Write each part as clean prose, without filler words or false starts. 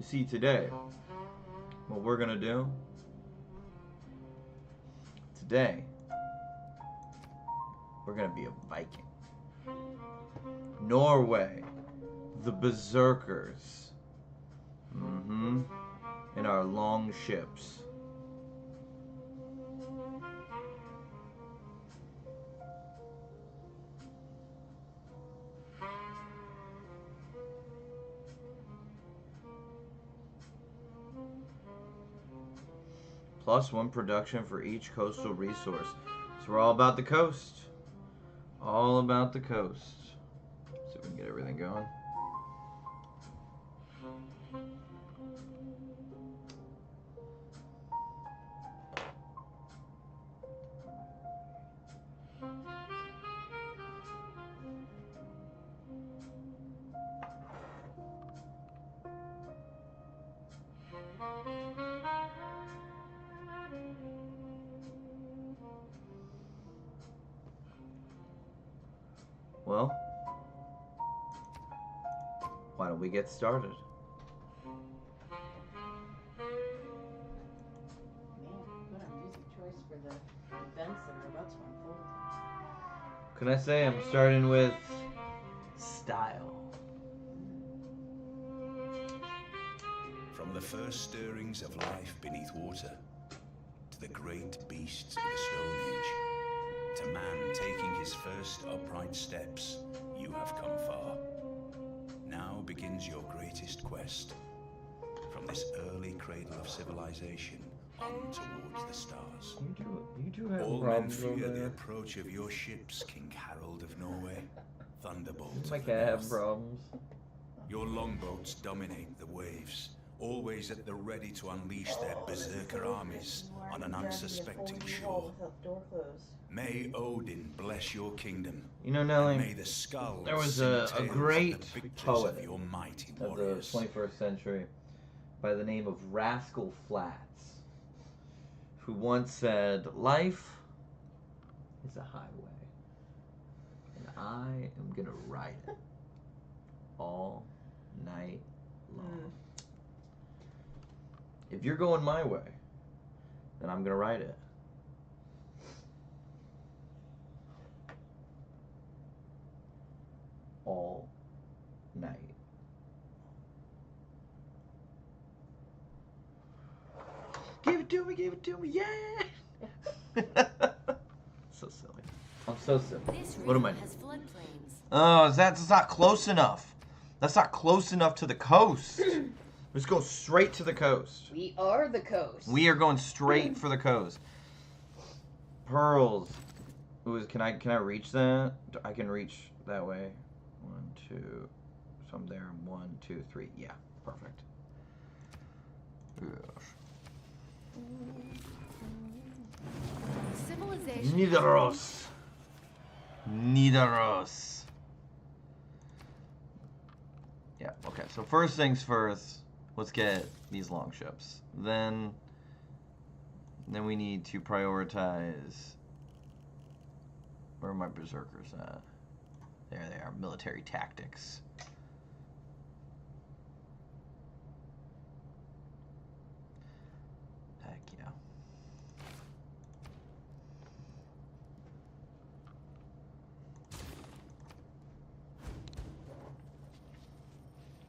You see, today, what we're gonna do, today, we're gonna be a Viking. Norway, the berserkers. In our long ships. +1 production for each coastal resource. So we're all about the coast. All about the coast. See if we can get everything going. Well, why don't we get started? Man, what a music choice for the events that are about to unfold. Can I say I'm starting with style? From the first stirrings of life beneath water, to the great beasts of the Stone Age, to man taking his first upright steps, you have come far. Now begins your greatest quest. From this early cradle of civilization on towards the stars. You do have All men problems over fear the there. approach of your ships, King Harold of Norway, Thunderbolt My of the cat have North. problems. Your longboats dominate the waves, always at the ready to unleash their berserker armies on an unsuspecting shore. May Odin bless your kingdom. You know, And Nelly, may the skulls there was sing a tales of great the victories poet of your mighty of the warriors. 21st century by the name of Rascal Flatts, who once said, "Life is a highway, and I am gonna ride it all night long. If you're going my way, then I'm gonna ride it." All night. Give it to me, yeah! So silly. I'm so silly. What am I doing? Has floodplains. Oh, that's not close enough. That's not close enough to the coast. Let's go straight to the coast. We are the coast. We are going straight for the coast. Pearls. Ooh, can I reach that? I can reach that way. 1, 2. So I'm there. 1, 2, 3. Yeah, perfect. Yes. Civilization. Nidaros. Nidaros. Yeah, okay. So first things first, let's get these long ships. Then we need to prioritize. Where are my berserkers at? There they are. Military tactics. Heck yeah.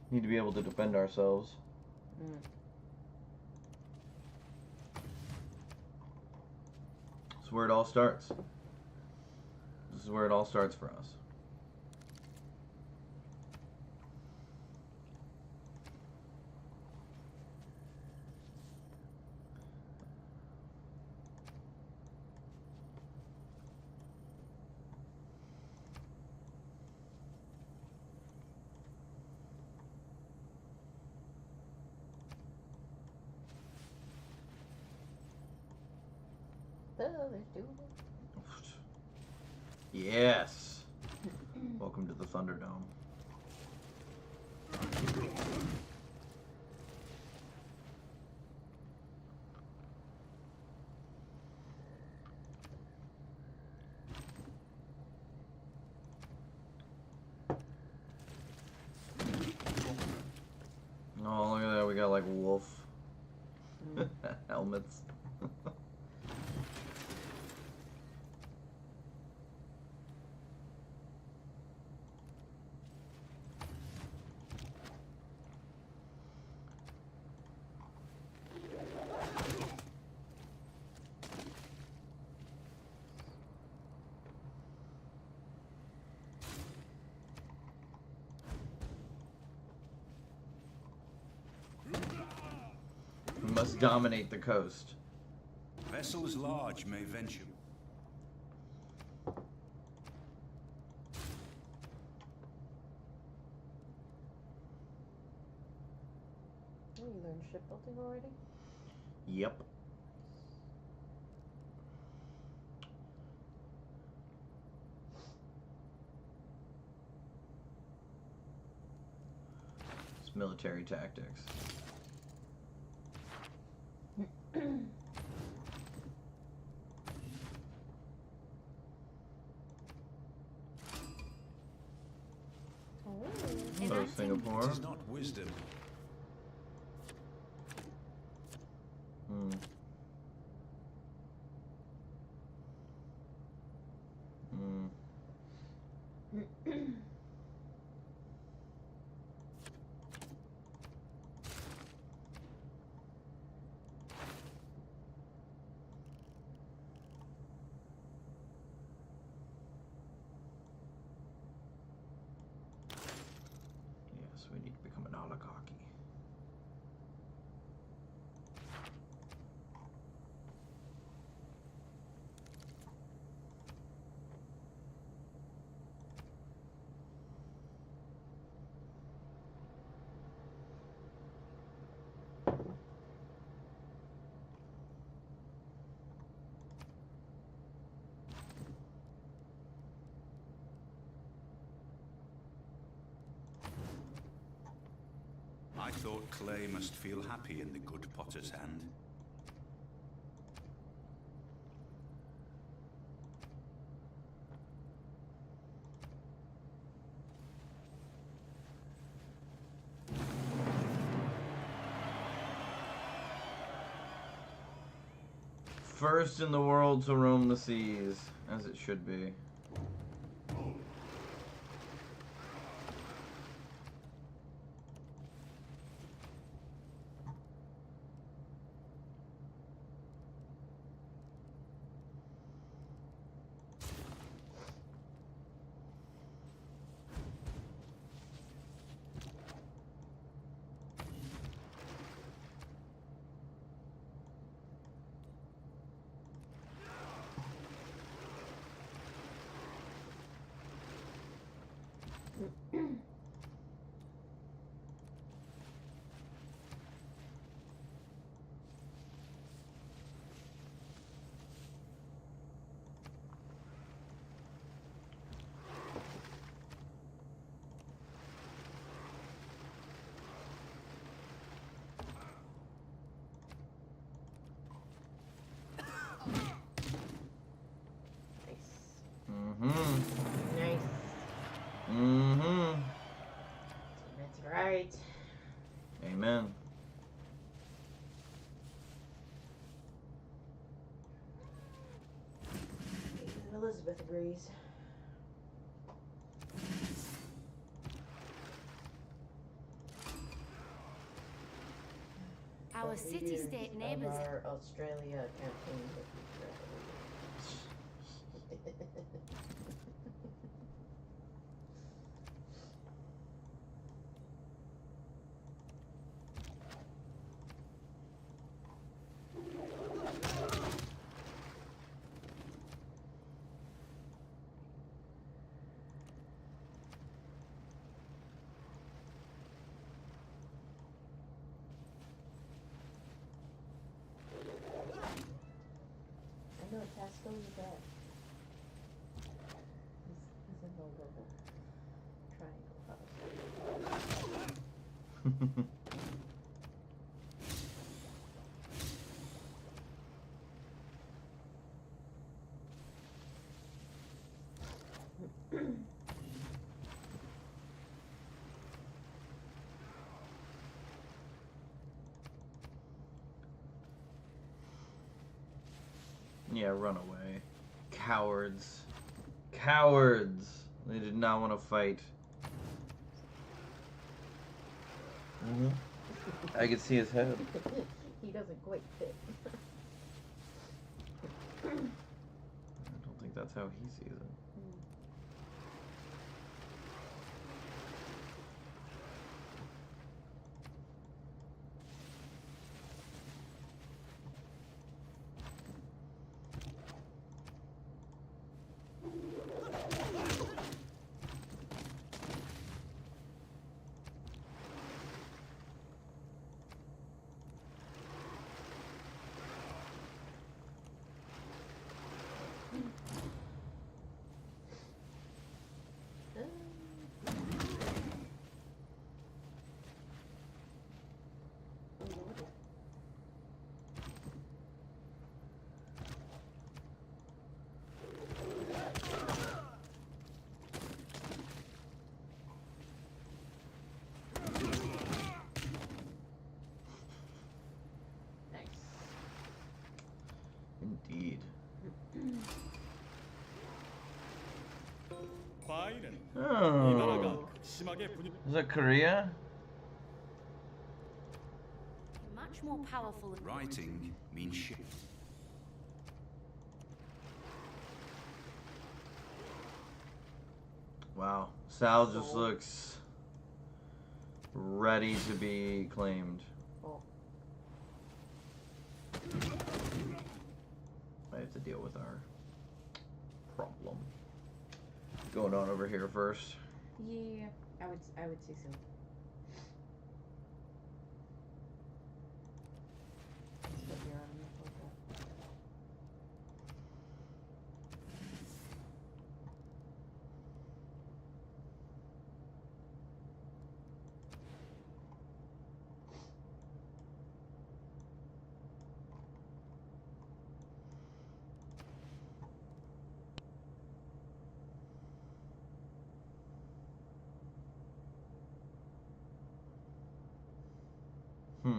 Need to be able to defend ourselves. This is where it all starts. This is where it all starts for us. Oh, there's two of them. Yes. Welcome to the Thunderdome. Oh, look at that. we got like wolf helmets. We must dominate the coast. Vessels large may venture. Oh, you learned shipbuilding already? Yep. It's military tactics. Hello, Singapore. It is not wisdom. Hmm. Hmm. Yes, we need to become an oligarchy. I thought clay must feel happy in the good potter's hand. First in the world to roam the seas, as it should be. Nice. Mm-hmm. That's right. Amen. Even Elizabeth agrees. Our But city-state leaders neighbors. of our Australia campaign with I know Tasco is that. He's in the little triangle house. Yeah, run away. Cowards. Cowards! They did not want to fight. I could see his head. He doesn't quite fit. I don't think that's how he sees it. Indeed. Oh. Is that Korea? Much more powerful than Writing means shit. Wow. Sal just looks ready to be claimed. Oh. I have to deal with our problem. Going on over here first. Yeah, I would say so. But you're on the photo. They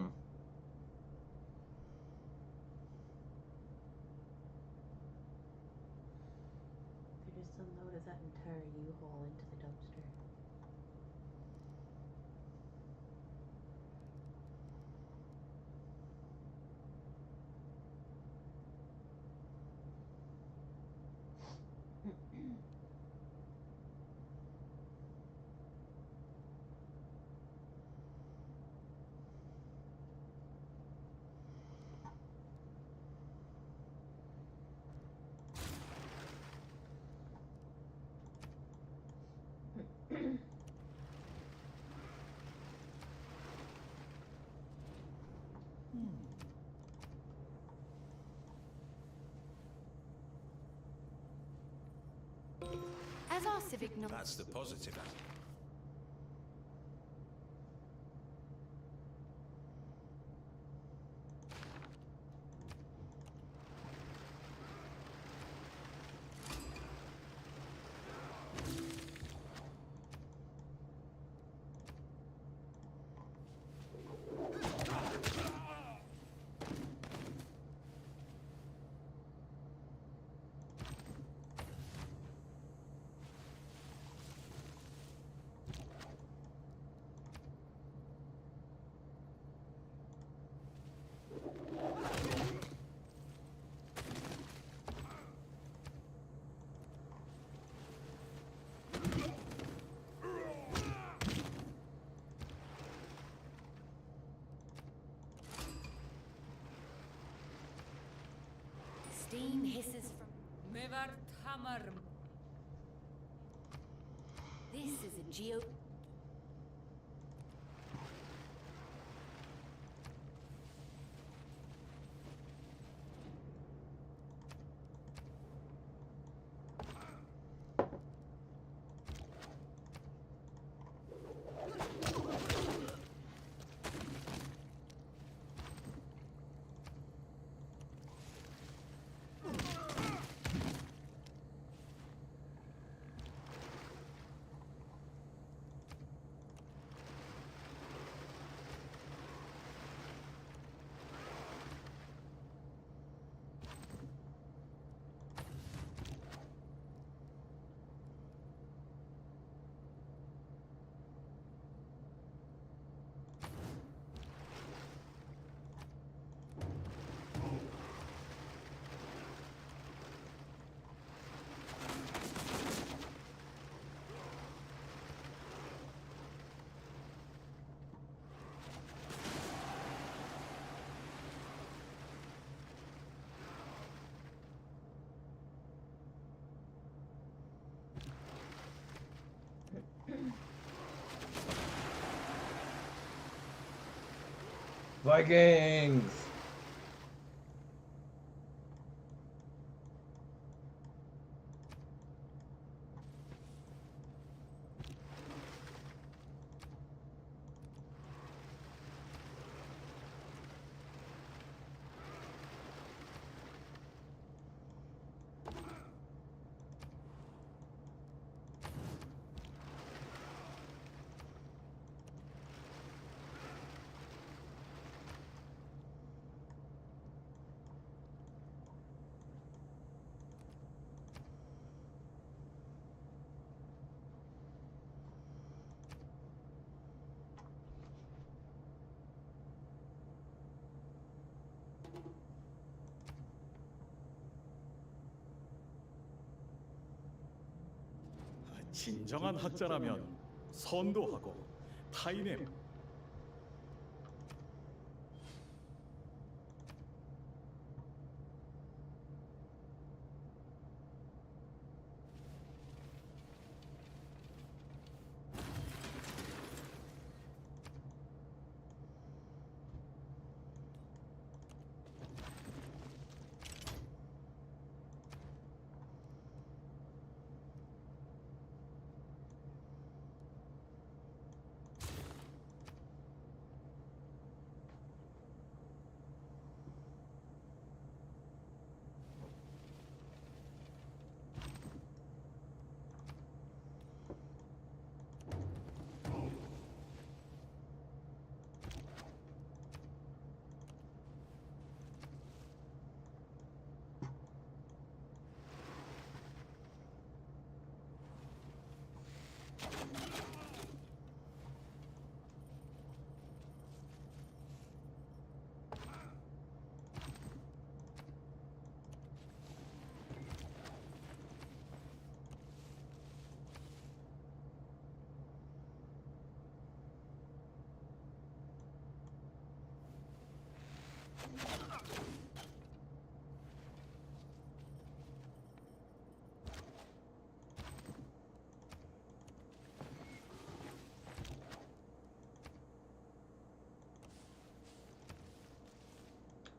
just unloaded that entire U-Haul into the dumpster. as our civic knowledge. That's the positive. Steam hisses from Mevartamar. This is a geo. Vikings! 진정한 학자라면 선도하고 타인의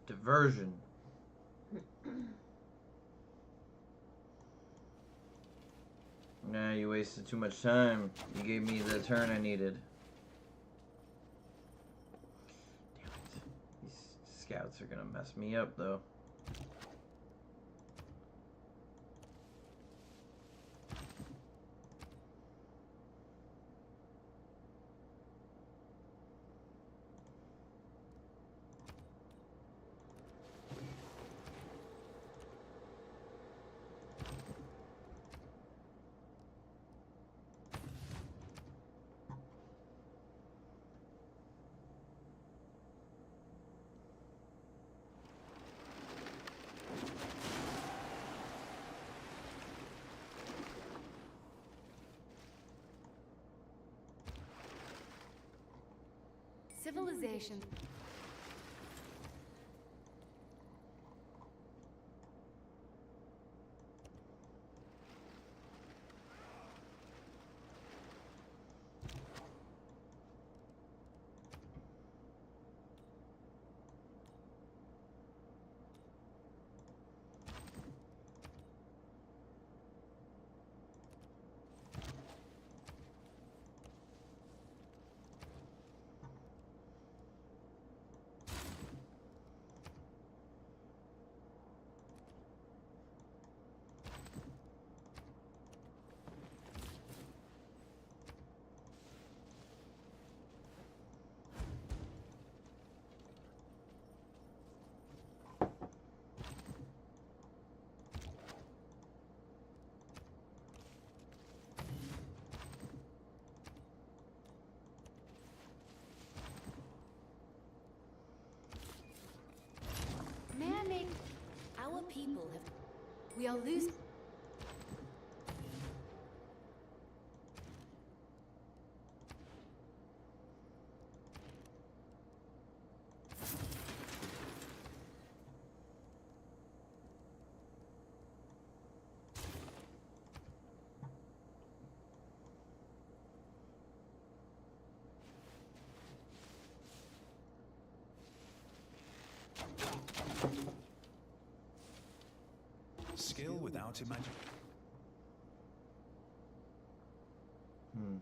Diversion. Nah, you wasted too much time. You gave me the turn I needed. Damn it. These scouts are gonna mess me up, though. Civilization. May I make... Our people have... We are losing... skill without imagination. Hmm.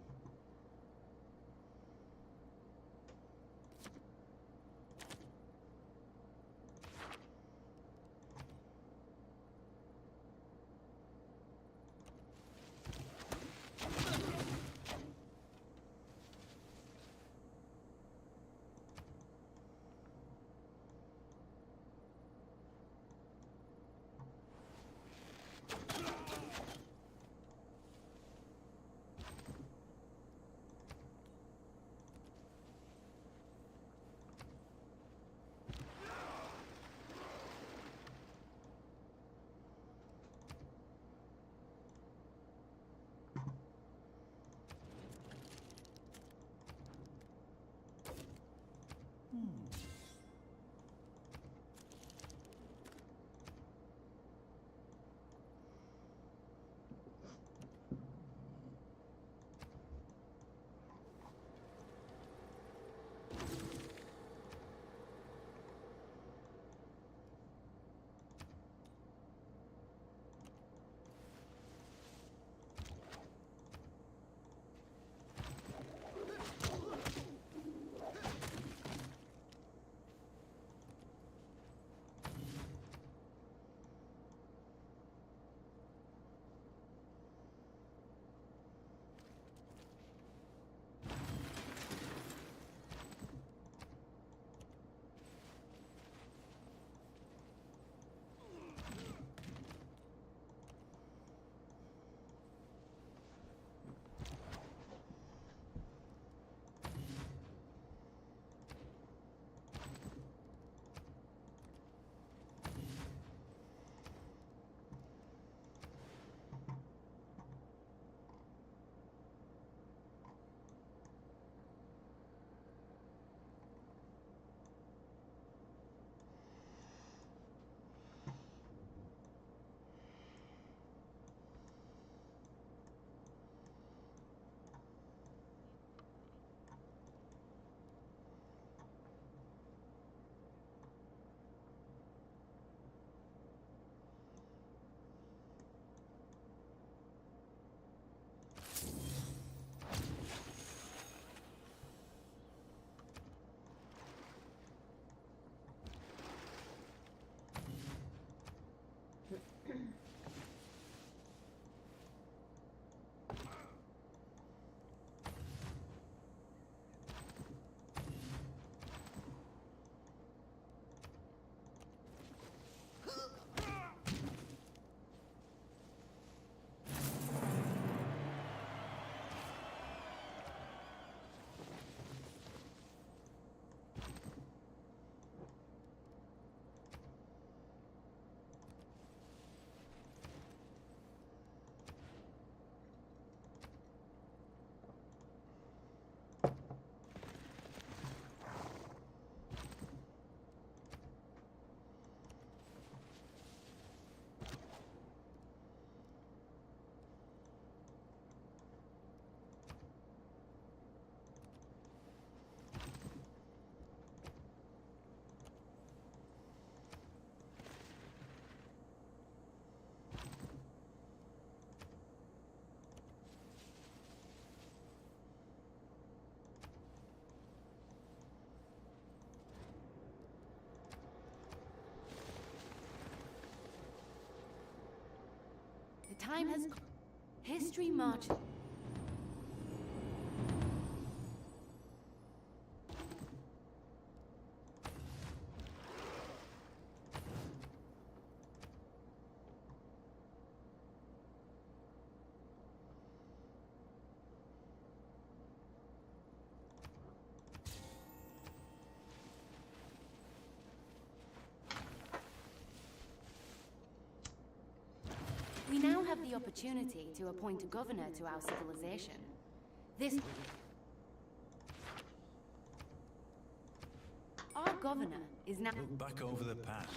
The time has come. History marches. We now have the opportunity to appoint a governor to our civilization. This... Our governor is now... Look back over the past.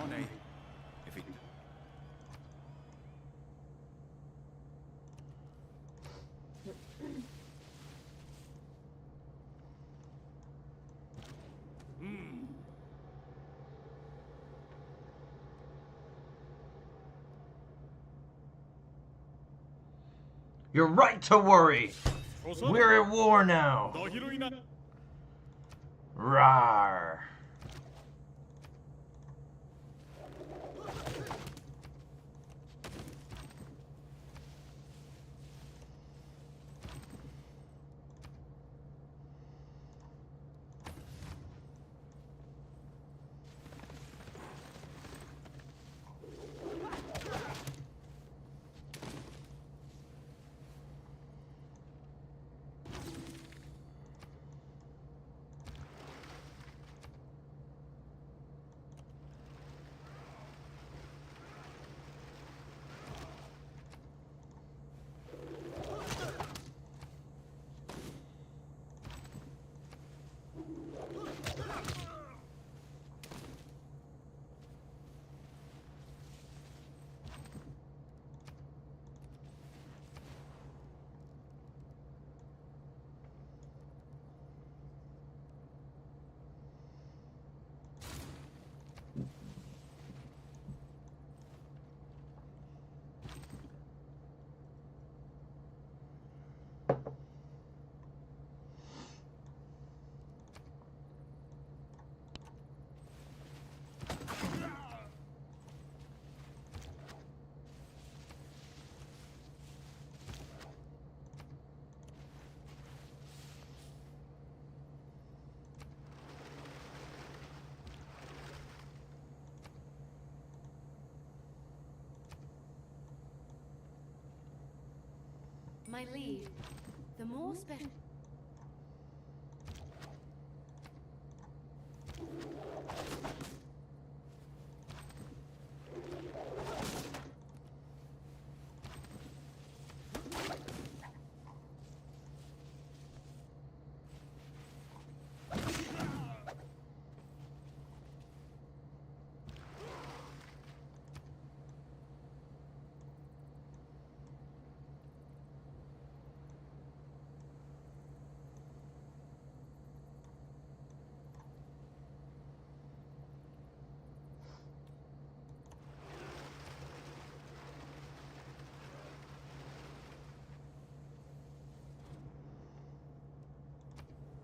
Nay, if it... You're right to worry. 조선 We're at war now. 너희로 인한 Rawr. My liege, the more special...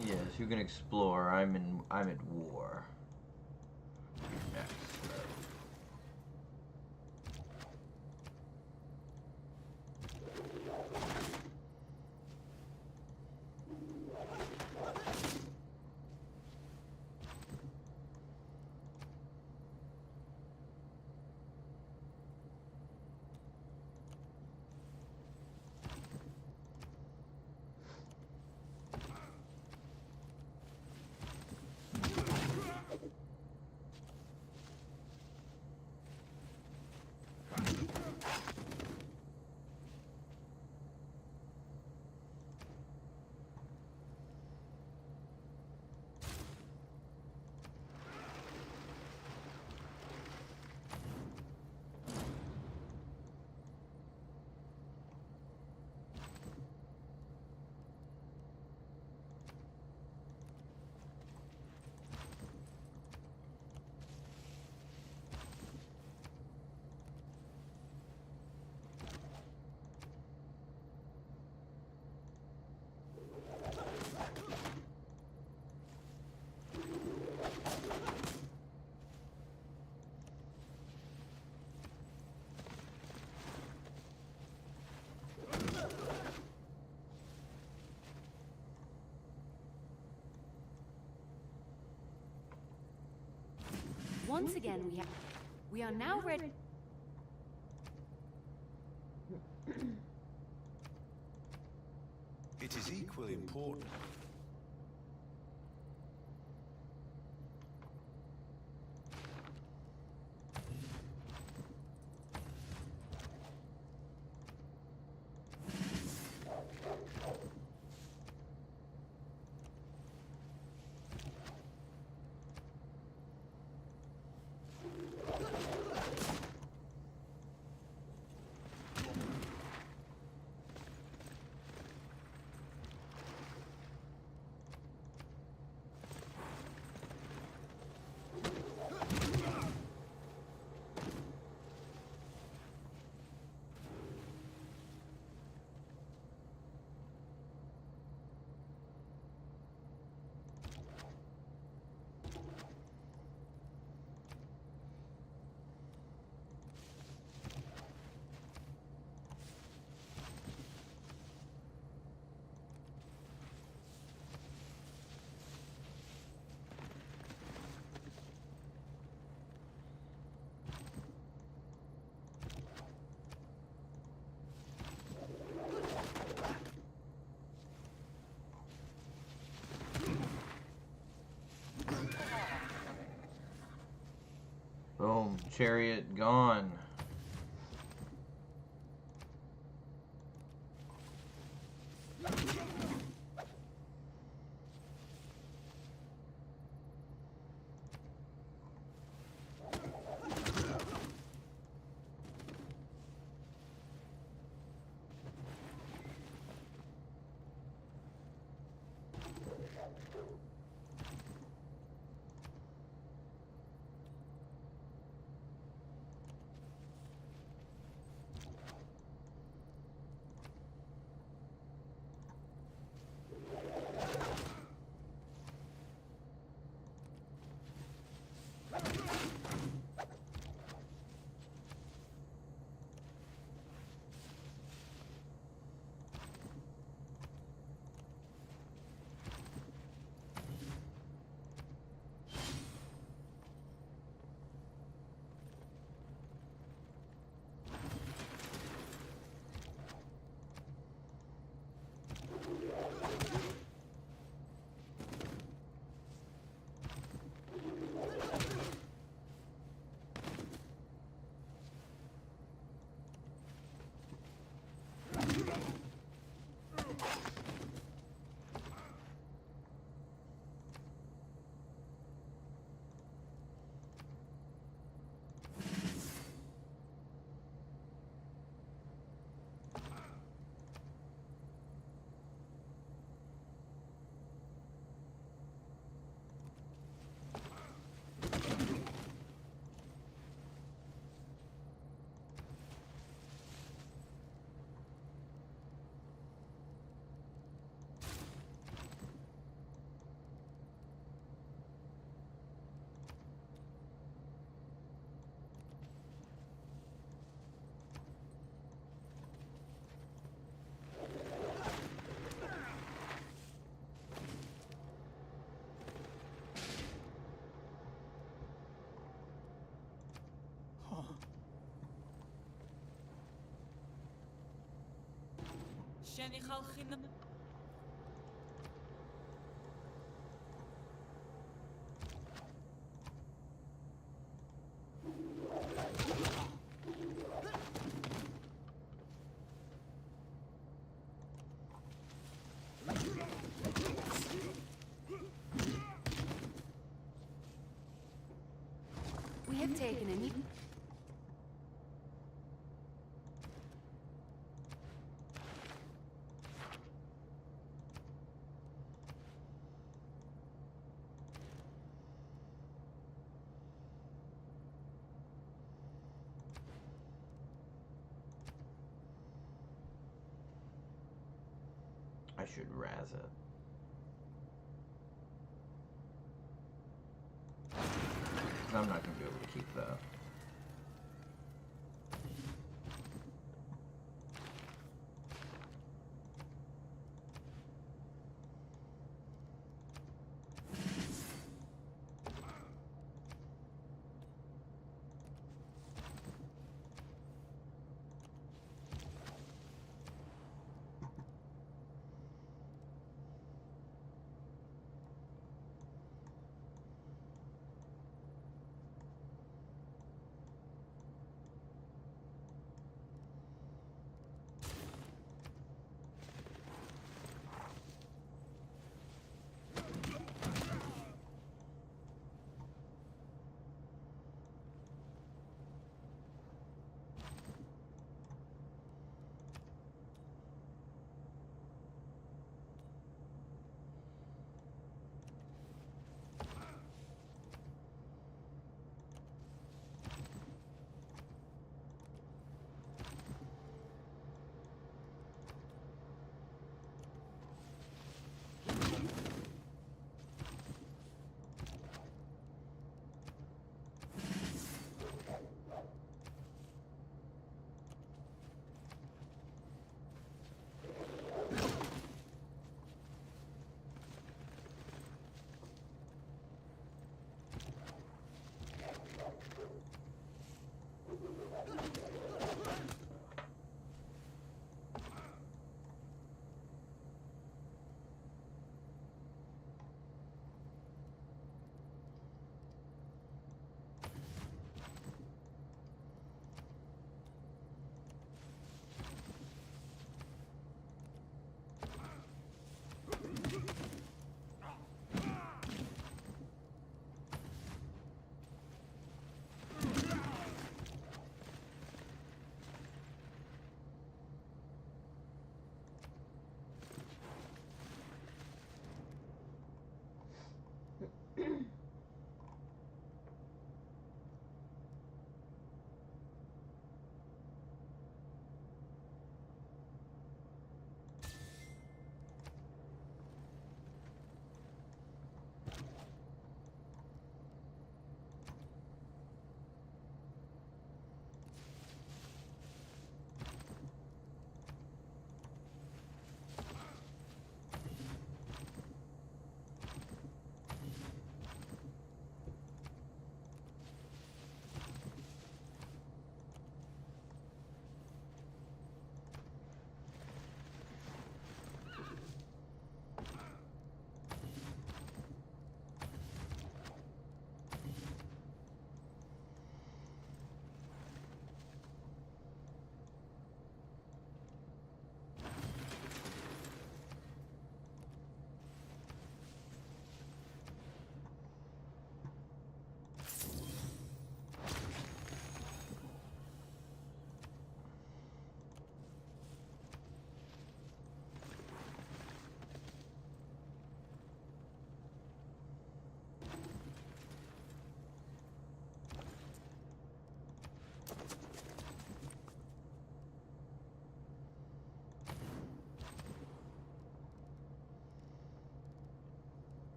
Yes, you can explore. I'm at war. Next. Once again, we are now ready. It is equally important. Chariot gone. შენი ხალხი We have taken a new... I should razz it. 'Cause I'm not going to be able to keep that.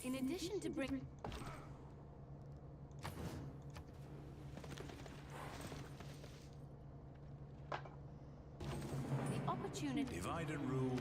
In addition to bring... The opportunity... Divide and rule.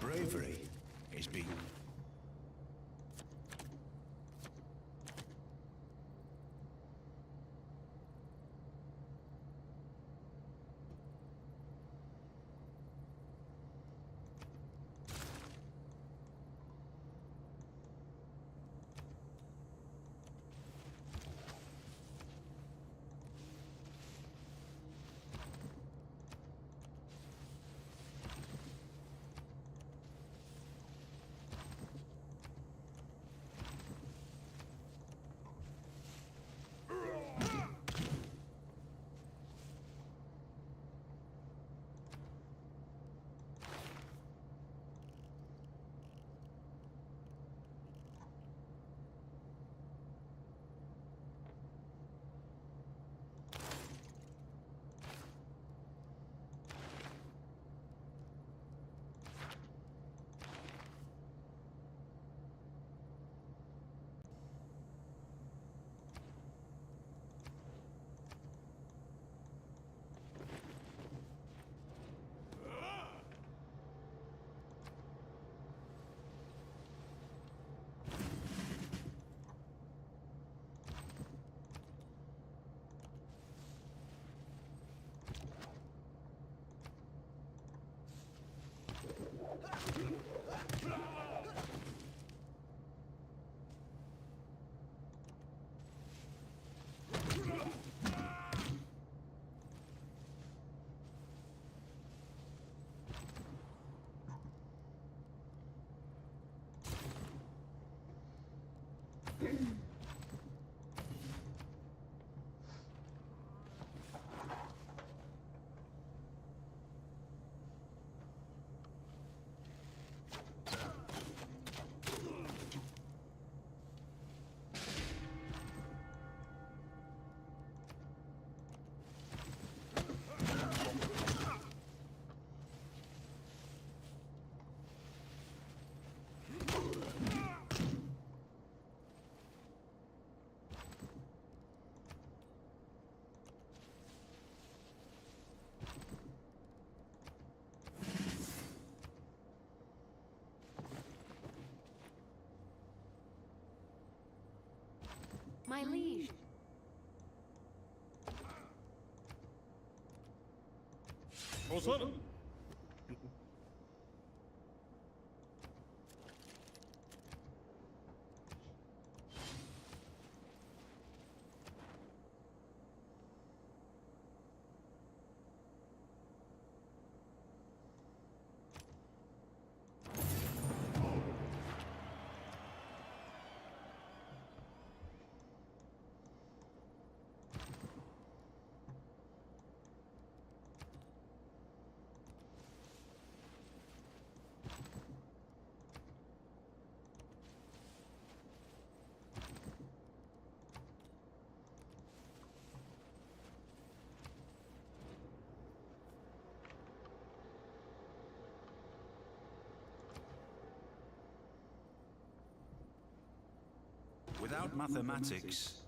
Bravery is being. My liege. 조선은 Without mathematics,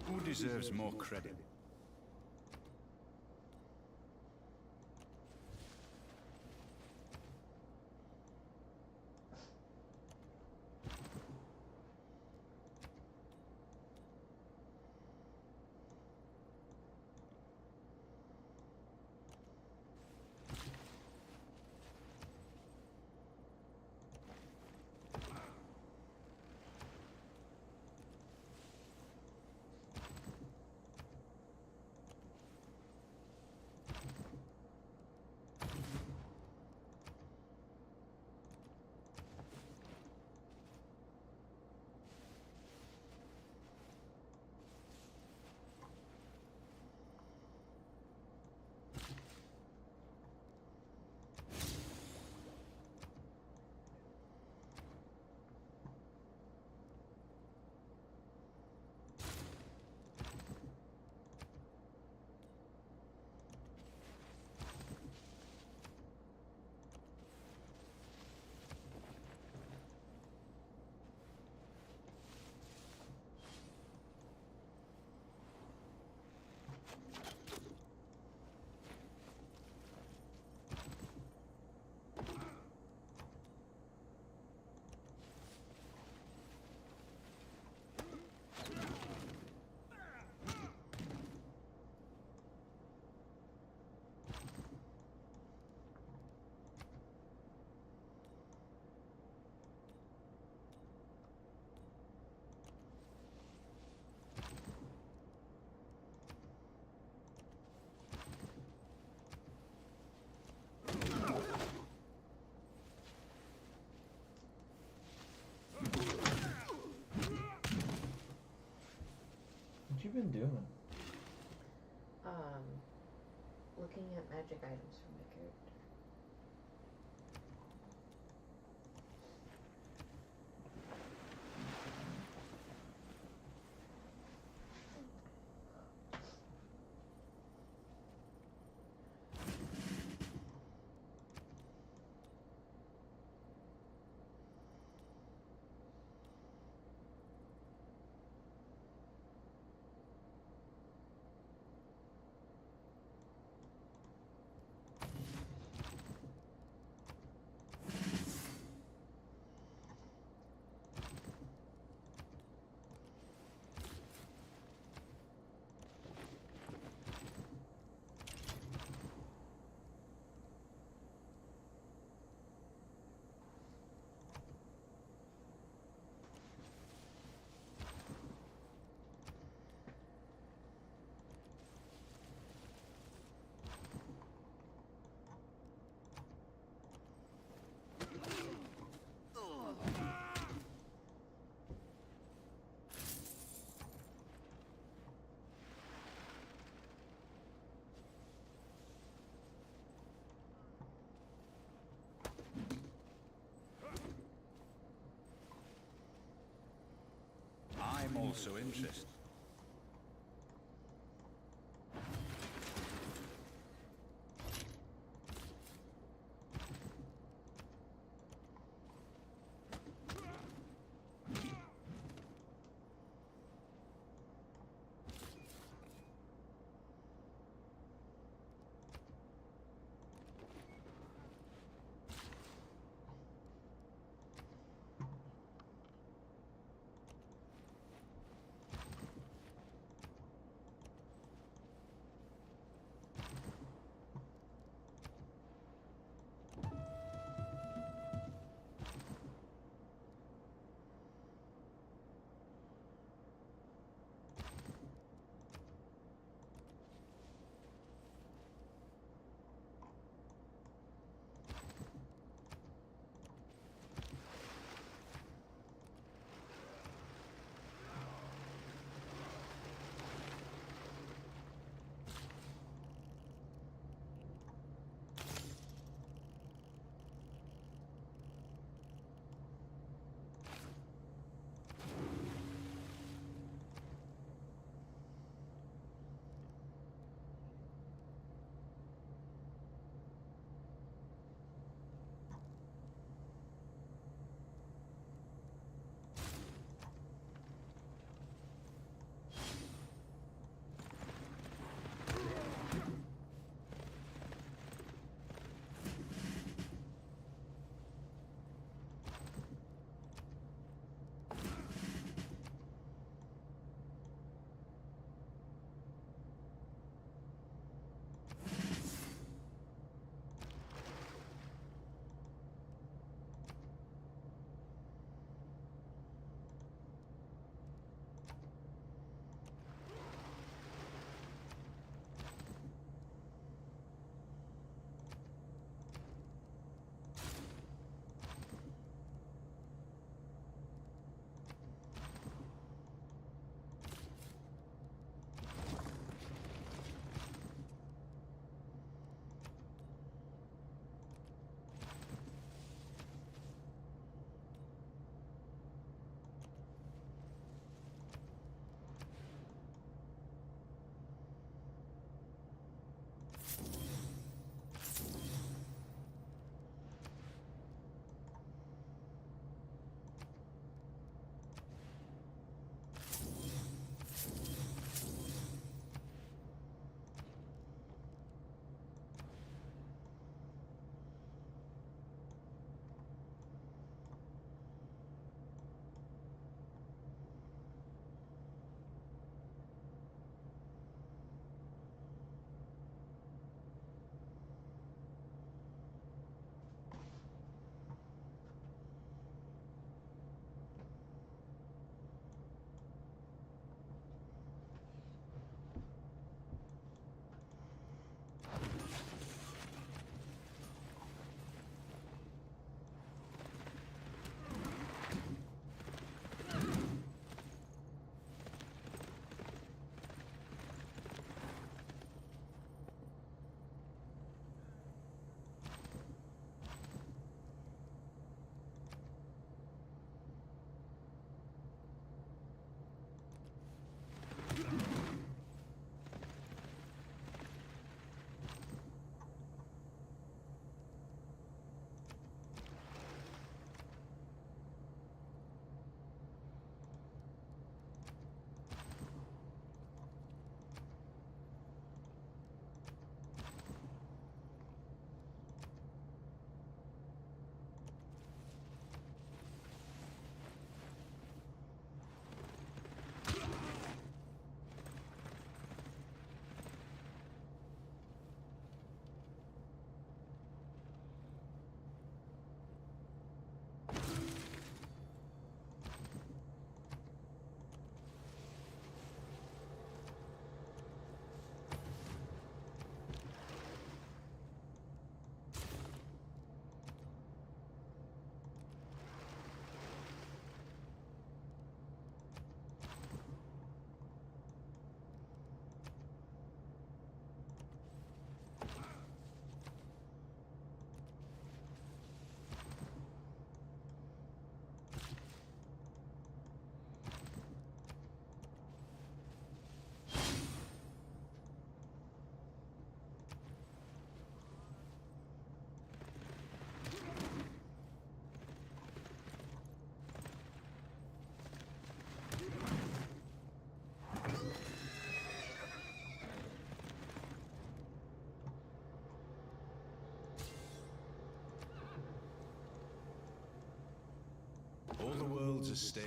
Who deserves more credit? What you been doing? Looking at magic items for my character. I'm also interested. holds a stave.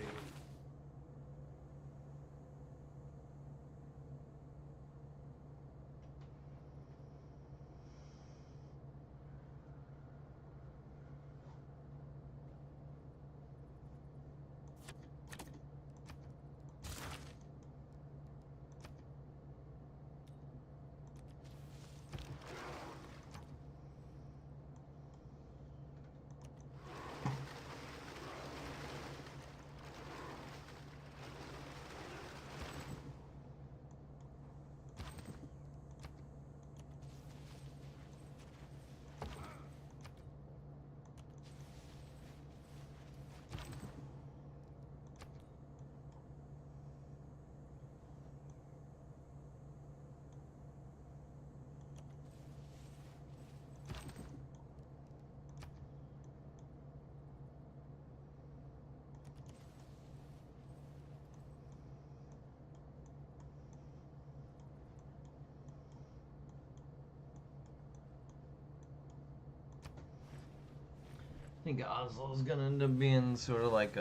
I think Oslo's gonna end up being sort of like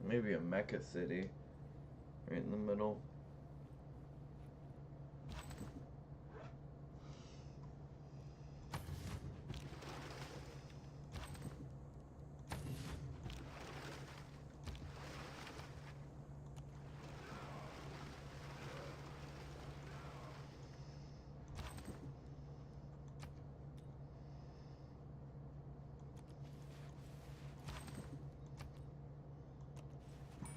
maybe a Mecca city, right in the middle.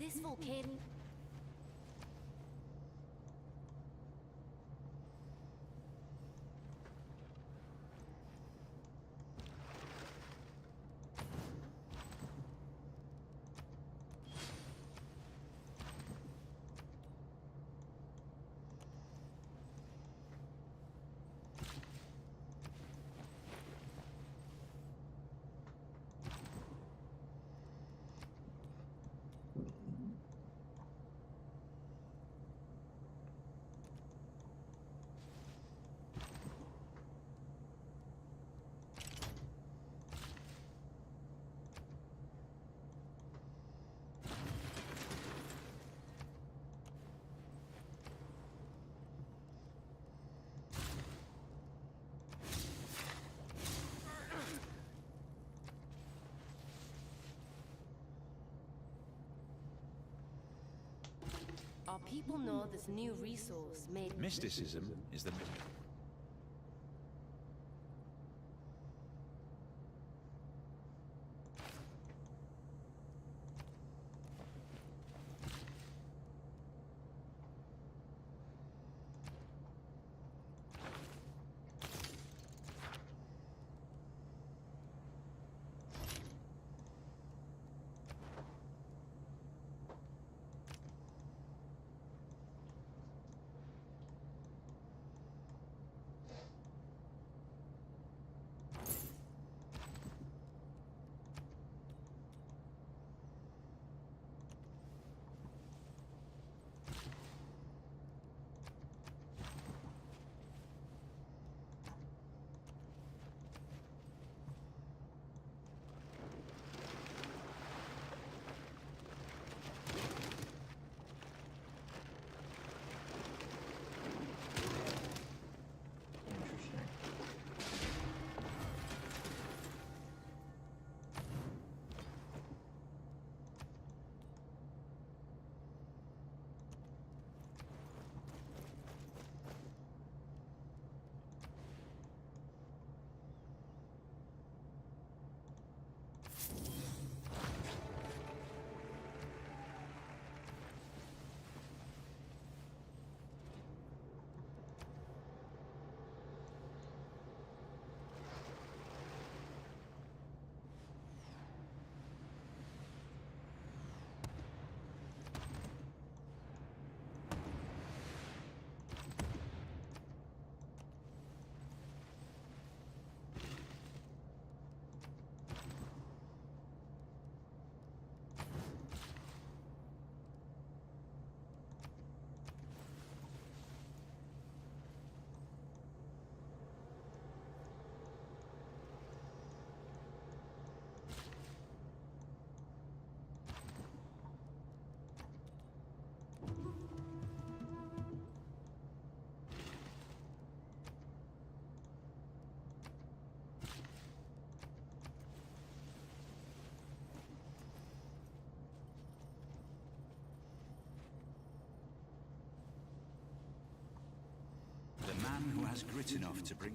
This volcano... Our people know this new resource made... Mysticism is the... the man who has grit enough to bring...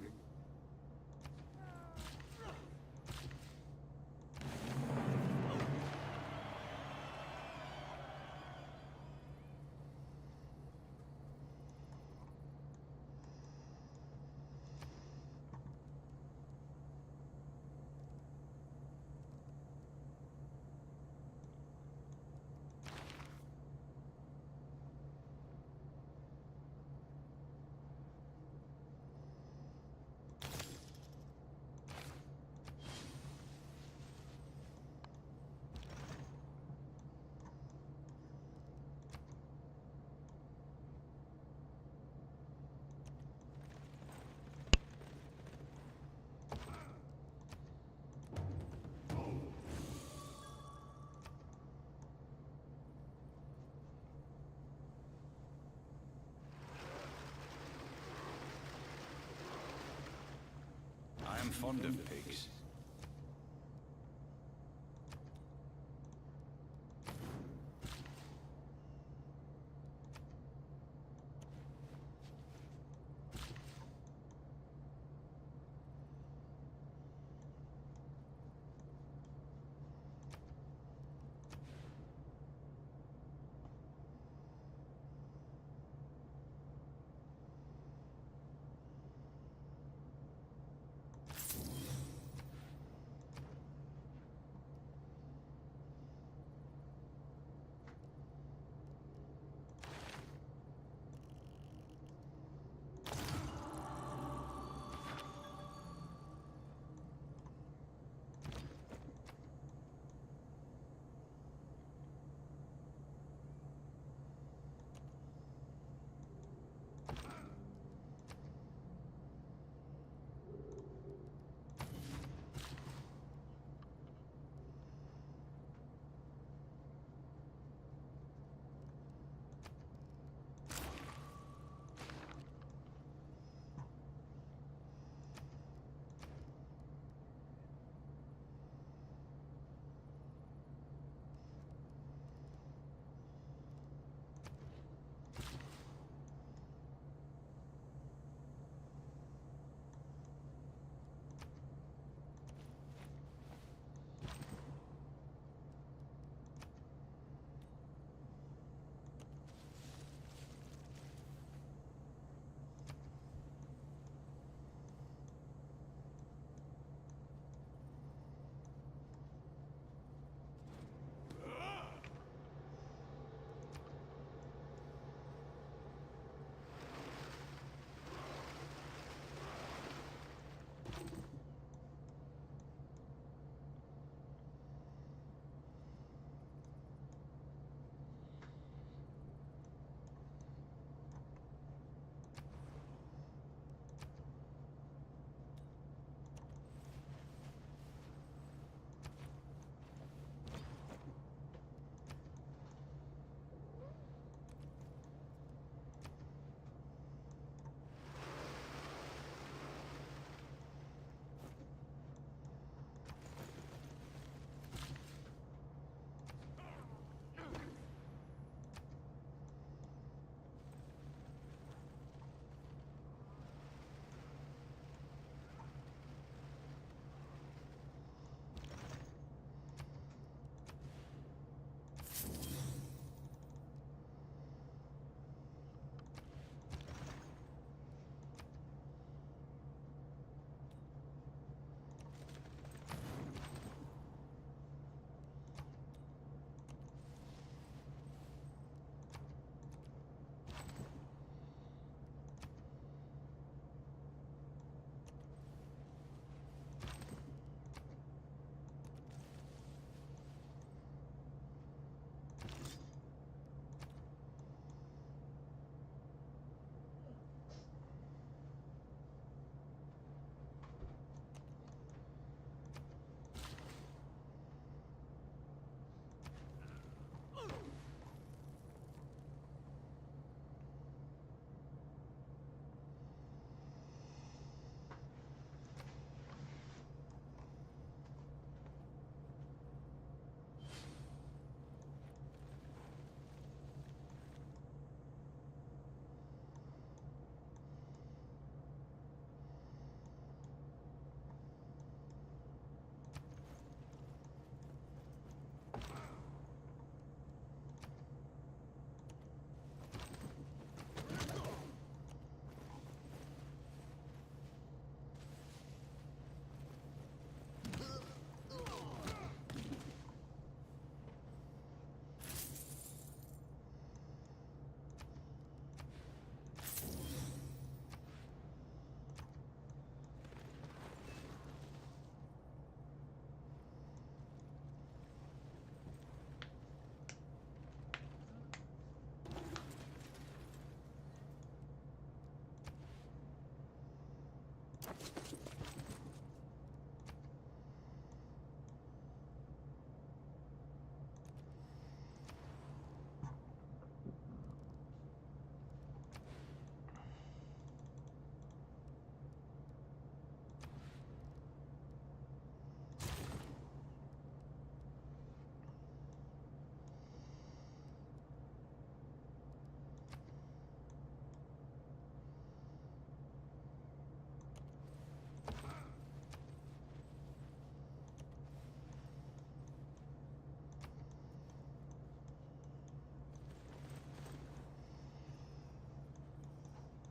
I am fond of pigs.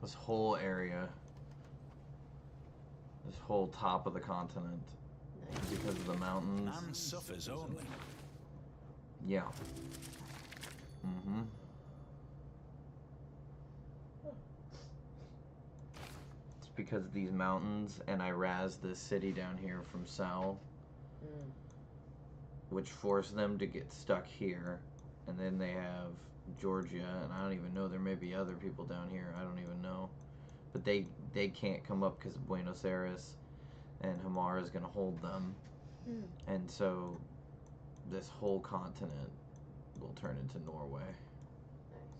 This whole area. This whole top of the continent. Nice. Because of the mountains. Man suffers only. Yeah. Mm-hmm. It's because of these mountains, and I razed this city down here from Sal, Mm. which forced them to get stuck here. And then they have Georgia, and I don't even know, there may be other people down here, I don't even know. But they can't come up because of Buenos Aires, and Hamar is going to hold them. Mm. And so this whole continent will turn into Norway. Nice.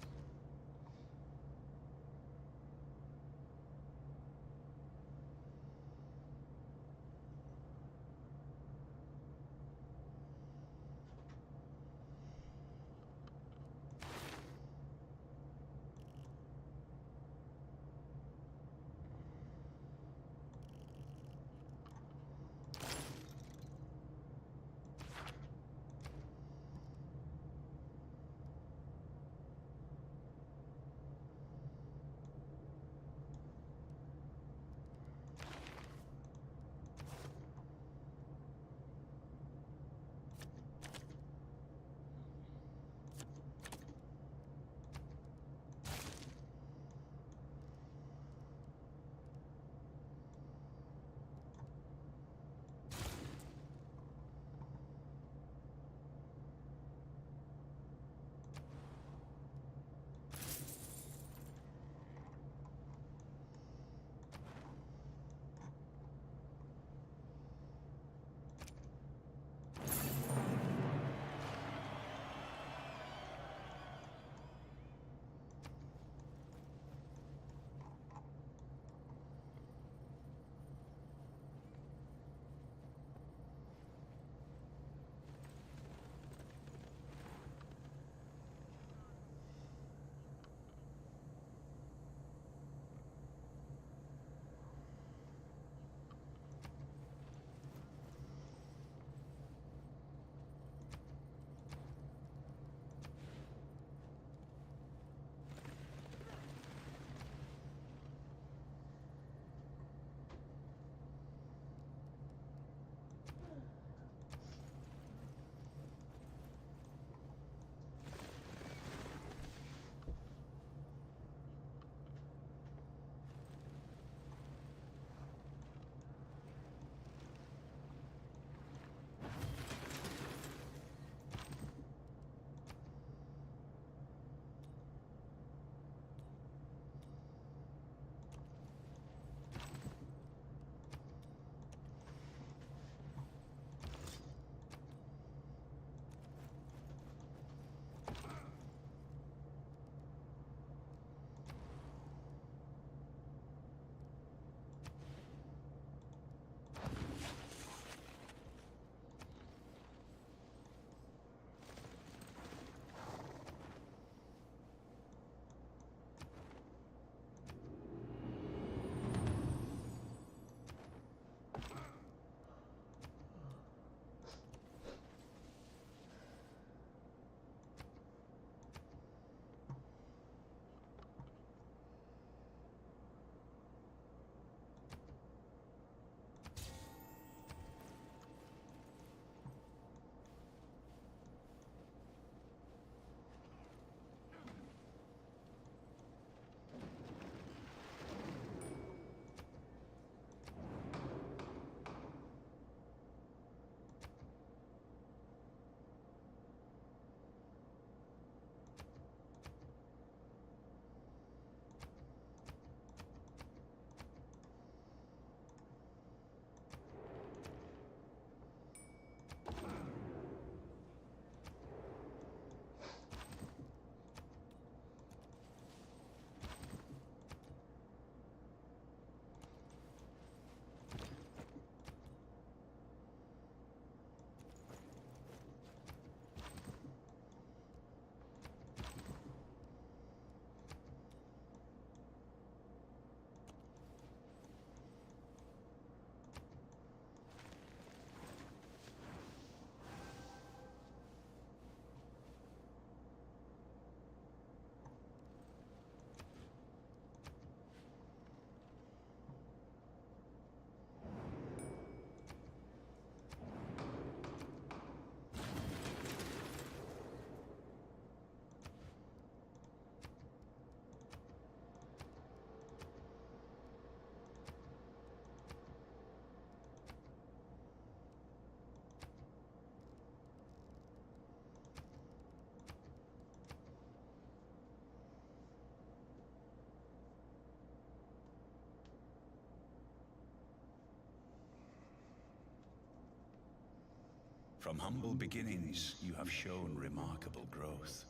From humble beginnings, you have shown remarkable growth.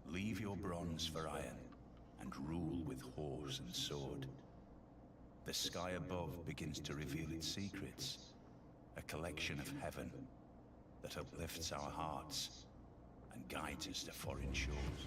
Leave your bronze for iron, and rule with horse and sword. The sky above begins to reveal its secrets, a collection of heaven that uplifts our hearts and guides us to foreign shores.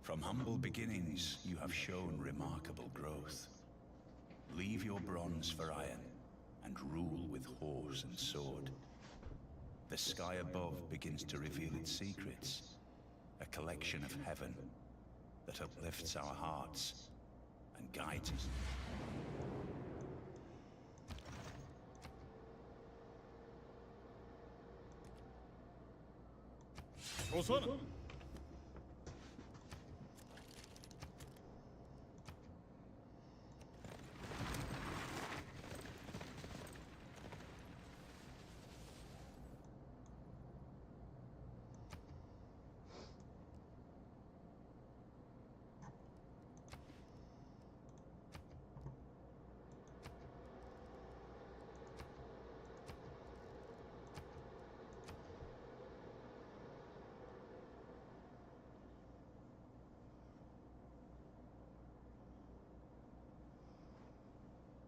From humble beginnings, you have shown remarkable growth. Leave your bronze for iron, and rule with horse and sword. The sky above begins to reveal its secrets, a collection of heaven that uplifts our hearts and guides us. Osana!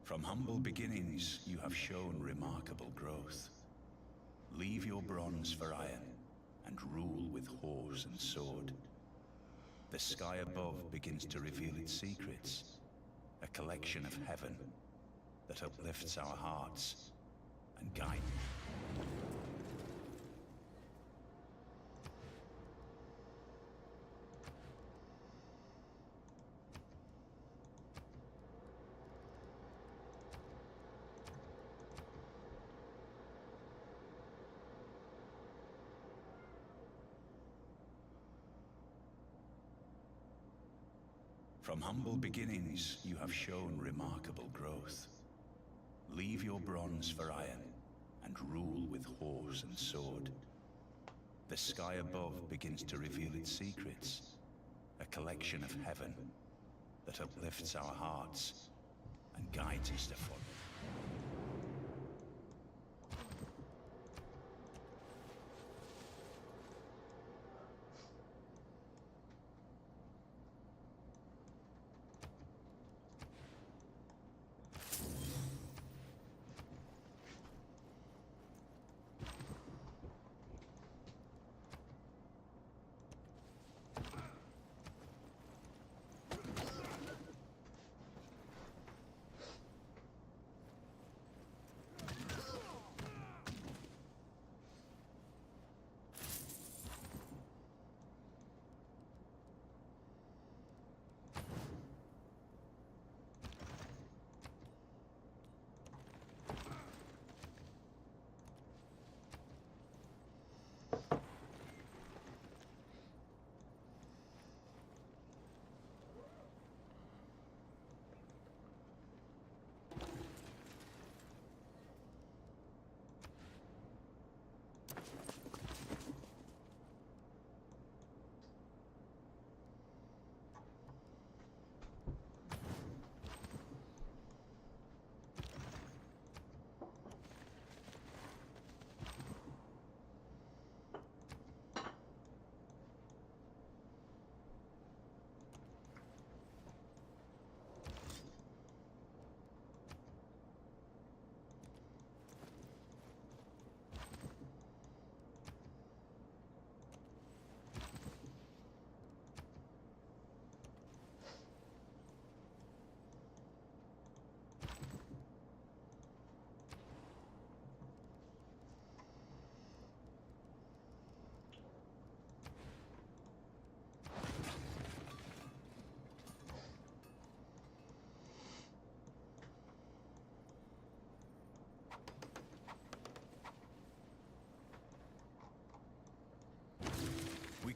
From humble beginnings, you have shown remarkable growth. Leave your bronze for iron, and rule with horse and sword. The sky above begins to reveal its secrets, a collection of heaven that uplifts our hearts and guides. From humble beginnings, you have shown remarkable growth. Leave your bronze for iron, and rule with horse and sword. The sky above begins to reveal its secrets, a collection of heaven that uplifts our hearts and guides us to follow.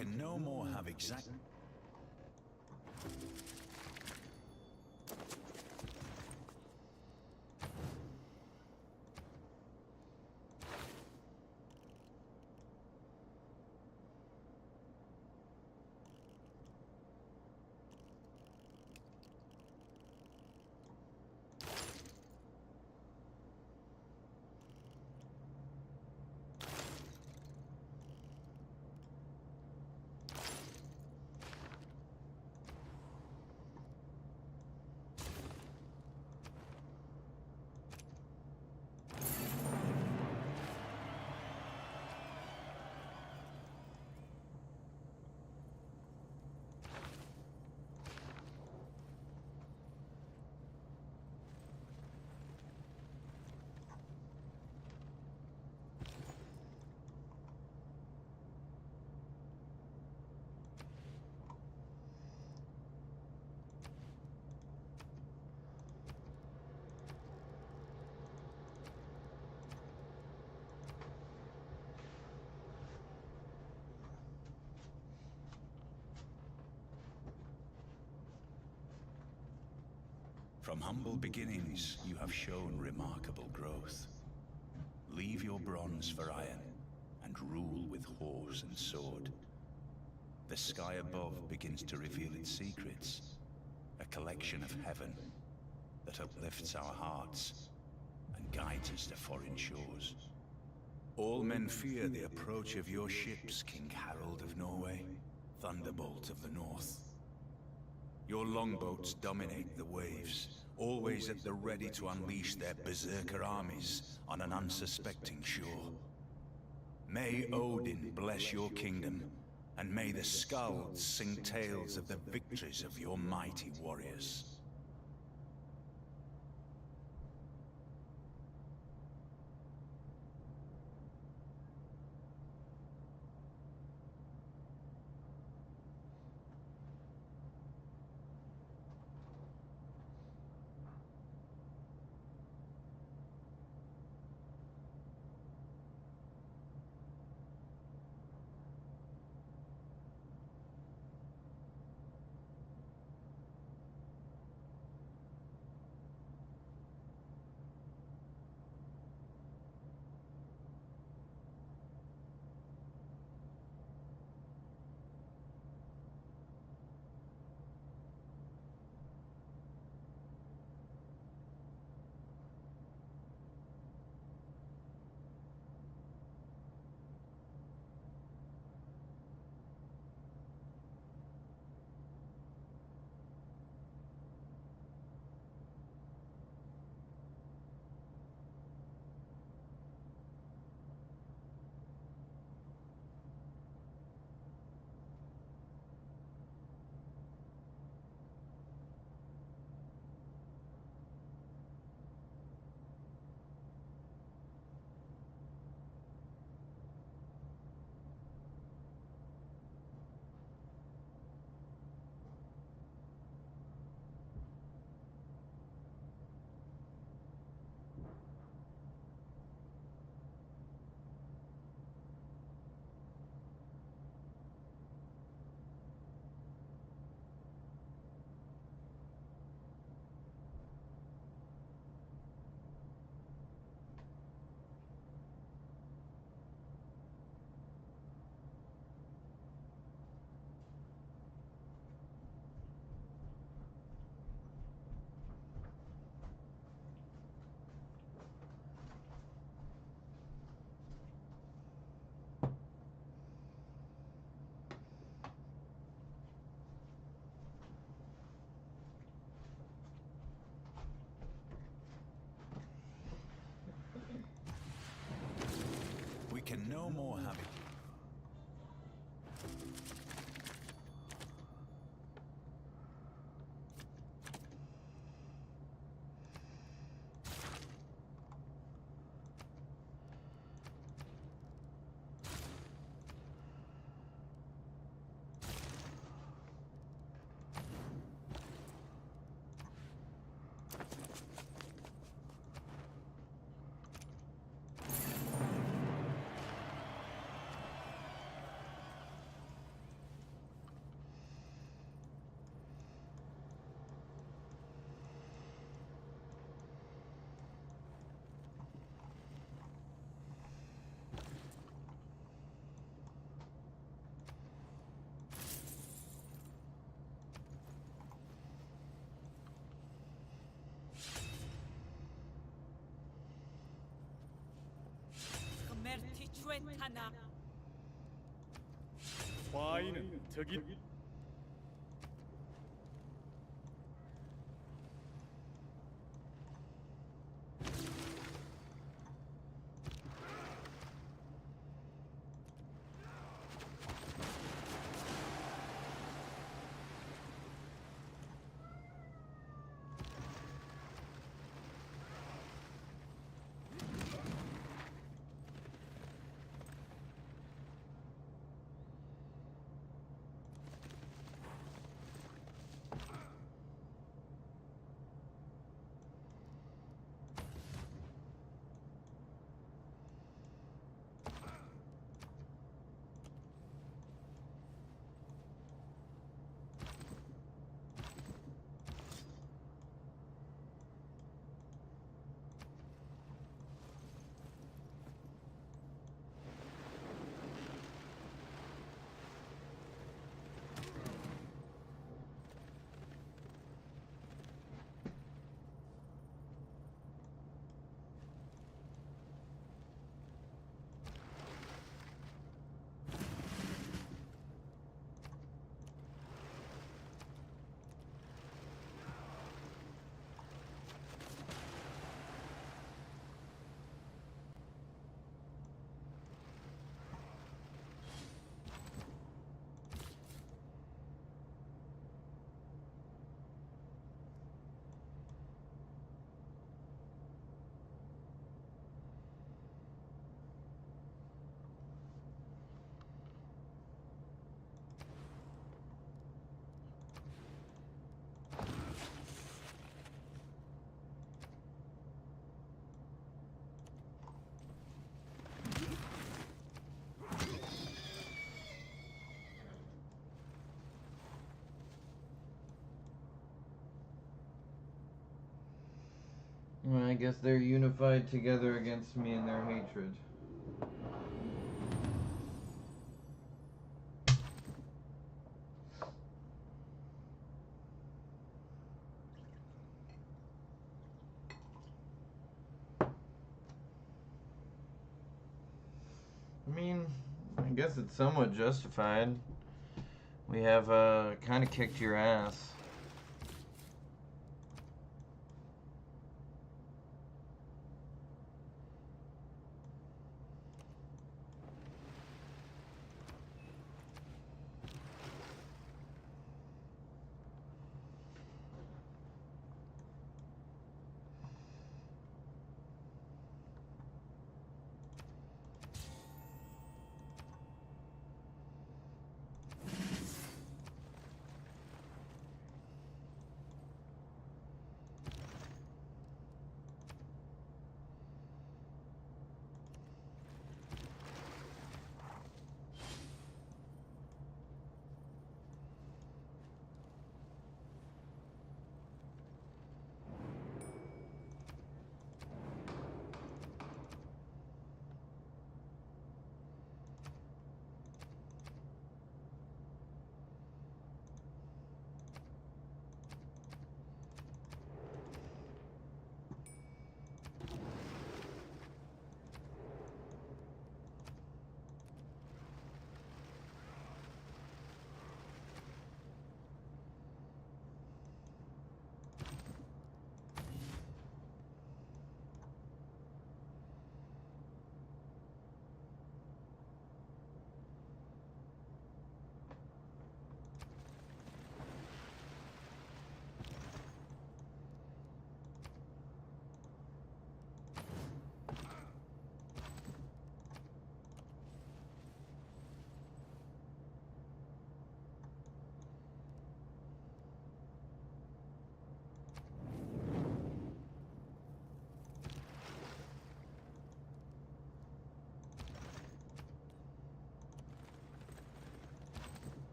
can no more have exact... From humble beginnings, you have shown remarkable growth. Leave your bronze for iron, and rule with horse and sword. The sky above begins to reveal its secrets, a collection of heaven that uplifts our hearts and guides us to foreign shores. All men fear the approach of your ships, King Harold of Norway, Thunderbolt of the North. Your longboats dominate the waves, always at the ready to unleash their berserker armies on an unsuspecting shore. May Odin bless your kingdom, and may the skalds sing tales of the victories of your mighty warriors. 쇠타나 과인은 득이 Well, I guess they're unified together against me in their hatred. I mean, I guess it's somewhat justified. We have kind of kicked your ass.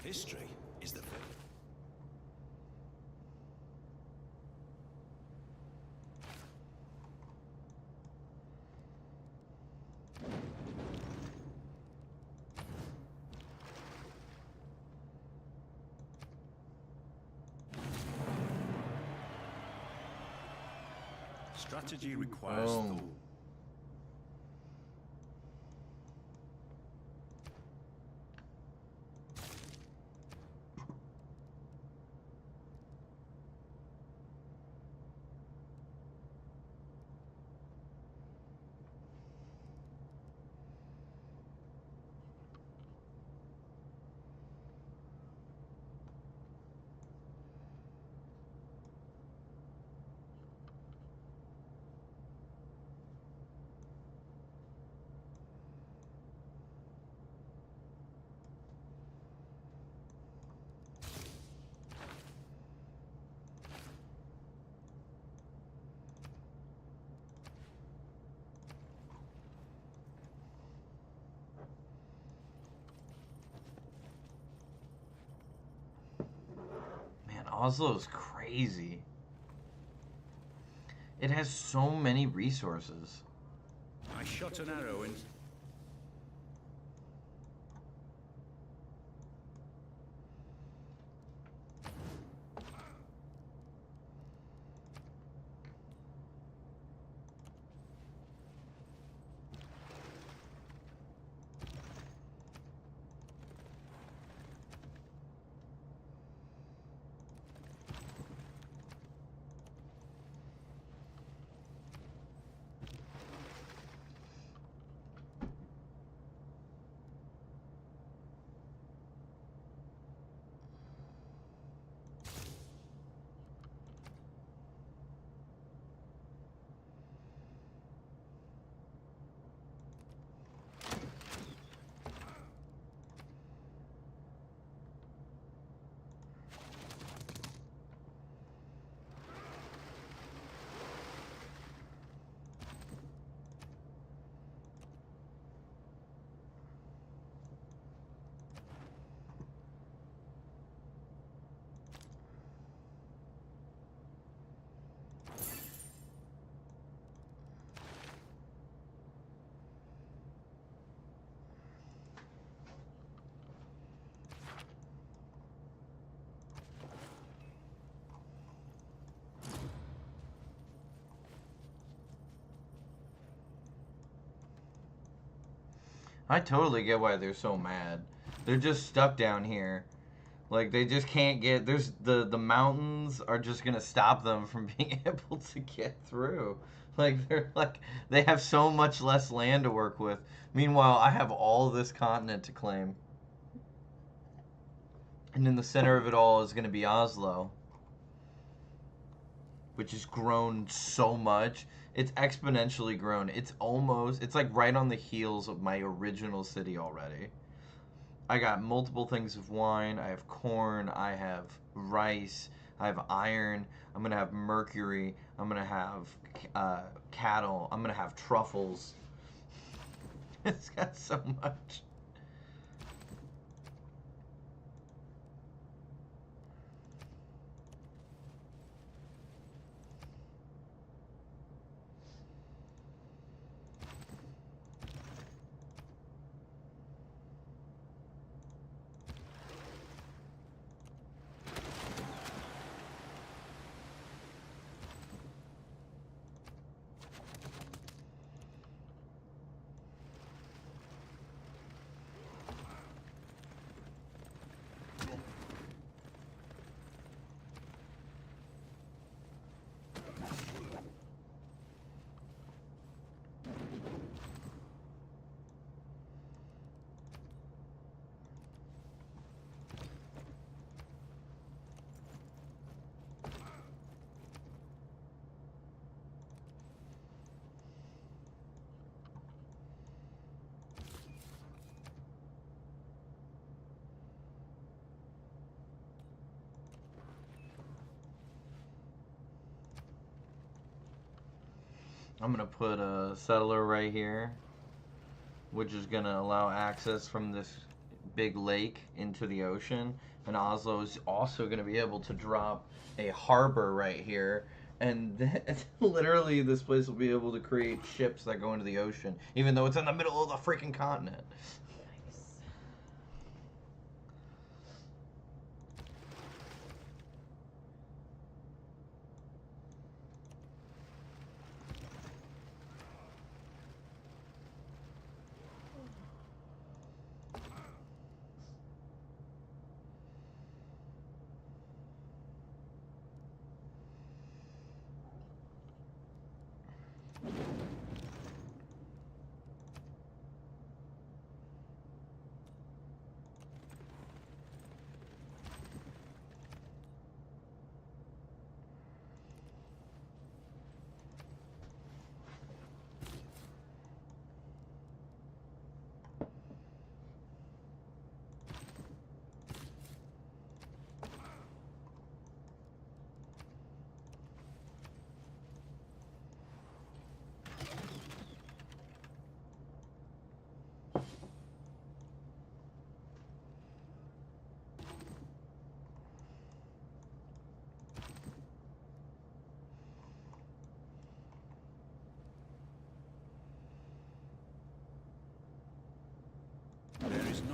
History is the Strategy requires Oh. thought. Man, Oslo's crazy. It has so many resources. I shot an arrow and I totally get why they're so mad. They're just stuck down here. Like, they just can't get... There's the mountains are just going to stop them from being able to get through. Like, they have so much less land to work with. Meanwhile, I have all this continent to claim. And in the center of it all is going to be Oslo, which has grown so much. It's exponentially grown. It's like right on the heels of my original city already. I got multiple things of wine. I have corn. I have rice. I have iron. I'm going to have mercury. I'm going to have cattle. I'm going to have truffles. It's got so much. I'm going to put a settler right here, which is going to allow access from this big lake into the ocean. And Oslo is also going to be able to drop a harbor right here. And literally this place will be able to create ships that go into the ocean, even though it's in the middle of the freaking continent.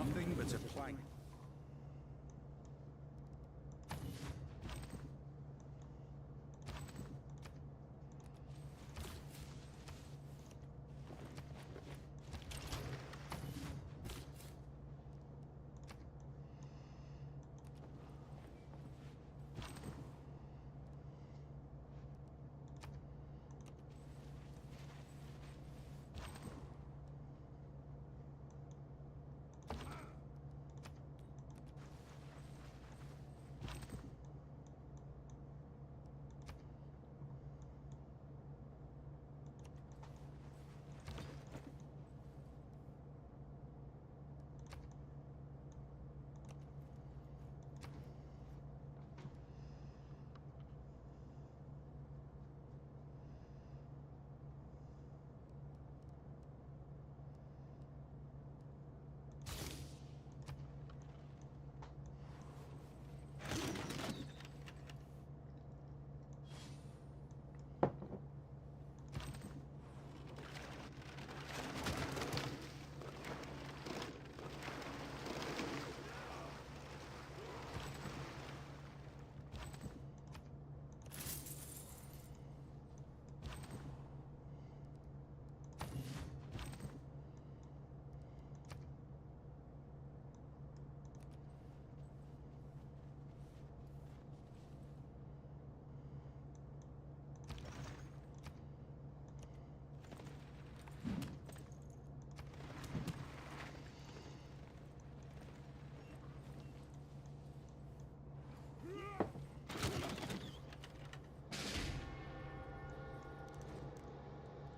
Nothing but a plank.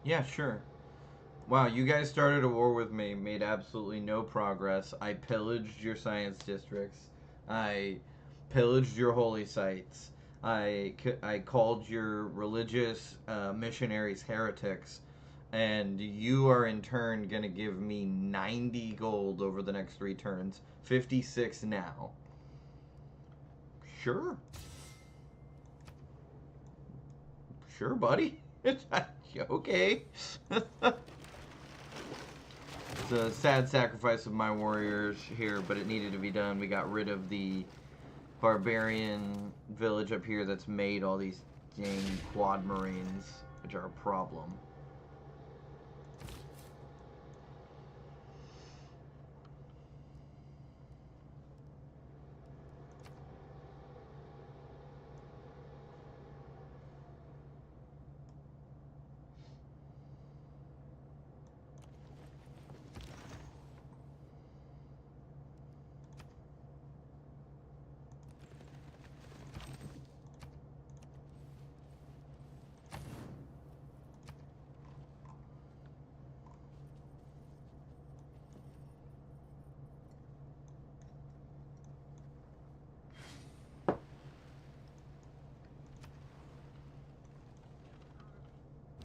Yeah, sure. Wow, you guys started a war with me, made absolutely no progress. I pillaged your science districts. I pillaged your holy sites. I called your religious missionaries heretics. And you are in turn going to give me 90 gold over the next 3 turns. 56 now. Sure. Sure, buddy. Okay. It's a sad sacrifice of my warriors here, but it needed to be done. We got rid of the barbarian village up here that's made all these dang quad marines, which are a problem.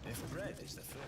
If bread is the food.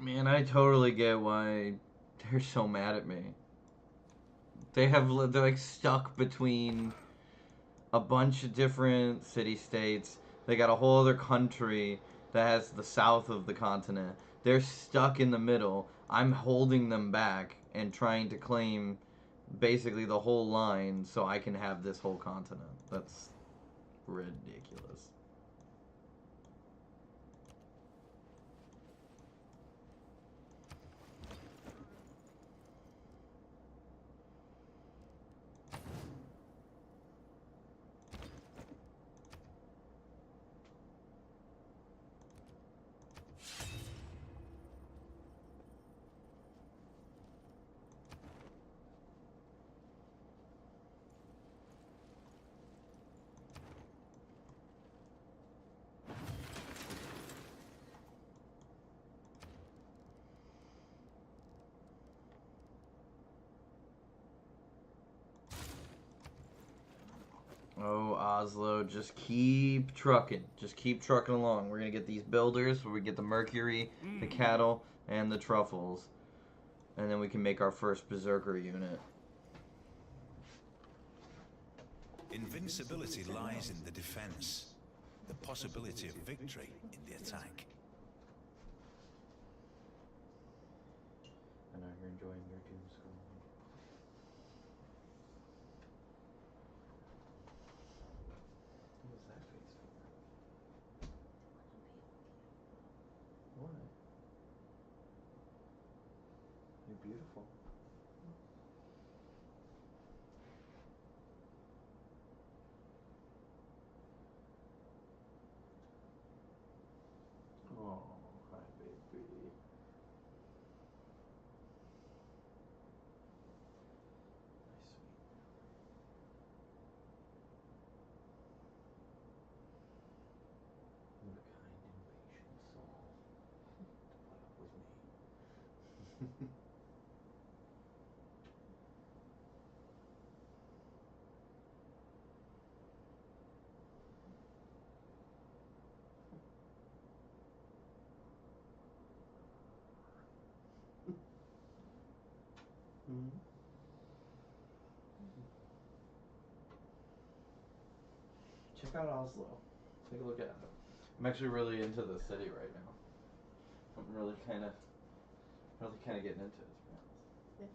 Man, I totally get why they're so mad at me. They're like stuck between a bunch of different city-states. They got a whole other country that has the south of the continent. They're stuck in the middle. I'm holding them back and trying to claim basically the whole line so I can have this whole continent. That's ridiculous. Oh, Oslo, just keep trucking. Just keep trucking along. We're going to get these builders where we get the mercury, the cattle, and the truffles. And then we can make our first berserker unit. Invincibility lies in the defense, the possibility of victory in the attack. I know you're enjoying your doom scrolling. What was that face for? What? You're beautiful. Oh, hi, baby. My sweet. You have a kind and patient soul to put up with me. Mm-hmm. Check out Oslo. Take a look at it. I'm actually really into the city right now. I'm really kind of getting into it. To be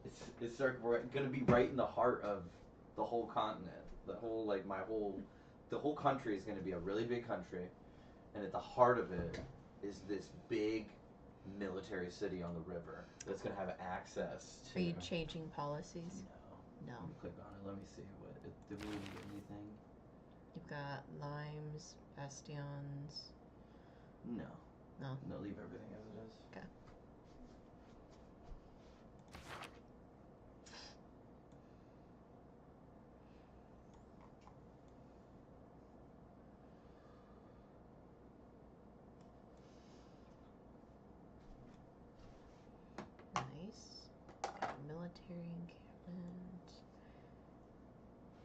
honest. It's gonna be right in the heart of the whole continent. The whole the whole country is gonna be a really big country, and at the heart of it is this big military city on the river that's gonna have access to. Are you changing policies? No. No. Let me click on it. Let me see what. Did we even get anything? You've got limes, bastions. No. No. No, leave everything as it is. Okay. Nice. Got a military encampment.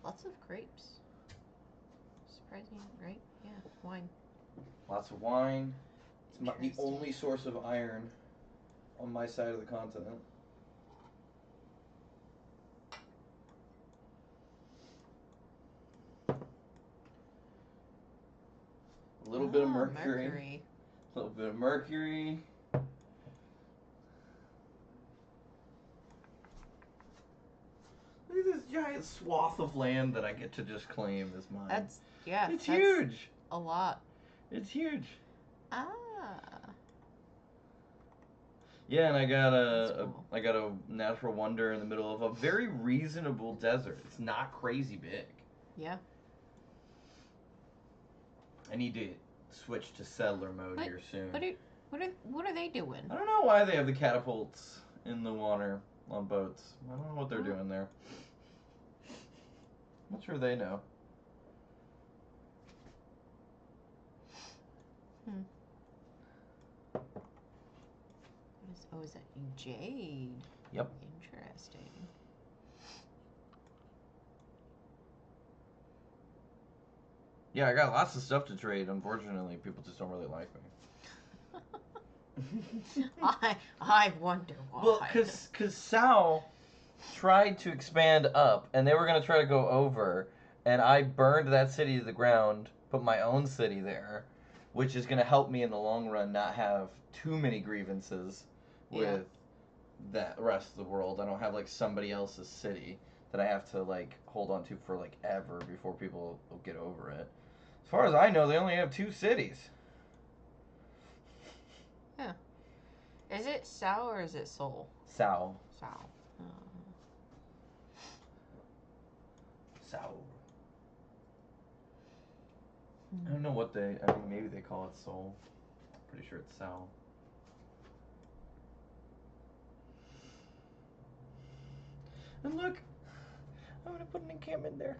Lots of grapes. Surprising, right? Yeah, wine. Lots of wine. It's the Interesting. only source of iron on my side of the continent. A little bit of mercury. A little bit of mercury. Look at this giant swath of land that I get to just claim as mine. It's huge. A lot. It's huge. Ah. Yeah, and I got Cool. I got a natural wonder in the middle of a very reasonable desert. It's not crazy big. Yeah. I need to switch to settler mode here soon. What are they doing? I don't know why they have the catapults in the water on boats. I don't know what they're doing there. I'm not sure they know. Is that jade? Yep. Interesting. Yeah, I got lots of stuff to trade. Unfortunately, people just don't really like me. I wonder why. Well, because Sal tried to expand up, and they were going to try to go over, and I burned that city to the ground, put my own city there, which is going to help me in the long run not have too many grievances with that rest of the world. I don't have, like, somebody else's city that I have to, like, hold on to for, like, ever before people will get over it. As far as I know, they only have 2 cities. Yeah. Is it Sal or is it Sol? Sal. Sal. Sal. I don't know what I mean, maybe they call it Sol. Pretty sure it's Sal. And look, I'm gonna put an encampment there.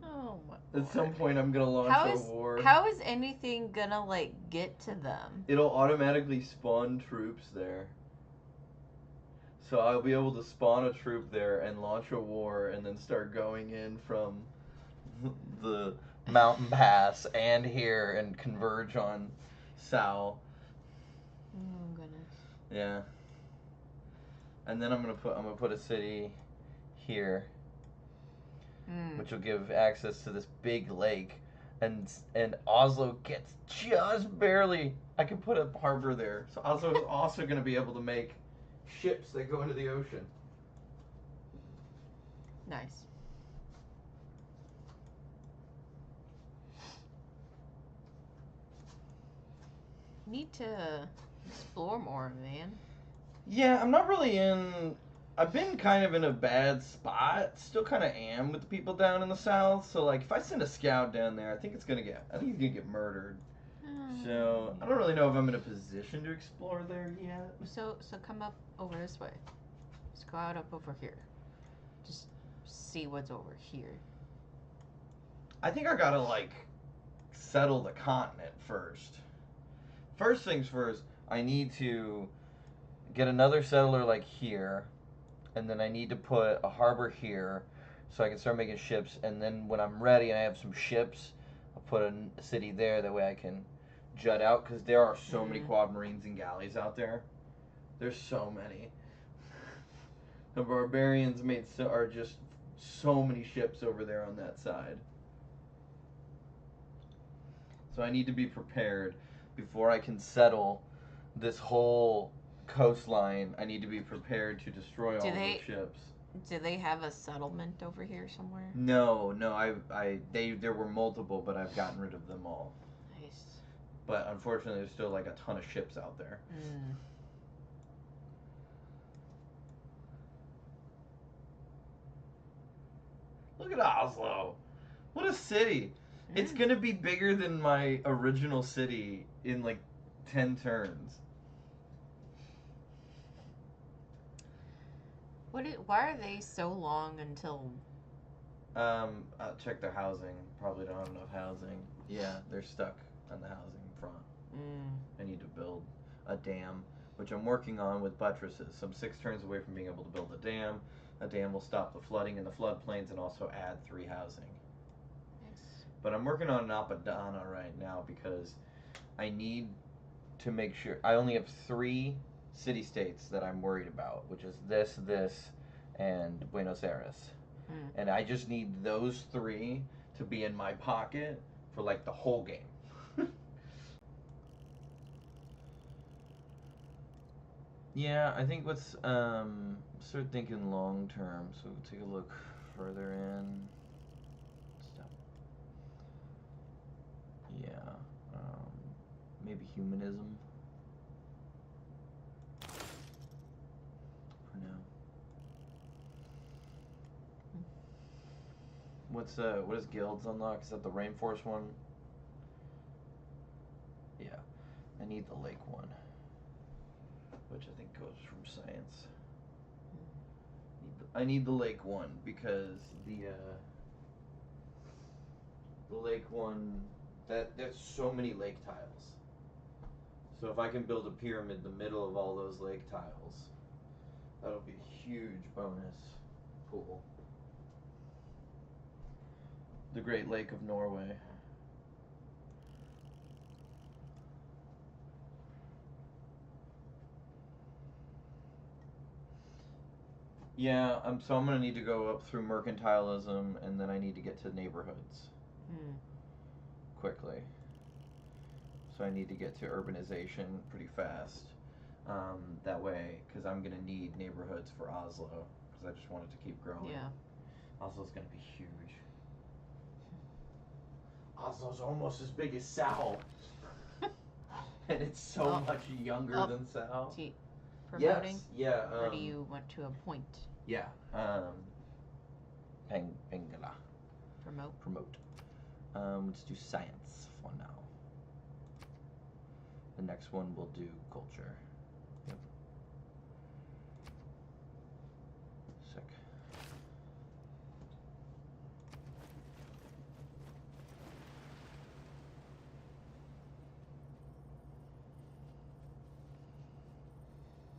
Oh my. At some point, I'm gonna launch a war. How is anything gonna like get to them? It'll automatically spawn troops there. So I'll be able to spawn a troop there and launch a war, and then start going in from the mountain pass and here and converge on Sal. Oh goodness. Yeah. And then I'm gonna put a city here, which will give access to this big lake, and Oslo gets just barely. I can put a harbor there, so Oslo is also gonna be able to make ships that go into the ocean. Nice. Need to explore more, man. Yeah, I'm not really in. I've been kind of in a bad spot. Still kind of am with the people down in the south. So like, if I send a scout down there, I think he's gonna get murdered. So I don't really know if I'm in a position to explore there yet. So come up over this way. Let's go out up over here. Just see what's over here. I think I gotta like settle the continent first. First things first, I need to get another settler like here, and then I need to put a harbor here so I can start making ships, and then when I'm ready and I have some ships, I'll put a city there, that way I can jut out, because there are so many quad marines and galleys out there. There's so many. The barbarians are just so many ships over there on that side. So I need to be prepared before I can settle this whole coastline. I need to be prepared to destroy all the ships. Do they have a settlement over here somewhere? No. There were multiple, but I've gotten rid of them all. Nice. But unfortunately, there's still like a ton of ships out there. Look at Oslo. What a city. It's gonna be bigger than my original city in like 10 turns. Why are they so long until? Check their housing. Probably don't have enough housing. Yeah, they're stuck on the housing front. I need to build a dam, which I'm working on with buttresses. So I'm 6 turns away from being able to build a dam. A dam will stop the flooding in the floodplains and also add 3 housing. Nice. But I'm working on an Apadana right now because I need to make sure. I only have 3 city-states that I'm worried about, which is this, and Buenos Aires. And I just need those 3 to be in my pocket for like the whole game. Yeah, I think let's start thinking long term. So we'll take a look further in. Stop. Yeah, maybe humanism for now. What is guilds unlock? Is that the rainforest one? Yeah, I need the lake one, which I think goes from science. I need the lake one because the lake one, there's so many lake tiles. So if I can build a pyramid in the middle of all those lake tiles, that'll be a huge bonus pool. The Great Lake of Norway. Yeah, so I'm gonna need to go up through mercantilism, and then I need to get to neighborhoods quickly. So I need to get to urbanization pretty fast. That way, because I'm gonna need neighborhoods for Oslo, because I just want it to keep growing. Yeah. Oslo's gonna be huge. Oslo's almost as big as Sal. And it's so much younger than Sal. Promoting? Yes, yeah. Or do you want to appoint? Yeah. Pengala. Promote. Let's do science for now. The next one we'll do culture. Yep. Sick.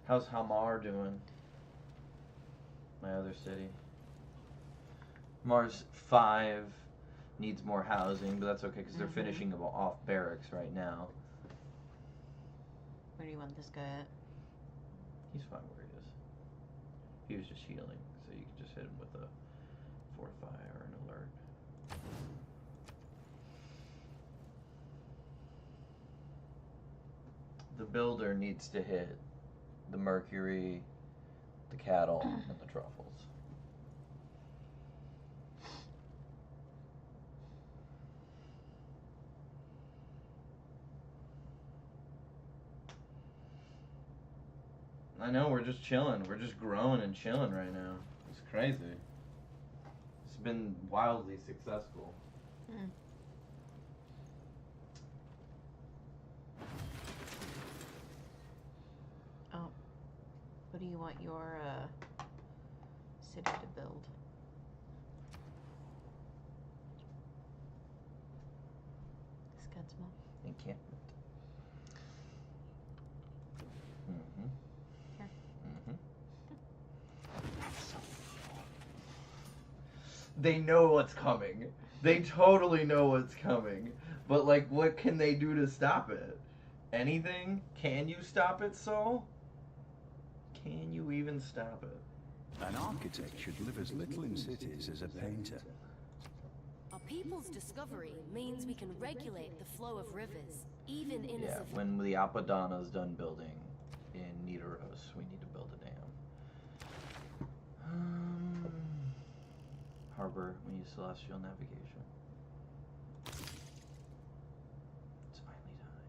How's Hamar doing? My other city. Mars 5 needs more housing, but that's okay because they're finishing off barracks right now. Where do you want this guy at? He's fine where he is. He was just healing, so you can just hit him with a fortify or an alert. The builder needs to hit the mercury, the cattle, and the truffles. I know, we're just chilling. We're just growing and chilling right now. It's crazy. It's been wildly successful. Oh. What do you want your city to build? Scadsmo. Encampment. Here. They know what's coming. They totally know what's coming. But, like, what can they do to stop it? Anything? Can you stop it, Saul? Can you even stop it? An architect should live as little in cities as a painter. Our people's discovery means we can regulate the flow of rivers, even in Yeah, a when the Apadana's done building in Nidaros, we need to build a dam. Harbor, we use celestial navigation. It's finally time.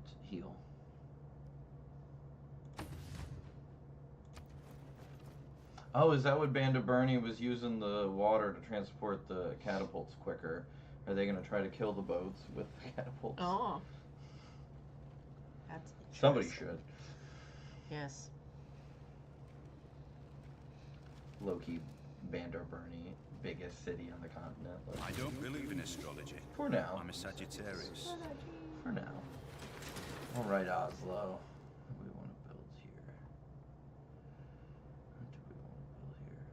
Let's heal. Oh, is that what Band of Bernie was using the water to transport the catapults quicker? Are they going to try to kill the boats with the catapults? Oh. That's Somebody should. Yes. Low-key, Band of Bernie, biggest city on the continent. I don't believe in astrology. For now. I'm a Sagittarius. For now. All right, Oslo. What do we want to build here? What do we want to build here?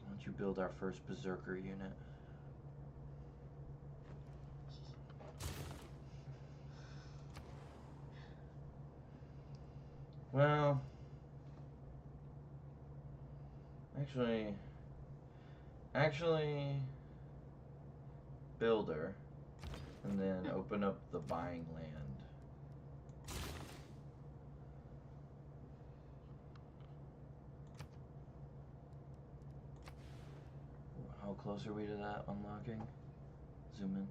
Why don't you build our first Berserker unit? Well, actually, builder, and then open up the buying land. How close are we to that unlocking? Zoom in.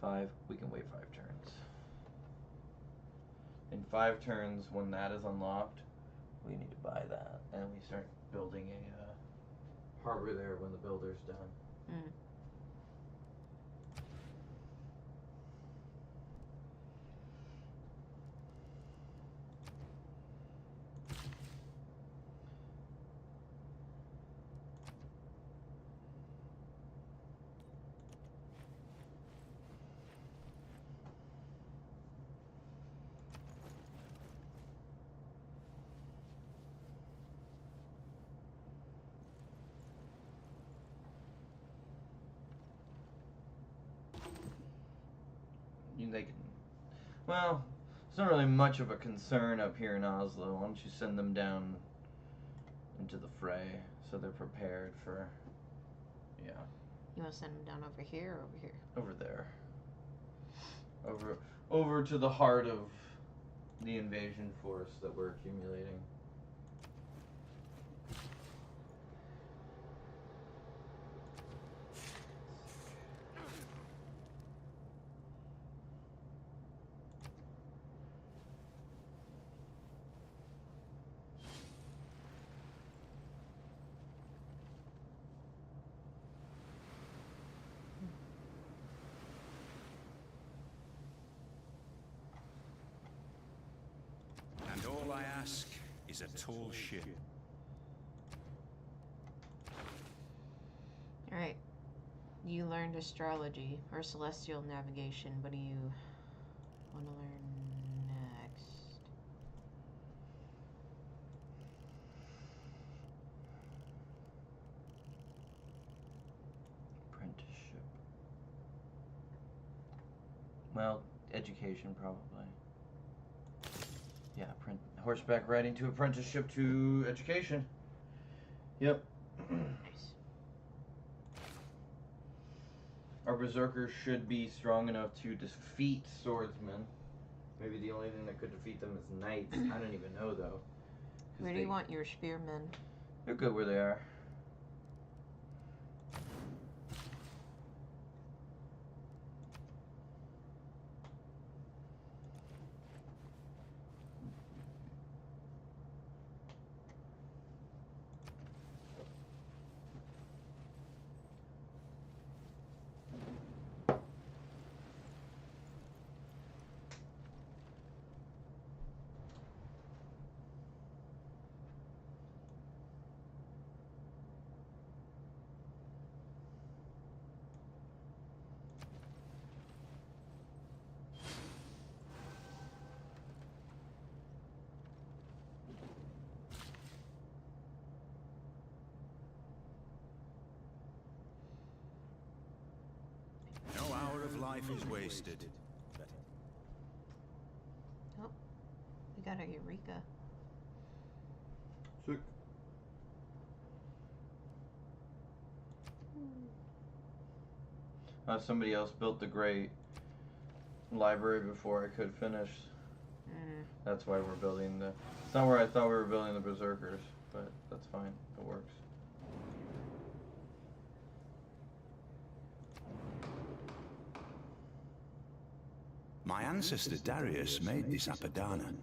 5. We can wait 5 turns. In 5 turns, when that is unlocked, we need to buy that, and we start building a harbor there when the builder's done. mean, they can. Well, it's not really much of a concern up here in Oslo. Why don't you send them down into the fray so they're prepared for. Yeah. You want to send them down over here or over here? Over there. Over to the heart of the invasion force that we're accumulating. And all I ask is a tall ship. Alright. You learned astrology or celestial navigation. What do you want to learn next? Apprenticeship. Well, education probably. Yeah, horseback riding to apprenticeship to education. Yep. Nice. Our berserkers should be strong enough to defeat swordsmen. Maybe the only thing that could defeat them is knights. I don't even know though. Where do you want your spearmen? They're good where they are. No hour of life is wasted. Oh, we got a Eureka. Sick. Somebody else built the great library before I could finish. That's why we're building the. It's not where I thought we were building the berserkers, but that's fine. It works. My ancestor Darius made this Apadana,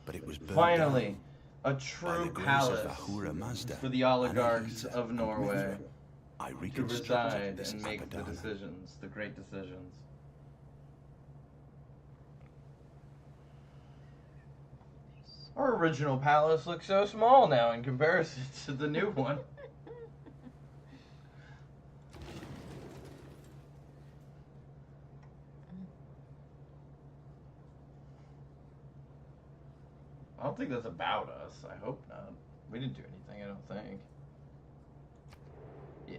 but it was burned Finally, down. a By true the grace palace of Ahura Mazda for the and oligarchs Eliza of Norway River, I to reconstructed reside this and make the Apadana. decisions, the great decisions. Our original palace looks so small now in comparison to the new one. I don't think that's about us. I hope not. We didn't do anything, I don't think. Yeah.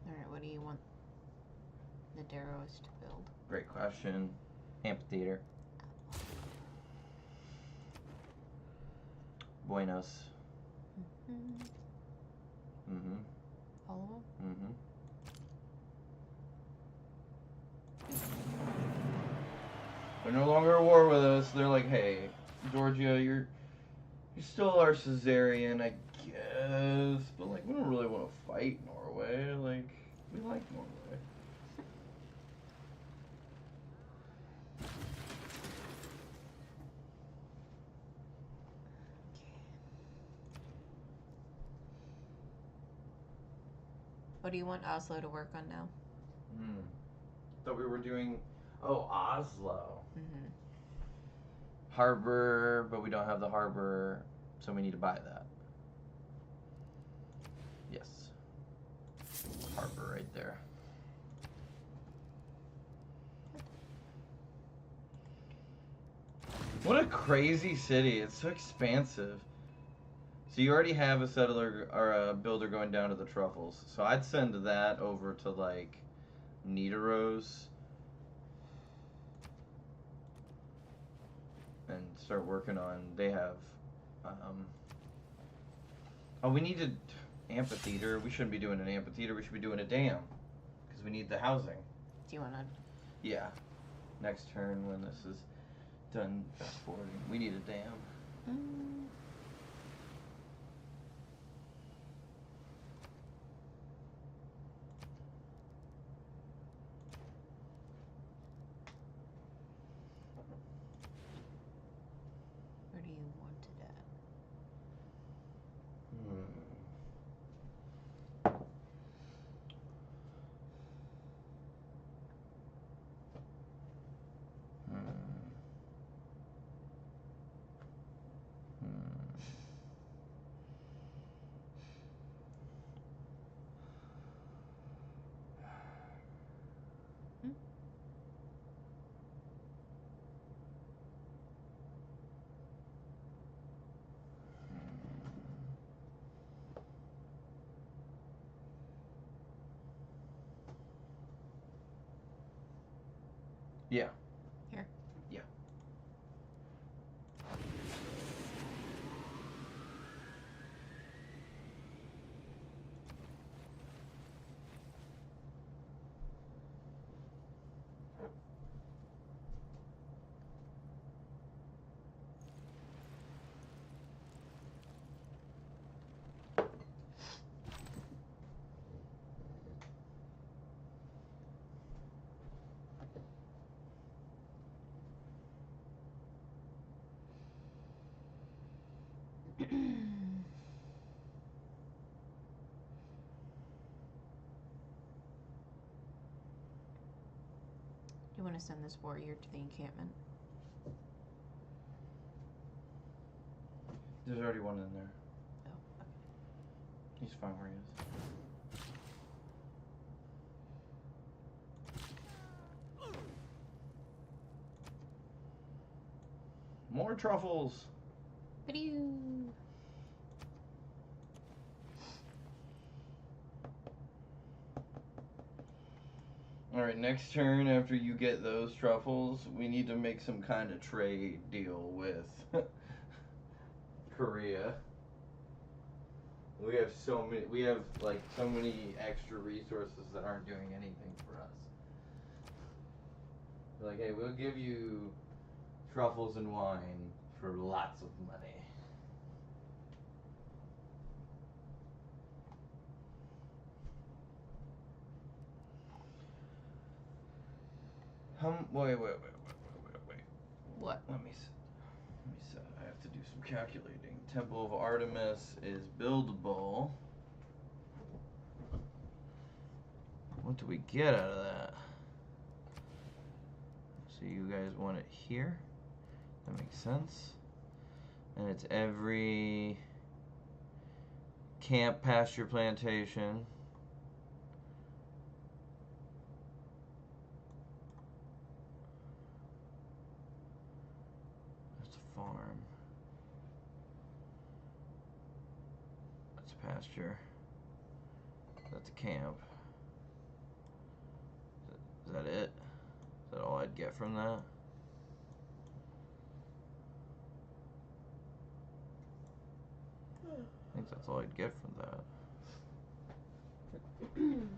Alright, what do you want the Darrows to build? Great question. Amphitheater. Buenos. Mm-hmm. All of them? Mm-hmm. They're no longer at war with us. They're like, hey, Georgia, you still are Caesarian, I guess, but like we don't really want to fight Norway. Like we like Norway. What do you want Oslo to work on now? Thought we were doing, Oslo. Mm-hmm. Harbor, but we don't have the harbor, so we need to buy that. Yes. Harbor right there. What a crazy city. It's so expansive. So you already have a settler or a builder going down to the truffles. So I'd send that over to like Nidaros and start working on. They have. Oh, we needed amphitheater. We shouldn't be doing an amphitheater. We should be doing a dam because we need the housing. Do you want to? Yeah. Next turn when this is done fast forwarding, we need a dam. Where do you want it at? Yeah. Here. Yeah. You want to send this warrior to the encampment? There's already one in there. Oh, okay. He's fine where he is. More truffles. Ba-doo. Alright, next turn after you get those truffles, we need to make some kind of trade deal with Korea. We have so many extra resources that aren't doing anything for us. We're like, hey, we'll give you truffles and wine for lots of money. Wait. What? Let me see. I have to do some calculating. Temple of Artemis is buildable. What do we get out of that? So you guys want it here? That makes sense. And it's every camp, pasture, plantation. That's a farm. That's pasture. That's a camp. Is that it? Is that all I'd get from that? I think that's all I'd get from that. Ooh.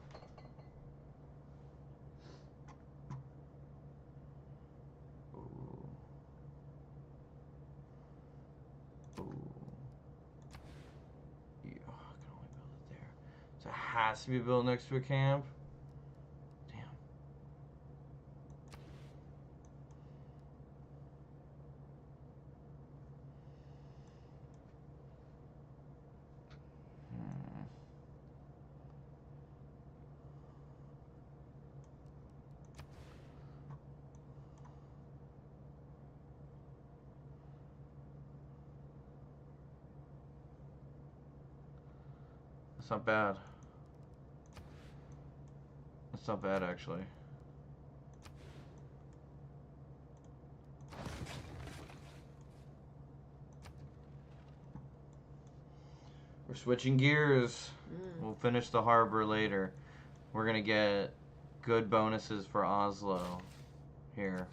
Yeah, I can only build it there. So it has to be built next to a camp? Damn. That's not bad. That's not bad, actually. We're switching gears. We'll finish the harbor later. We're gonna get good bonuses for Oslo here.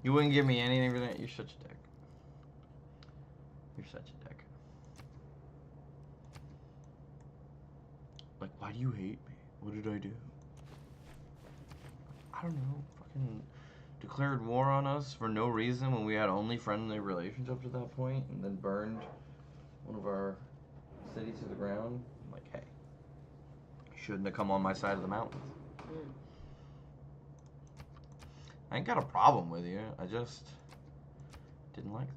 You wouldn't give me anything for that? You're such a dick. You're such a dick. Like, why do you hate me? What did I do? I don't know. Fucking declared war on us for no reason when we had only friendly relations up to that point, and then burned one of our cities to the ground. I'm like, hey, you shouldn't have come on my side of the mountains. I ain't got a problem with you. I just didn't like that.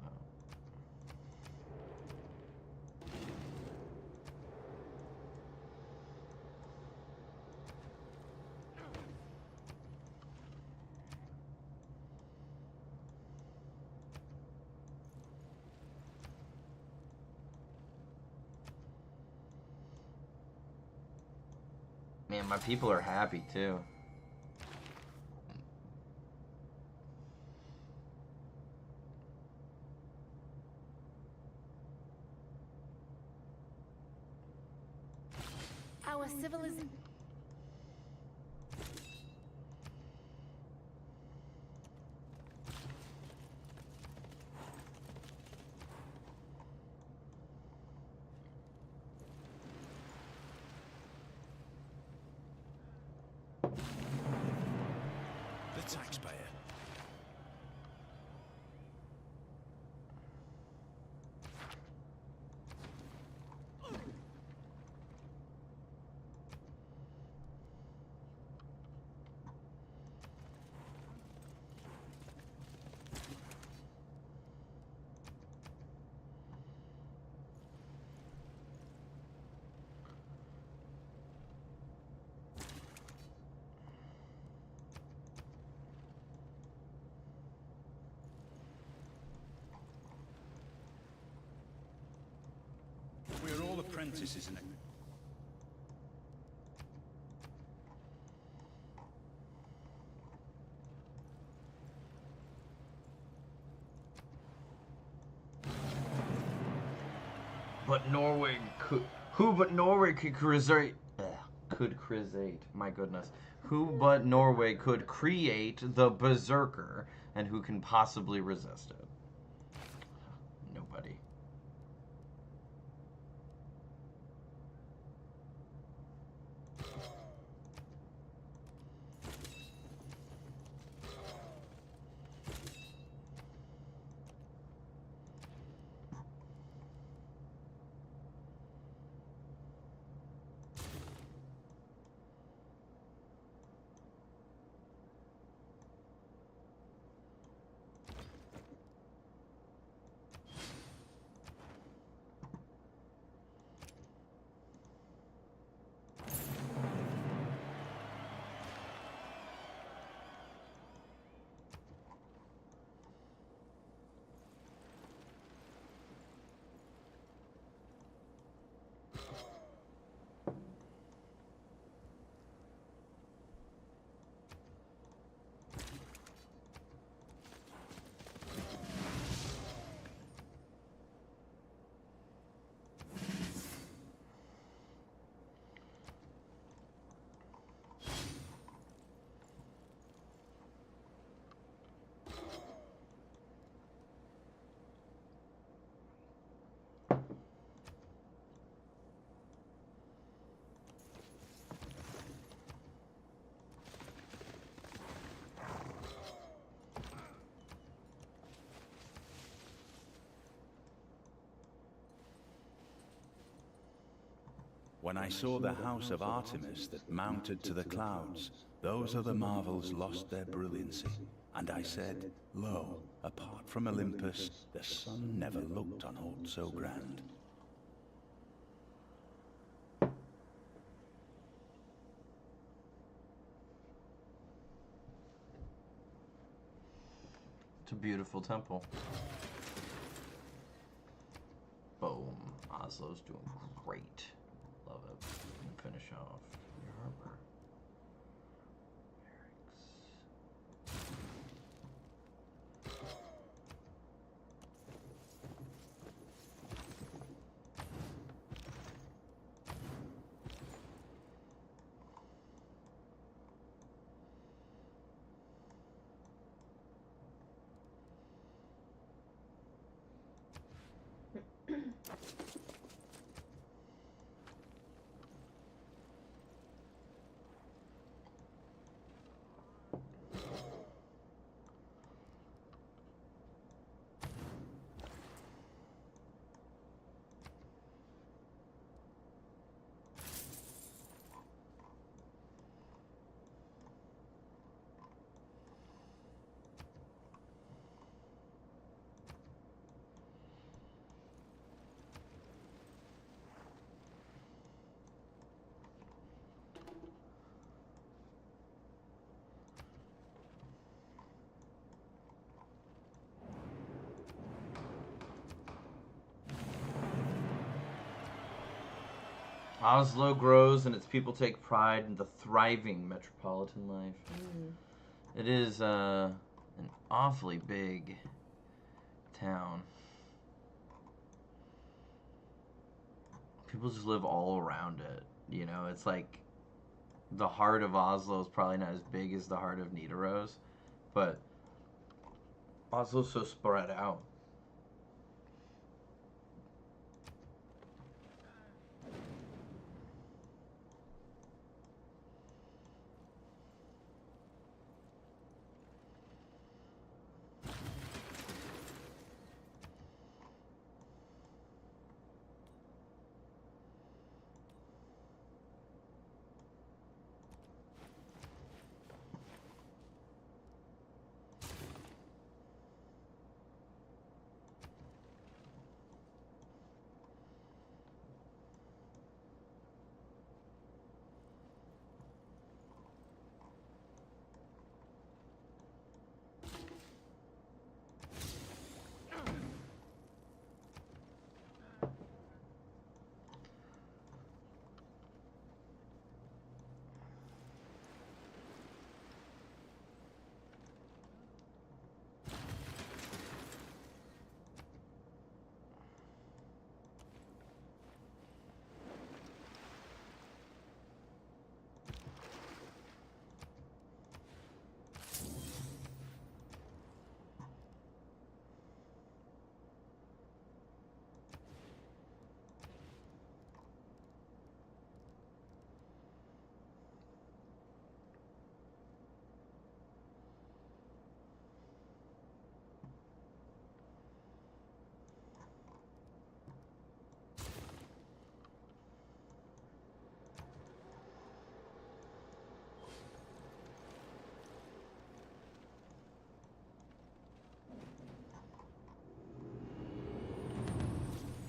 Man, my people are happy too. Our civilization. The taxpayer. We're all apprentices in it. But Norway could. Who but Norway could create? Could create. My goodness. Who but Norway could create the berserker, and who can possibly resist it? Nobody. When I saw the house of Artemis that mounted to the clouds, those other marvels lost their brilliancy. And I said, lo, apart from Olympus, the sun never looked on aught so grand. It's a beautiful temple. Boom. Oslo's doing great. Love it. And finish off your harbor. Oslo grows and its people take pride in the thriving metropolitan life. It is an awfully big town. People just live all around it. You know, it's like the heart of Oslo is probably not as big as the heart of Nidaros, but Oslo's so spread out.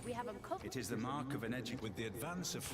We have uncovered. It is the mark of an edge with the advance of...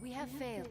We have failed.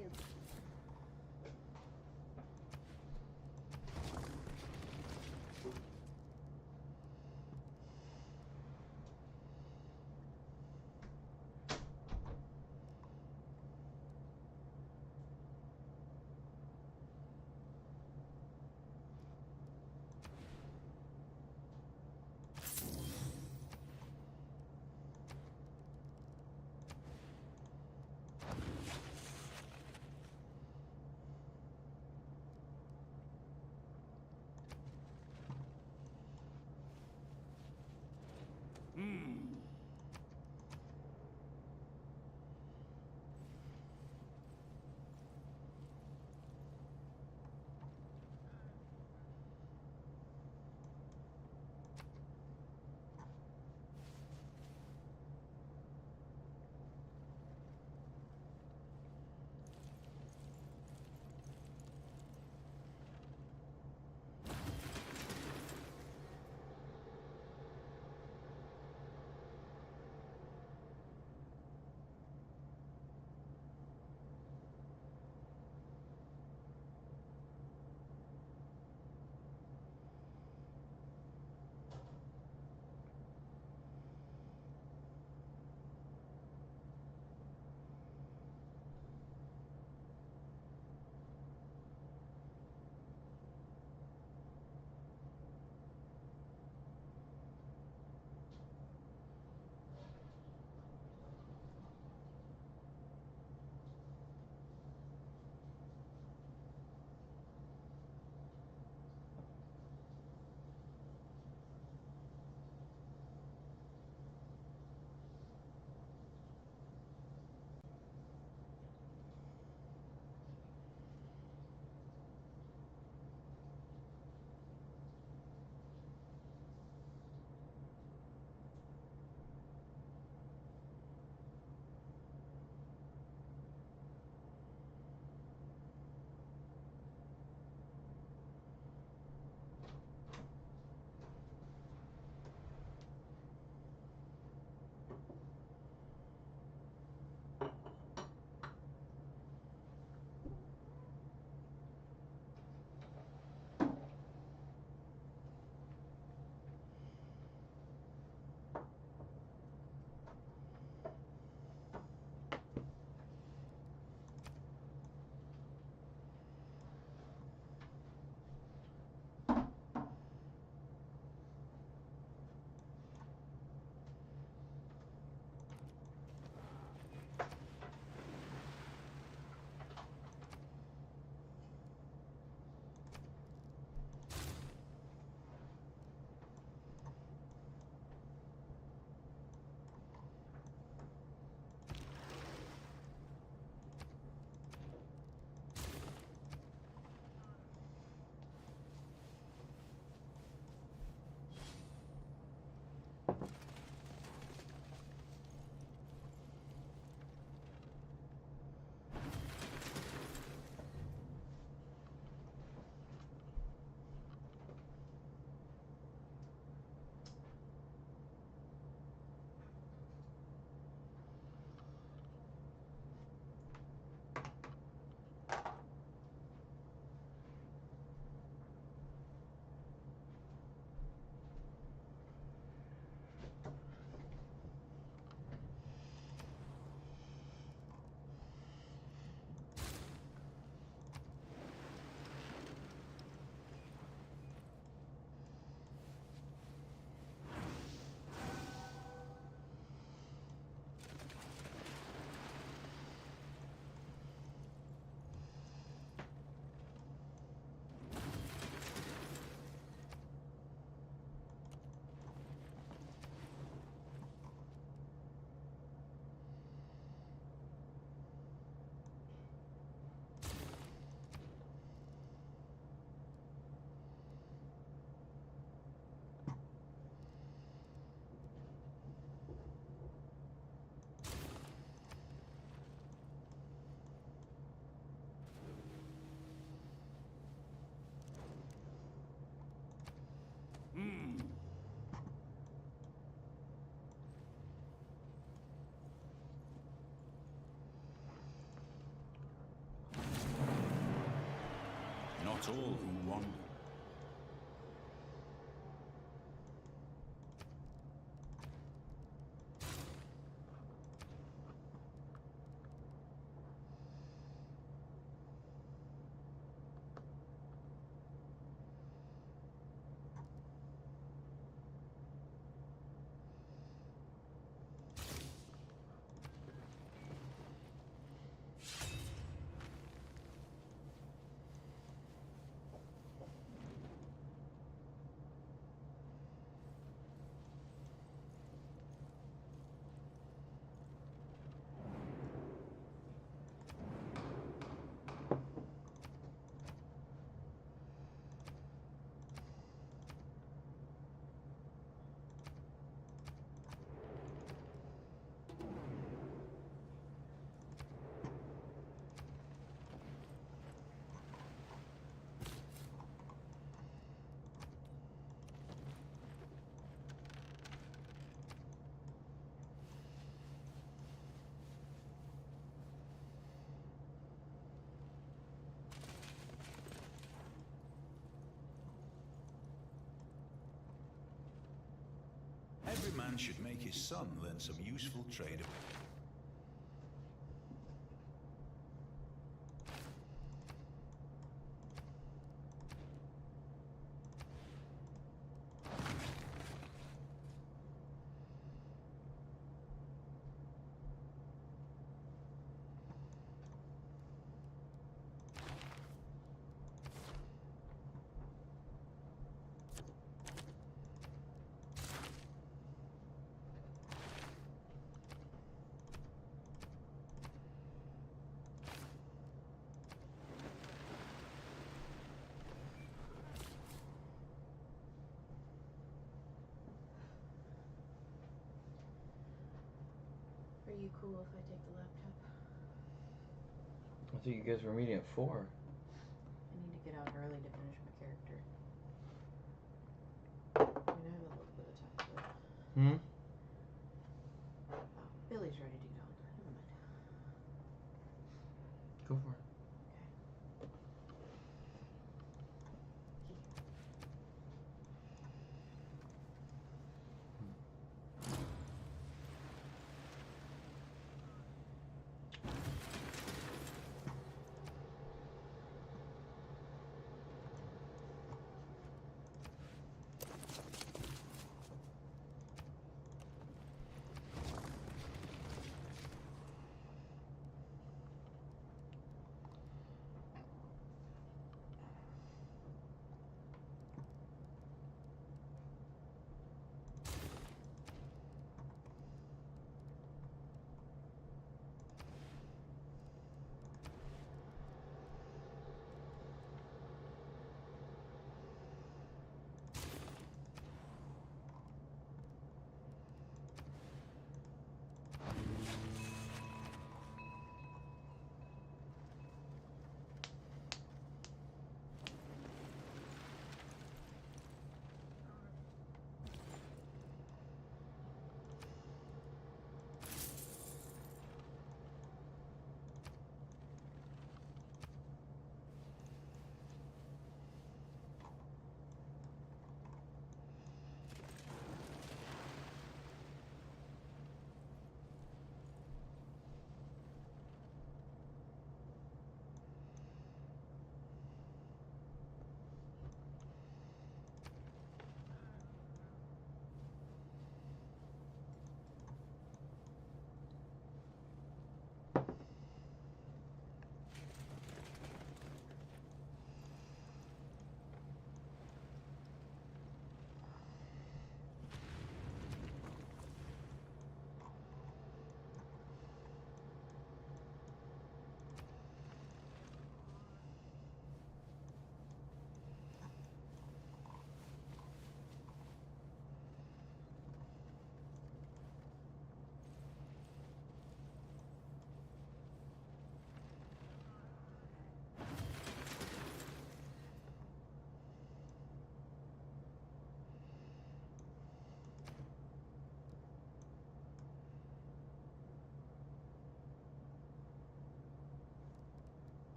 not all who wander. Every man should make his son learn some useful trade. Are you cool if I take the laptop? I think you guys were meeting at 4. I need to get out early to finish my character. I mean, I have a little bit of time, but... Hmm? Oh, Billy's ready to go. Never mind. Go for it.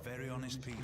Very honest people.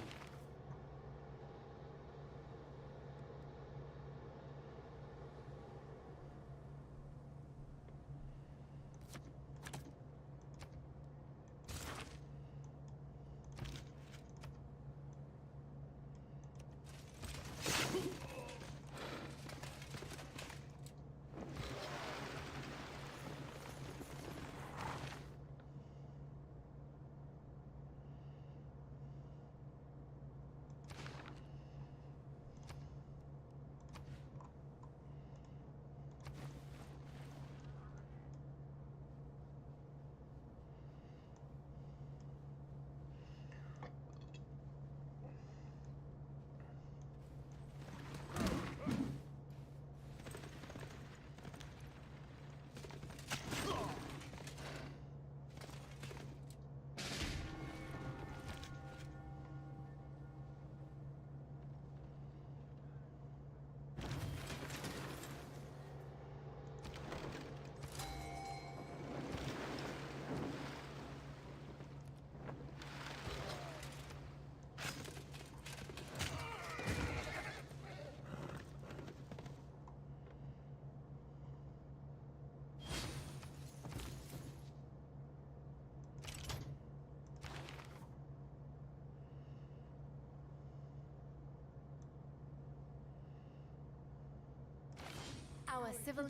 Our civil...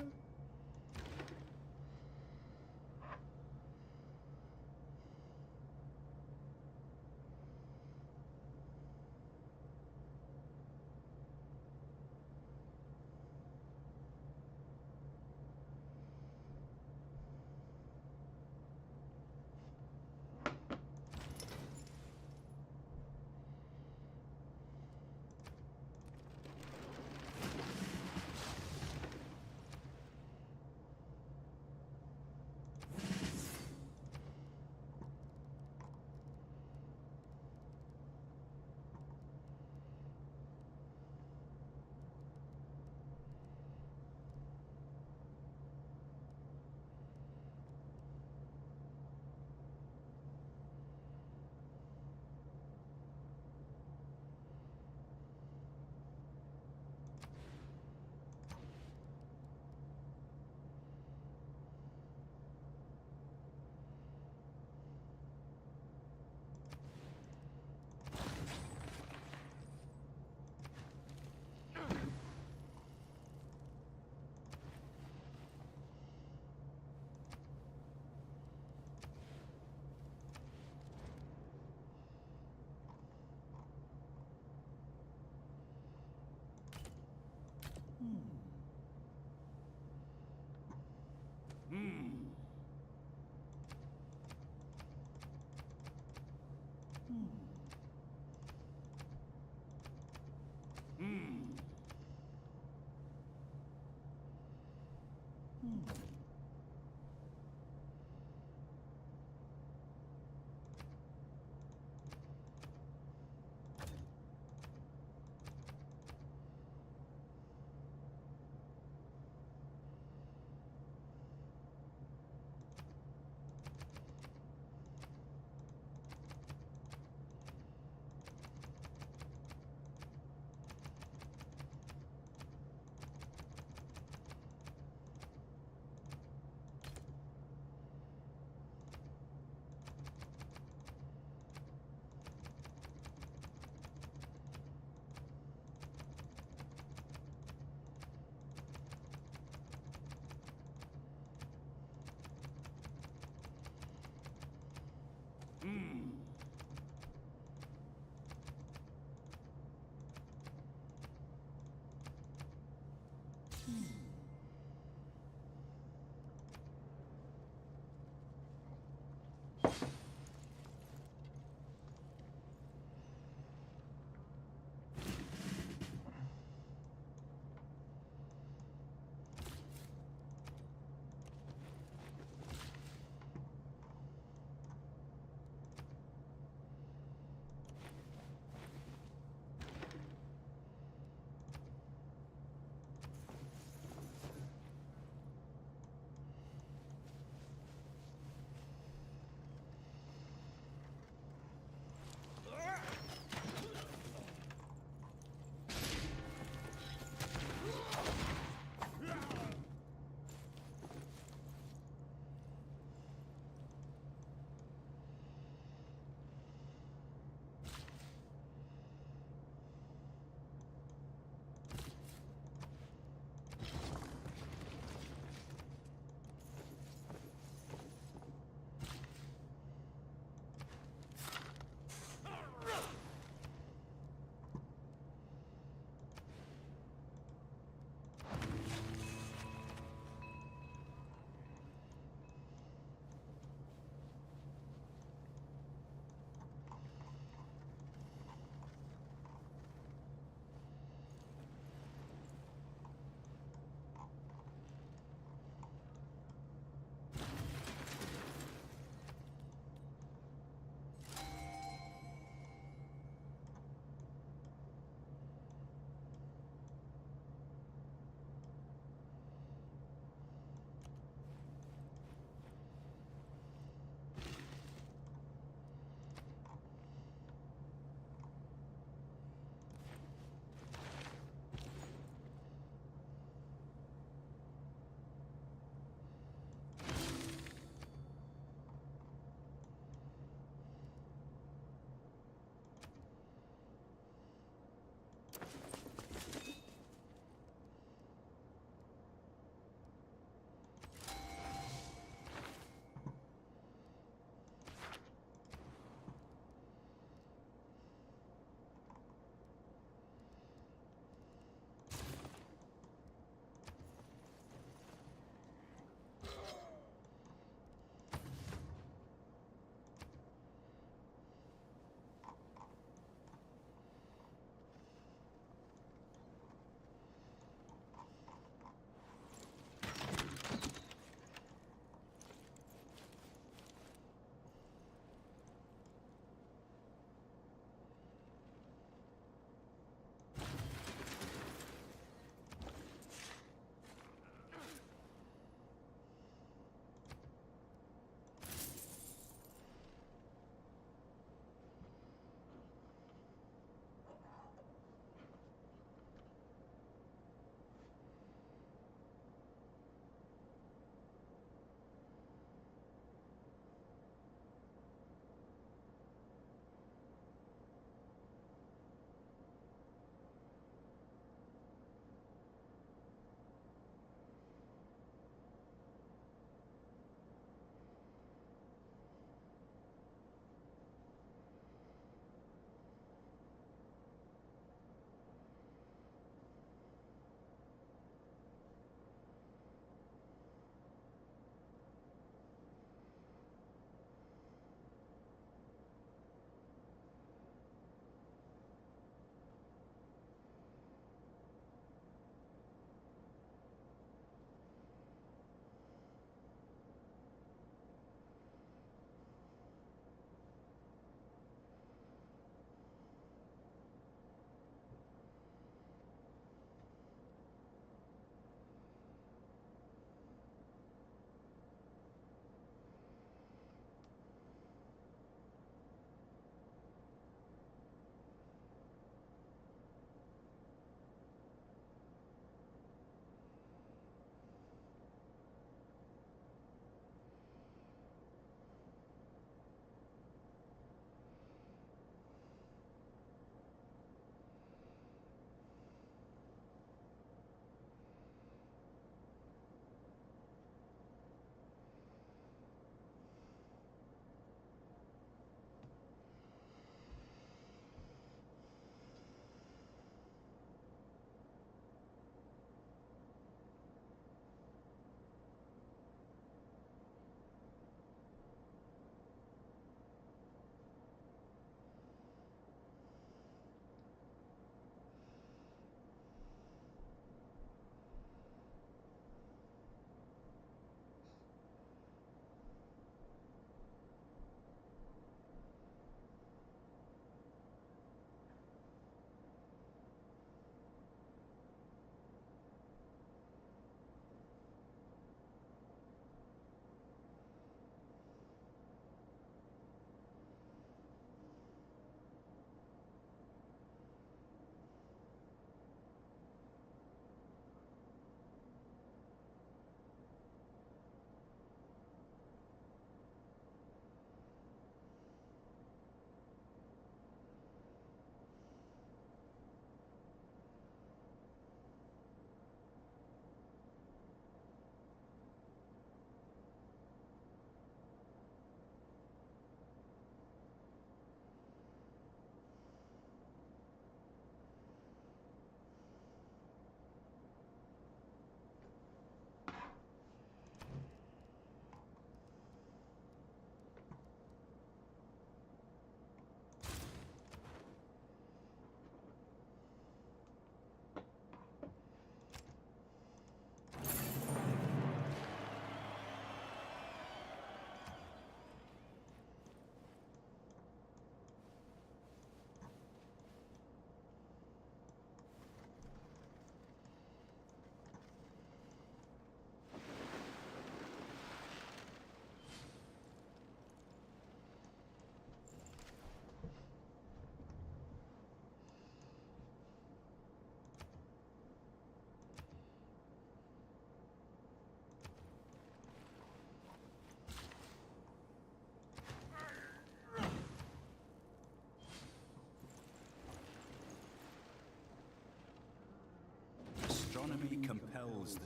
astronomy compels the...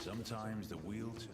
Sometimes the wheel turns.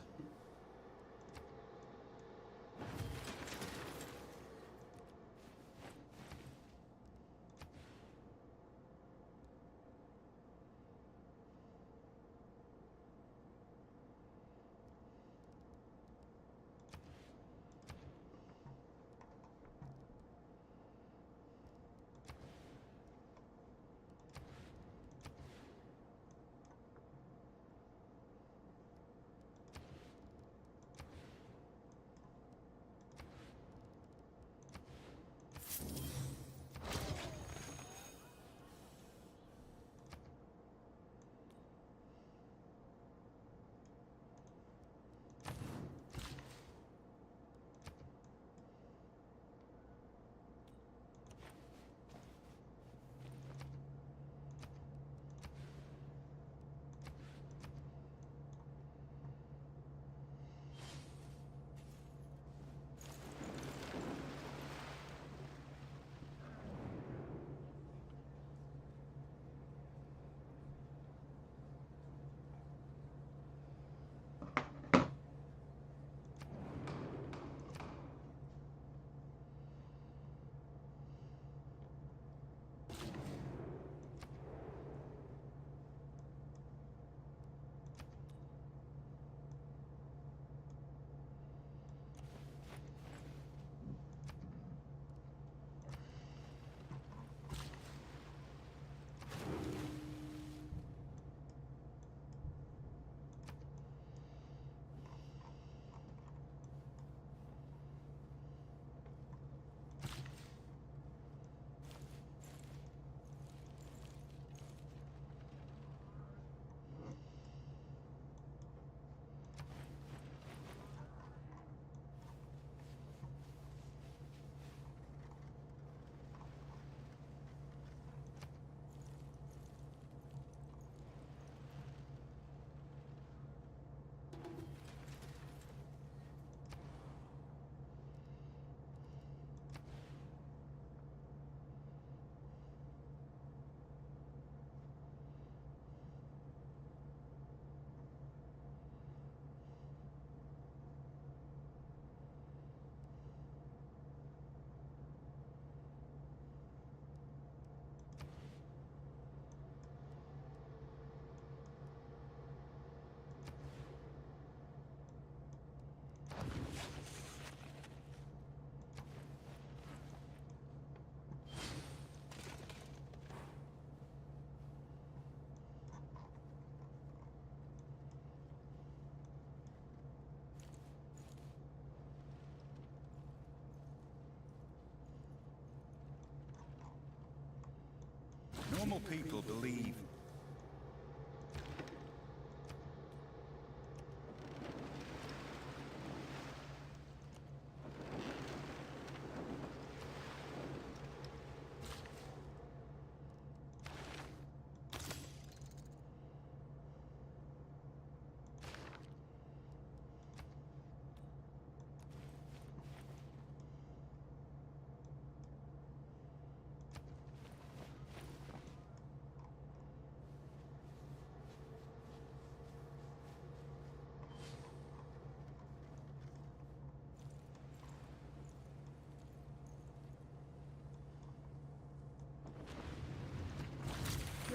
Normal people believe.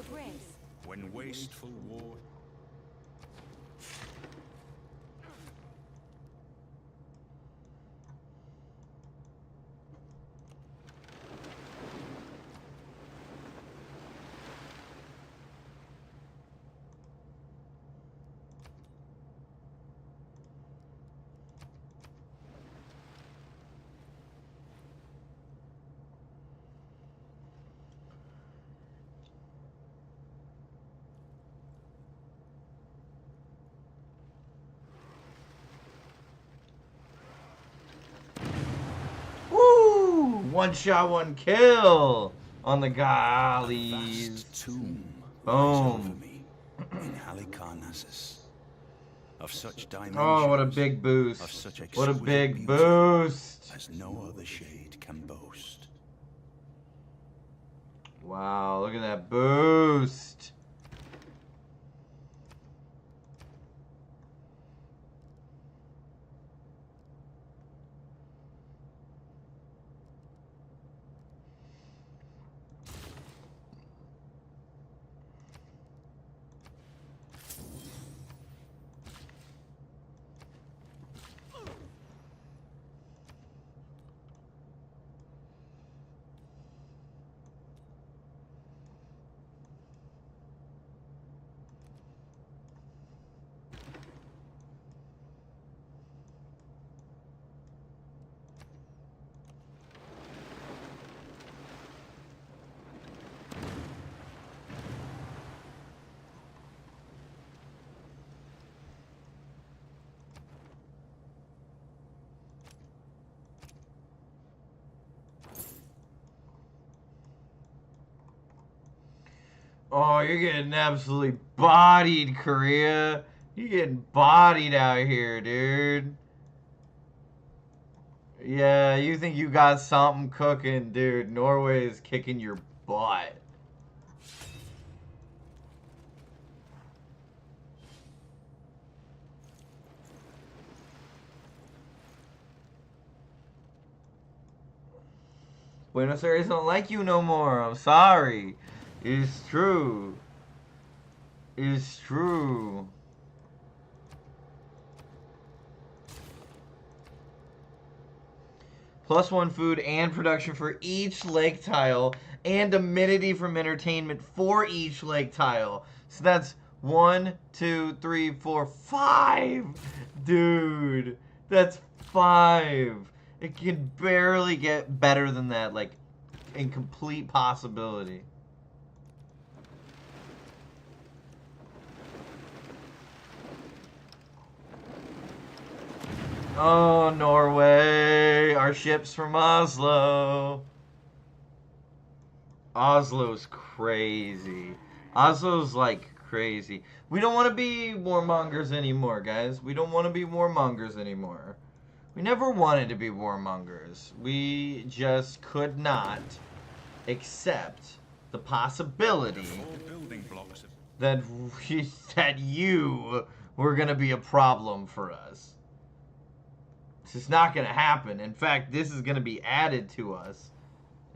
Your Grace. When wasteful war... One shot, one kill on the The galleys. vast tomb Boom. lies over me in Halicarnassus. Of such dimensions, Oh, what a big of boost. such What a exquisite big beauty boost. as no other shade can boast. Wow, look at that boost. Oh, you're getting absolutely bodied, Korea. You're getting bodied out here, dude. Yeah, you think you got something cooking, dude. Norway is kicking your butt. Buenos Aires don't like you no more. I'm sorry. It's true. It's true. +1 food and production for each lake tile, and amenity from entertainment for each lake tile. So that's 1, 2, 3, 4, 5. Dude, that's 5. It can barely get better than that, like, in complete possibility. Oh, Norway, our ship's from Oslo. Oslo's crazy. Oslo's like crazy. We don't want to be warmongers anymore, guys. We don't want to be warmongers anymore. We never wanted to be warmongers. We just could not accept the possibility that that you were going to be a problem for us. It's just not going to happen. In fact, this is going to be added to us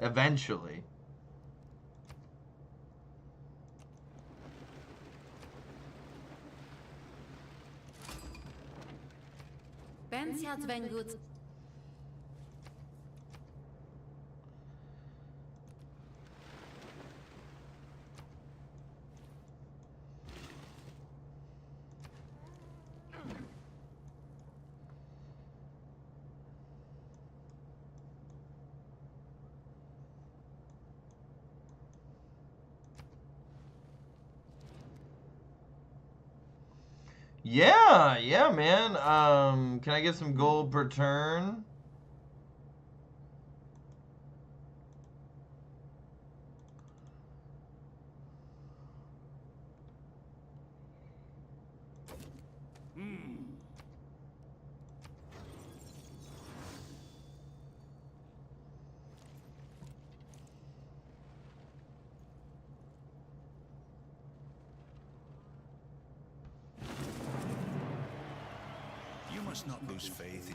eventually. Ben's Herz wenn gut. Yeah, man. Can I get some gold per turn? You must not lose faith in...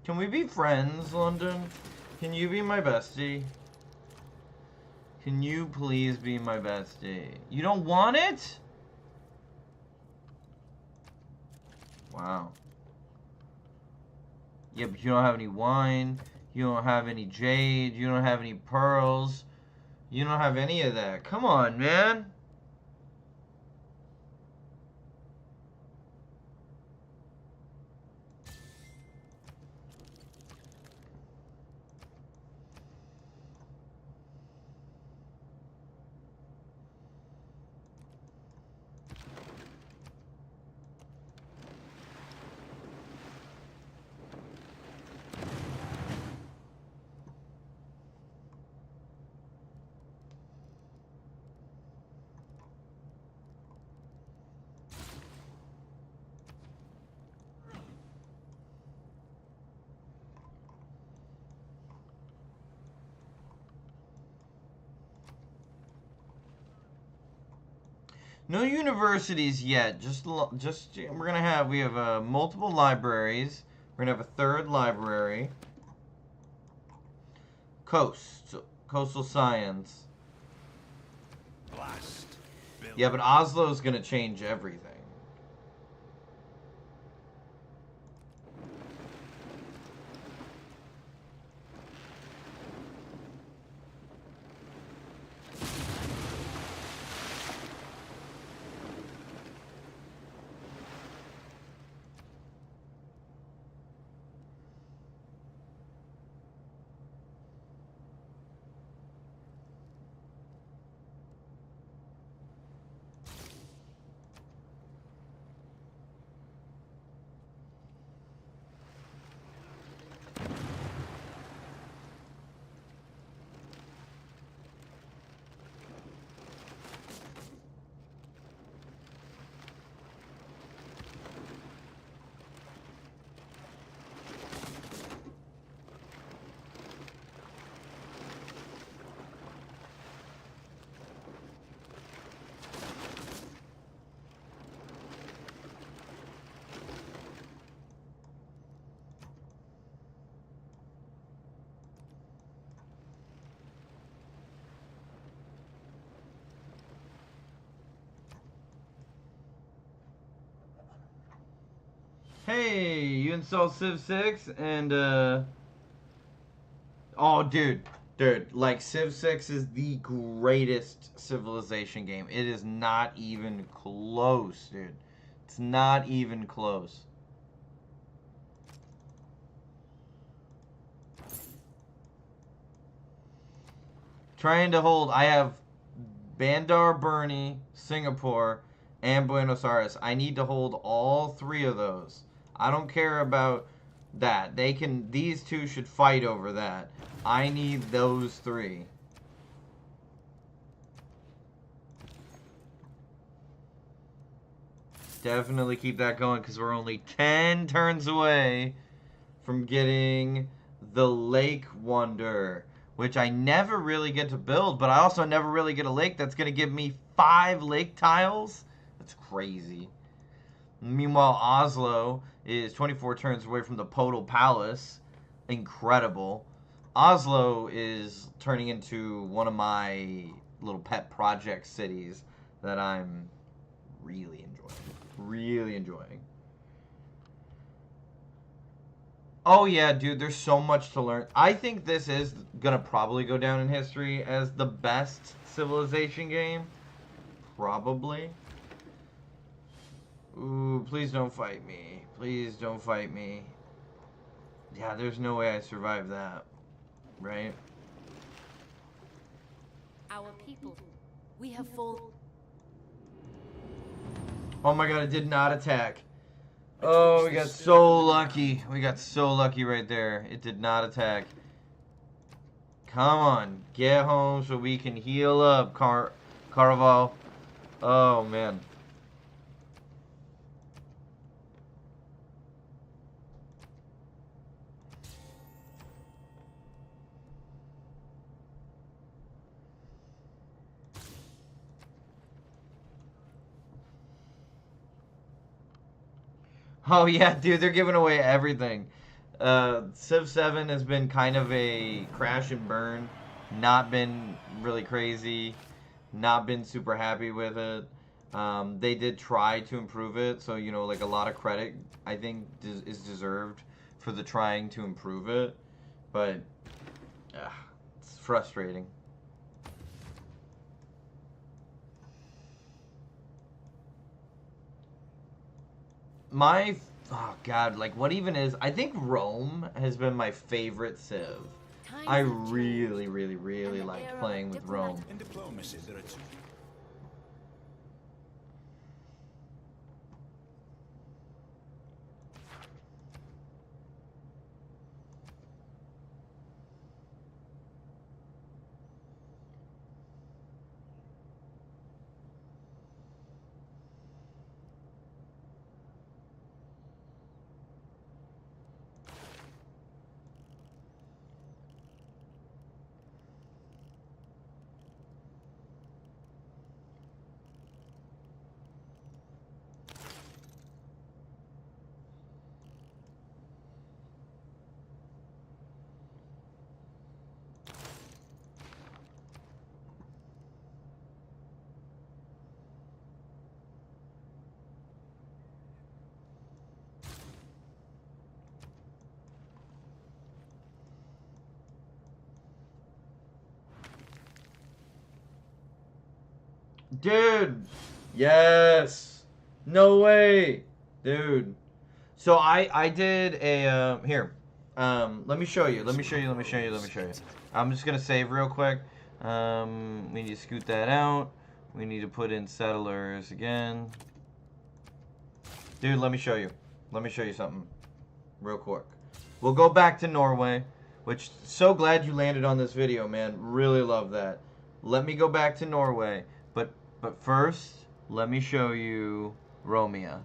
Can we be friends, London? Can you be my bestie? Can you please be my bestie? You don't want it? Wow. Yeah, but you don't have any wine. You don't have any jade. You don't have any pearls. You don't have any of that. Come on, man. No universities yet. Just we have multiple libraries. We're gonna have a third library. Coastal science. Blast. Yeah, but Oslo's gonna change everything. Hey, you installed Civ 6 and oh dude, like Civ 6 is the greatest Civilization game. It is not even close, dude. It's not even close. Trying to hold, I have Bandar Bernie, Singapore, and Buenos Aires. I need to hold all three of those. I don't care about that. These two should fight over that. I need those three. Definitely keep that going because we're only 10 turns away from getting the Lake Wonder, which I never really get to build, but I also never really get a lake that's going to give me 5 lake tiles. That's crazy. Meanwhile, Oslo is 24 turns away from the Podal Palace. Incredible. Oslo is turning into one of my little pet project cities that I'm really enjoying. Really enjoying. Oh yeah, dude, there's so much to learn. I think this is gonna probably go down in history as the best Civilization game. Probably. Ooh, please don't fight me. Please don't fight me. Yeah, there's no way I survive that. Right? Our people, we have fallen. Oh my god, it did not attack. Oh, we got so lucky. We got so lucky right there. It did not attack. Come on, get home so we can heal up, Caraval. Oh, man. Oh, yeah, dude, they're giving away everything. Civ 7 has been kind of a crash and burn. Not been really crazy. Not been super happy with it. They did try to improve it, so, you know, like, a lot of credit, I think, is deserved for the trying to improve it. But, it's frustrating. Oh god, like, what even is, I think Rome has been my favorite Civ. I really, really, really liked playing with Rome. In diplomacy, there are two. Dude! Yes! No way! Dude. So I did a, here. Let me show you. I'm just gonna save real quick. We need to scoot that out. We need to put in settlers again. Dude, let me show you. Let me show you something real quick. We'll go back to Norway, which, so glad you landed on this video, man. Really love that. Let me go back to Norway. But first, let me show you Romea.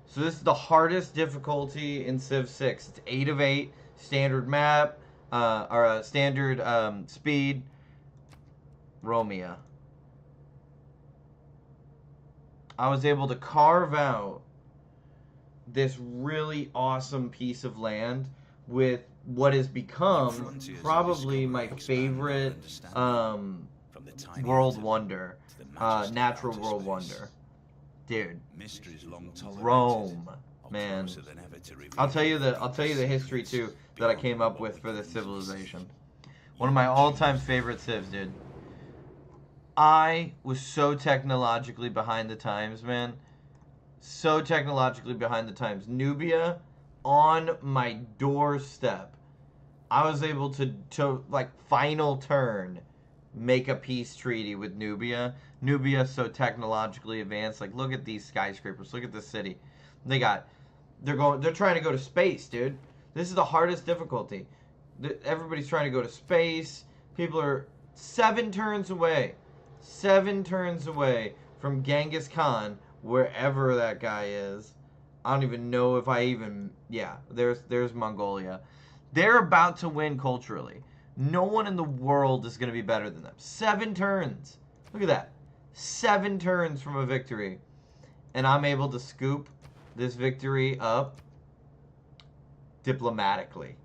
So this is the hardest difficulty in Civ 6. It's 8 of 8, standard map, standard speed, Romea. I was able to carve out this really awesome piece of land with what has become probably my favorite world wonder, natural world wonder. Dude, Rome, man. I'll tell you the history too that I came up with for this civilization. One of my all-time favorite civs, dude. I was so technologically behind the times, man. So technologically behind the times. Nubia on my doorstep. I was able to like, final turn, make a peace treaty with Nubia. Nubia is so technologically advanced. Like, look at these skyscrapers. Look at this city. They're trying to go to space, dude. This is the hardest difficulty. Everybody's trying to go to space. People are 7 turns away. 7 turns away from Genghis Khan, wherever that guy is. I don't even know if yeah, there's Mongolia. They're about to win culturally. No one in the world is going to be better than them. 7 turns. Look at that. 7 turns from a victory. And I'm able to scoop this victory up diplomatically.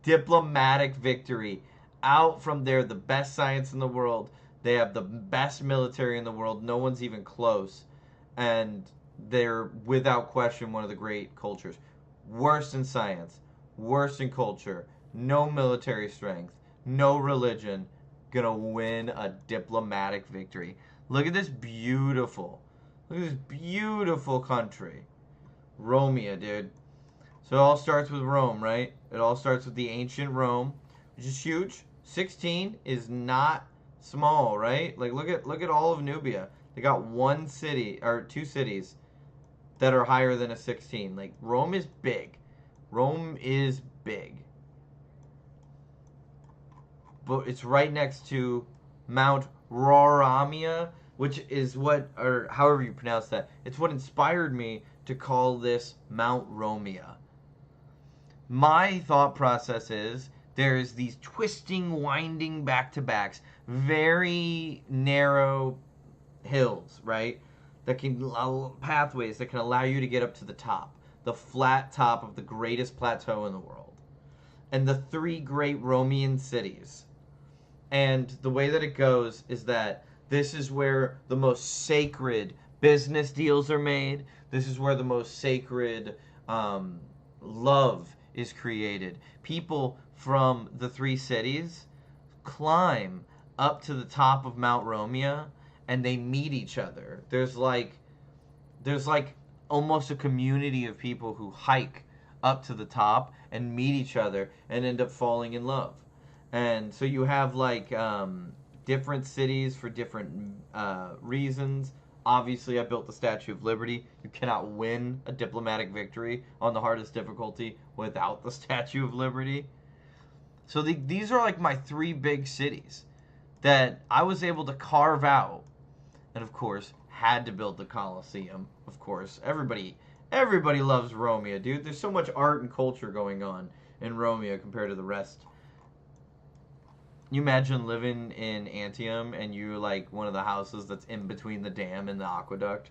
Diplomatic victory. Out from there, the best science in the world. They have the best military in the world. No one's even close. And they're, without question, one of the great cultures. Worst in science. Worst in culture. No military strength. No religion. Gonna win a diplomatic victory. Look at this beautiful. Look at this beautiful country. Romea, dude. So it all starts with Rome, right? It all starts with the ancient Rome, which is huge. 16 is not small, right? Like, look at all of Nubia. They got 1 city or 2 cities that are higher than a 16. Like, Rome is big. Rome is big. But it's right next to Mount Roramia, which is what, or however you pronounce that. It's what inspired me to call this Mount Romea. My thought process is there's these twisting, winding back-to-backs, very narrow hills, right? That can allow pathways that can allow you to get up to the top. the flat top of the greatest plateau in the world, and the 3 great Roman cities. And the way that it goes is that this is where the most sacred business deals are made. This is where the most sacred love is created. People from the 3 cities climb up to the top of Mount Romia and they meet each other. There's like almost a community of people who hike up to the top and meet each other and end up falling in love. And so you have like different cities for different reasons. Obviously, I built the Statue of Liberty. You cannot win a diplomatic victory on the hardest difficulty without the Statue of Liberty. So these are like my 3 big cities that I was able to carve out. And of course, had to build the Colosseum. Of course, everybody loves Romea, dude. There's so much art and culture going on in Romea compared to the rest. You imagine living in Antium and you're like one of the houses that's in between the dam and the aqueduct.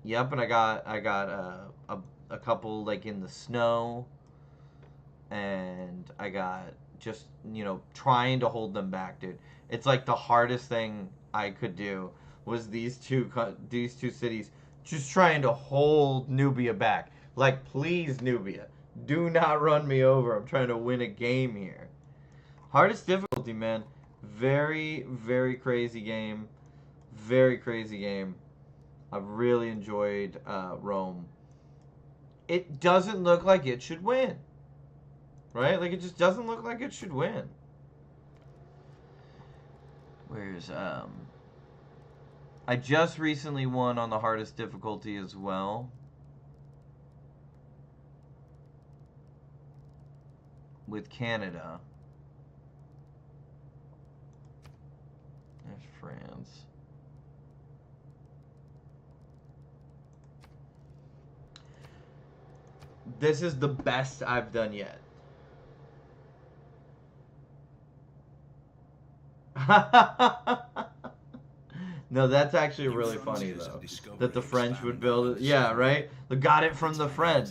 Yep, and I got a couple like in the snow, and I got just, you know, trying to hold them back, dude. It's like the hardest thing I could do was these two cities just trying to hold Nubia back. Like, please, Nubia, do not run me over. I'm trying to win a game here. Hardest difficulty, man. Very, very crazy game. Very crazy game. I've really enjoyed Rome. It doesn't look like it should win. Right? Like, it just doesn't look like it should win. Where's, I just recently won on the hardest difficulty as well. With Canada. There's France. This is the best I've done yet. No, that's actually really funny though. That the French would build it. Yeah, right? They got it from the French.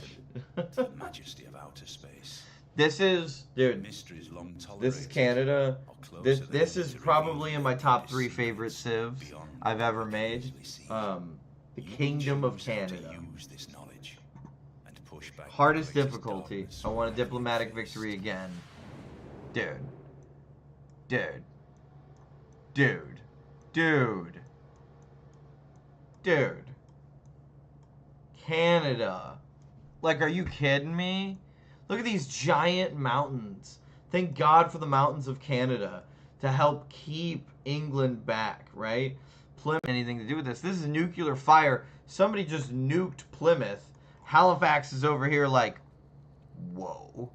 The majesty of outer space. This is, dude. This is Canada. This is probably in my top 3 favorite civs I've ever made. The Kingdom of Canada. Hardest difficulty. I want a diplomatic victory again. Dude. Dude. Dude. Dude. Dude. Canada. Like, are you kidding me? Look at these giant mountains. Thank God for the mountains of Canada to help keep England back, right? Plymouth anything to do with this. This is nuclear fire. Somebody just nuked Plymouth. Halifax is over here like, whoa.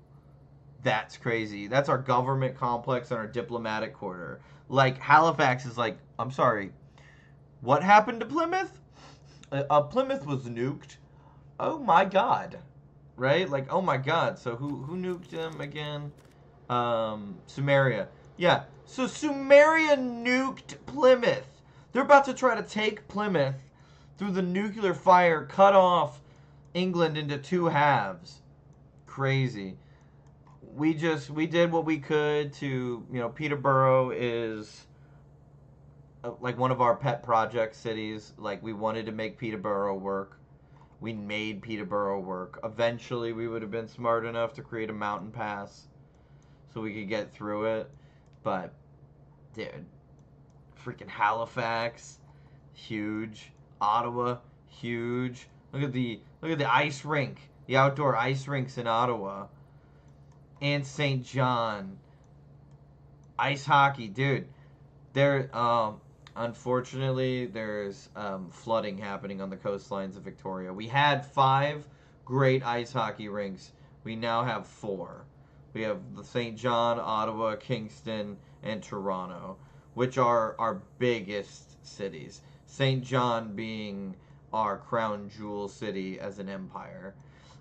That's crazy. That's our government complex and our diplomatic quarter. Like, Halifax is like, I'm sorry, what happened to Plymouth? Plymouth was nuked. Oh my God. Right? Like, oh my God. So who nuked them again? Sumeria. Yeah. So Sumeria nuked Plymouth. They're about to try to take Plymouth through the nuclear fire, cut off England into 2 halves. Crazy. We did what we could to, you know, Peterborough is like one of our pet project cities. Like, we wanted to make Peterborough work. We made Peterborough work. Eventually, we would have been smart enough to create a mountain pass so we could get through it. But, dude, freaking Halifax, huge. Ottawa, huge. Look at the ice rink, the outdoor ice rinks in Ottawa. And St. John. Ice hockey, dude. There, unfortunately, there's flooding happening on the coastlines of Victoria. We had 5 great ice hockey rinks. We now have 4. We have the St. John, Ottawa, Kingston, and Toronto, which are our biggest cities. St. John being our crown jewel city as an empire.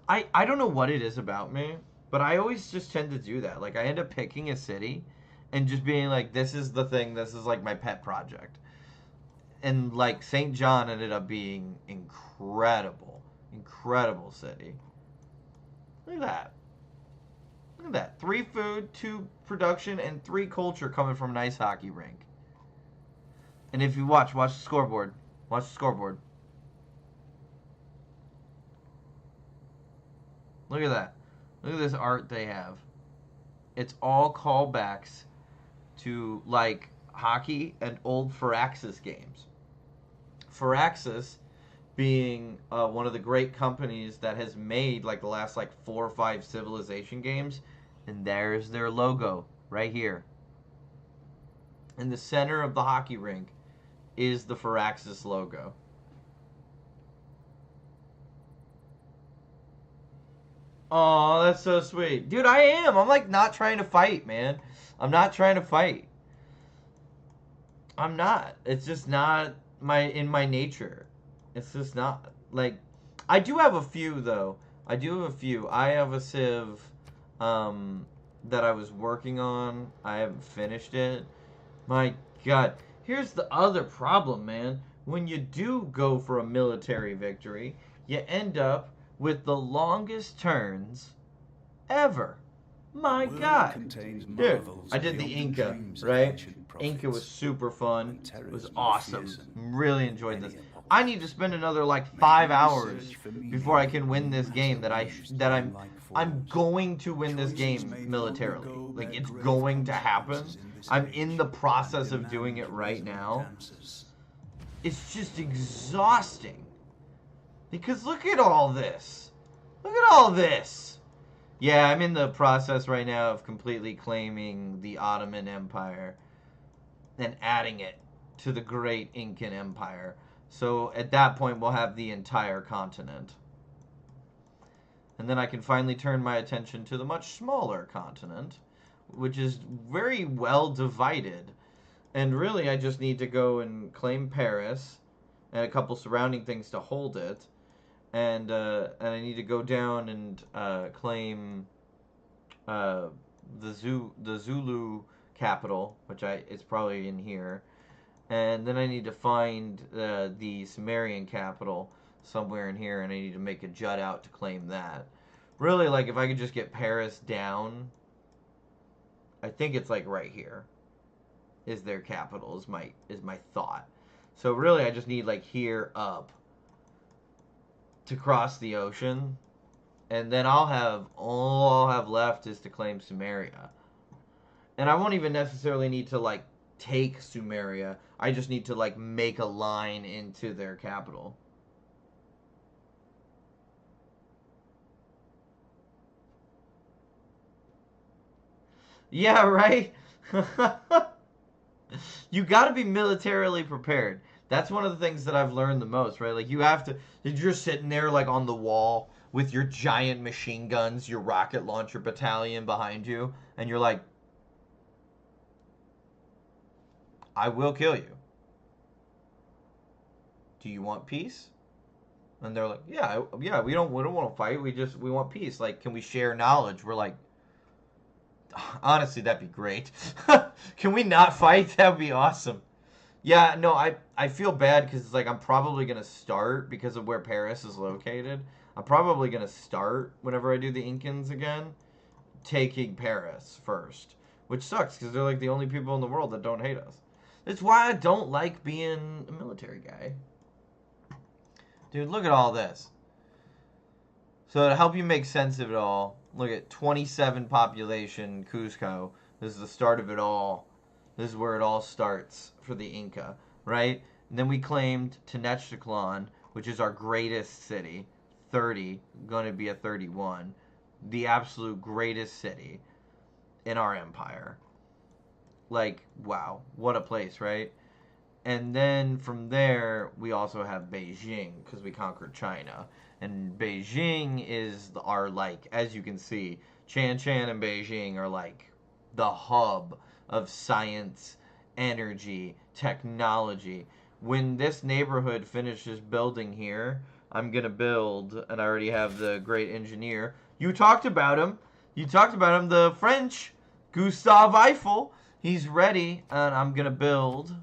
I don't know what it is about me, but I always just tend to do that. Like, I end up picking a city and just being like, this is the thing, this is like my pet project. and like St. John ended up being incredible. Incredible city. Look at that. Look at that. 3 food, 2 production, and 3 culture coming from an ice hockey rink. And if you watch the scoreboard. Watch the scoreboard. Look at that. Look at this art they have. It's all callbacks to like hockey and old Firaxis games. Firaxis being one of the great companies that has made like the last like 4 or 5 Civilization games, and there's their logo right here. In the center of the hockey rink is the Firaxis logo. Oh, that's so sweet. Dude, I am. I'm like not trying to fight, man. I'm not trying to fight. I'm not. It's just not in my nature. It's just not. Like, I do have a few though. I do have a few. I have a Civ that I was working on. I haven't finished it. My God. Here's the other problem, man. When you do go for a military victory, you end up with the longest turns ever. My God. Dude, I did the Inca, right? Inca was super fun. It was awesome. Really enjoyed this. I need to spend another like 5 hours before I can win this game I'm going to win this game militarily. Like, it's going to happen. I'm in the process of doing it right now. It's just exhausting. Because look at all this. Look at all this. Yeah, I'm in the process right now of completely claiming the Ottoman Empire and adding it to the great Incan Empire. So at that point, we'll have the entire continent. And then I can finally turn my attention to the much smaller continent, which is very well divided. And really, I just need to go and claim Paris and a couple surrounding things to hold it. And I need to go down and claim the Zulu capital, which it's probably in here. And then I need to find the Sumerian capital somewhere in here, and I need to make a jut out to claim that. Really, like, if I could just get Paris down, I think it's like right here is their capital, is my thought. So really, I just need like here up to cross the ocean, and then all I'll have left is to claim Sumeria. And I won't even necessarily need to like take Sumeria. I just need to like make a line into their capital. Yeah, right? You got to be militarily prepared. That's one of the things that I've learned the most, right? Like, you have to... You're sitting there, like, on the wall with your giant machine guns, your rocket launcher battalion behind you, and you're like, I will kill you. Do you want peace? And they're like, yeah, we don't want to fight. We want peace. Like, can we share knowledge? We're like, honestly, that'd be great. Can we not fight? That would be awesome. Yeah, no, I feel bad because it's like I'm probably going to start because of where Paris is located. I'm probably going to start whenever I do the Incans again, taking Paris first, which sucks because they're like the only people in the world that don't hate us. That's why I don't like being a military guy. Dude, look at all this. So to help you make sense of it all, look at 27 population Cusco. This is the start of it all. This is where it all starts for the Inca, right? And then we claimed Tenochtitlan, which is our greatest city. 30, going to be a 31. The absolute greatest city in our empire. Like, wow, what a place, right? And then from there, we also have Beijing, because we conquered China. And Beijing is our, like, as you can see, Chan and Beijing are like the hub of science, energy, technology. When this neighborhood finishes building here, I'm going to build, and I already have the great engineer. You talked about him. The French, Gustave Eiffel. He's ready, and I'm going to build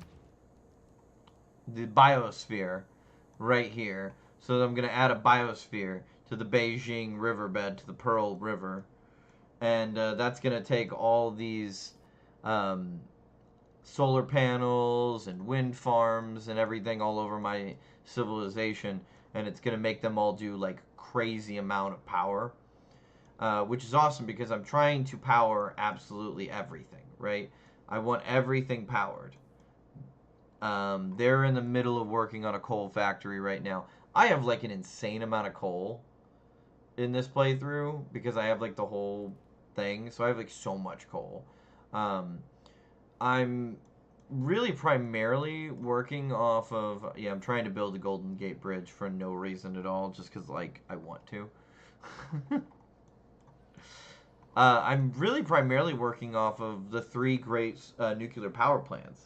the biosphere right here. So I'm going to add a biosphere to the Beijing riverbed, to the Pearl River. And that's going to take all these solar panels and wind farms and everything all over my civilization. And it's going to make them all do like crazy amount of power. Which is awesome because I'm trying to power absolutely everything, right? I want everything powered. They're in the middle of working on a coal factory right now. I have like an insane amount of coal in this playthrough because I have like the whole thing. So I have like so much coal. I'm really primarily working off of, yeah, I'm trying to build a Golden Gate Bridge for no reason at all, just because like I want to. I'm really primarily working off of the 3 great nuclear power plants.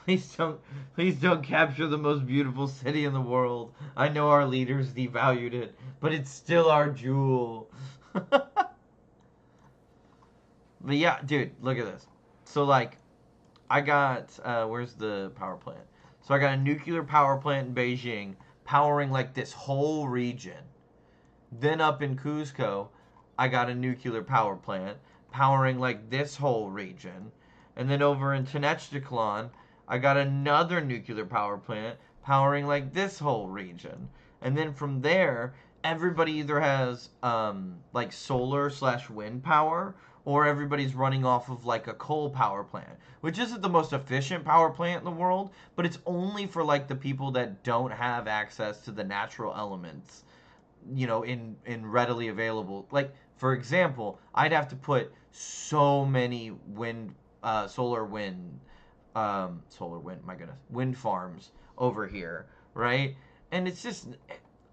Please don't capture the most beautiful city in the world. I know our leaders devalued it, but it's still our jewel. But yeah, dude, look at this. So like, I got where's the power plant? So I got a nuclear power plant in Beijing powering like this whole region. Then up in Cuzco, I got a nuclear power plant powering like this whole region. And then over in Tenochtitlan, I got another nuclear power plant powering like this whole region. And then from there, everybody either has like solar/wind power, or everybody's running off of like a coal power plant, which isn't the most efficient power plant in the world, but it's only for like the people that don't have access to the natural elements, you know, in readily available. Like, for example, I'd have to put so many solar wind, my goodness, wind farms over here, right? And it's just,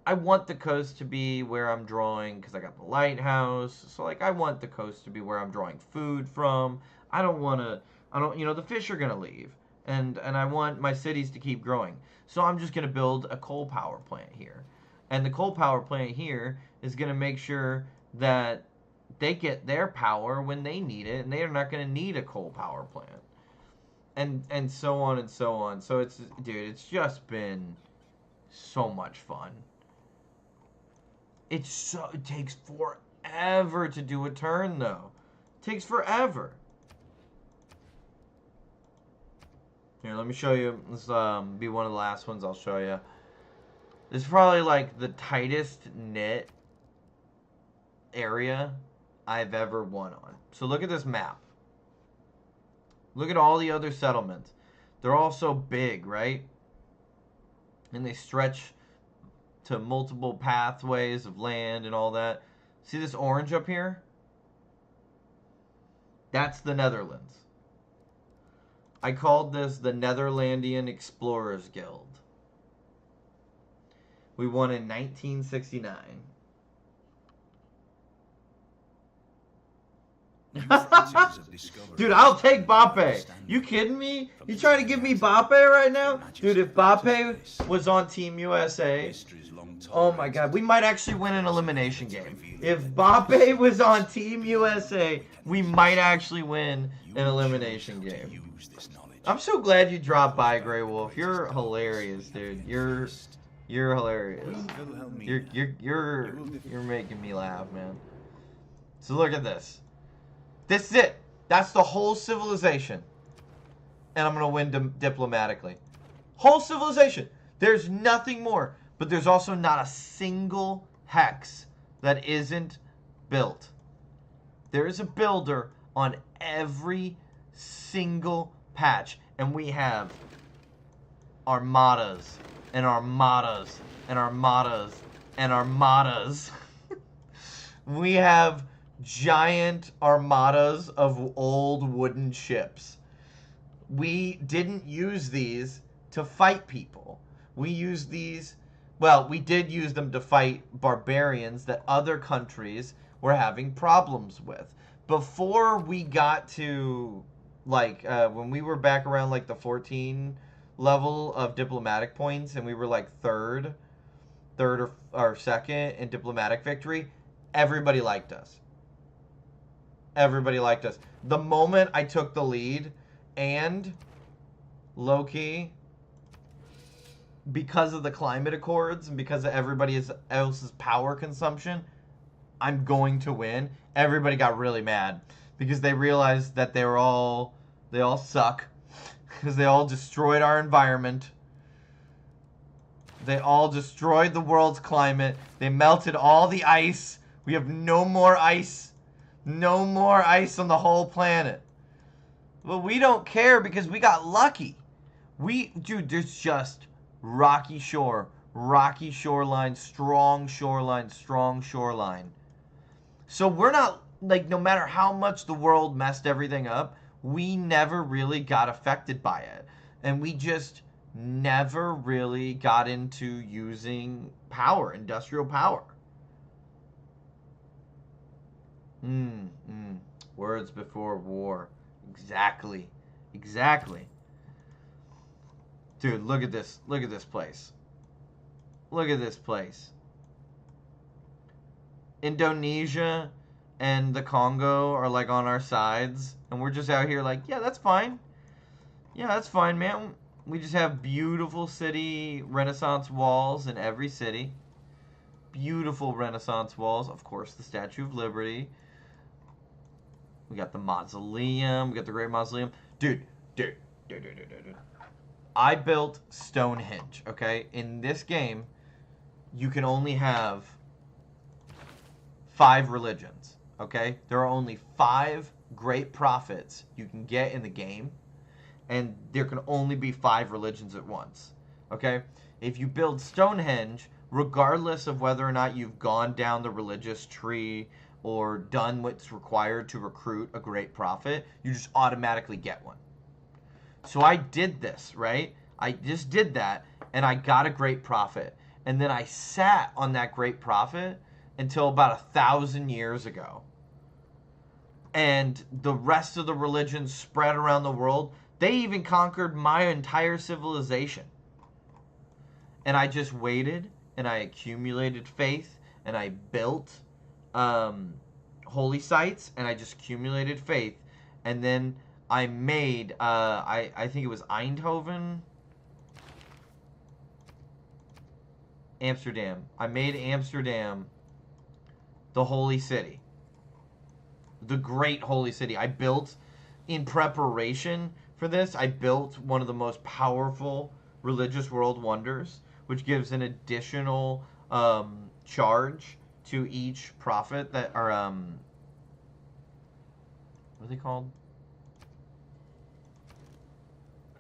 I want the coast to be where I'm drawing, because I got the lighthouse. So like, I want the coast to be where I'm drawing food from. The fish are gonna leave, and I want my cities to keep growing. So I'm just gonna build a coal power plant here, and the coal power plant here is gonna make sure that they get their power when they need it, and they are not gonna need a coal power plant, and so on and so on. So it's just been so much fun. It takes forever to do a turn, though. It takes forever. Here, let me show you. This be one of the last ones I'll show you. This is probably like the tightest knit area I've ever won on. So look at this map. Look at all the other settlements. They're all so big, right? And they stretch to multiple pathways of land and all that. See this orange up here? That's the Netherlands. I called this the Netherlandian Explorers Guild. We won in 1969. Dude, I'll take Bape. You kidding me? You trying to give me Bape right now? Dude, if Bape was on Team USA, oh my god, we might actually win an elimination game. If Bape was on Team USA, we might actually win an elimination game. I'm so glad you dropped by, Grey Wolf. You're hilarious, dude. You're hilarious. You're making me laugh, man. So look at this. This is it. That's the whole civilization. And I'm going to win diplomatically. Whole civilization. There's nothing more. But there's also not a single hex that isn't built. There is a builder on every single patch. And we have armadas and armadas and armadas and armadas. We have giant armadas of old wooden ships. We didn't use these to fight people. We used these, well, we did use them to fight barbarians that other countries were having problems with. Before we got to, like, when we were back around, like, the 14 level of diplomatic points, and we were, like, third or second in diplomatic victory, everybody liked us. everybody liked us. The moment I took the lead, and low-key, because of the climate accords and because of everybody else's power consumption, I'm going to win. Everybody got really mad because they realized that they all suck because they all destroyed our environment. They all destroyed the world's climate. They melted all the ice. We have no more ice. No more ice on the whole planet. But we don't care because we got lucky. Dude, there's just rocky shoreline, strong shoreline. So we're not, like, no matter how much the world messed everything up, we never really got affected by it. And we just never really got into using power, industrial power. Words before war. Exactly. Dude, look at this. Look at this place. Look at this place. Indonesia and the Congo are like on our sides. And we're just out here like, yeah, that's fine. Yeah, that's fine, man. We just have beautiful city Renaissance walls in every city. Beautiful Renaissance walls. Of course, the Statue of Liberty. We got the mausoleum. We got the Great Mausoleum. Dude. I built Stonehenge, okay? In this game, you can only have 5 religions, okay? There are only 5 great prophets you can get in the game, and there can only be 5 religions at once, okay? If you build Stonehenge, regardless of whether or not you've gone down the religious tree or done what's required to recruit a great prophet, you just automatically get one. So I did this, right? I just did that, and I got a great prophet. And then I sat on that great prophet until about 1,000 years ago. And the rest of the religions spread around the world. They even conquered my entire civilization. And I just waited, and I accumulated faith, and I built holy sites, and I just accumulated faith. And then I made, I think it was Eindhoven, Amsterdam. I made Amsterdam the holy city. The great holy city. I built, in preparation for this, I built one of the most powerful religious world wonders, which gives an additional charge to each prophet that are, what are they called?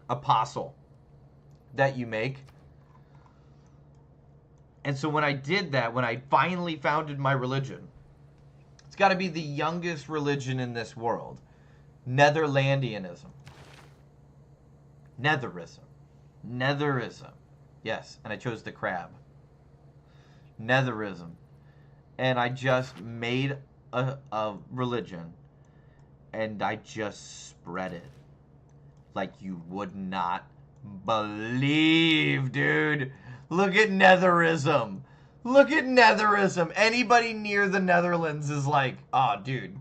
Apostle that you make. And so when I did that, when I finally founded my religion, it's got to be the youngest religion in this world. Netherlandianism. Netherism. Yes, and I chose the crab. Netherism. And I just made a religion, and I just spread it like you would not believe, dude. Look at Netherism. Look at Netherism. Anybody near the Netherlands is like, oh, dude,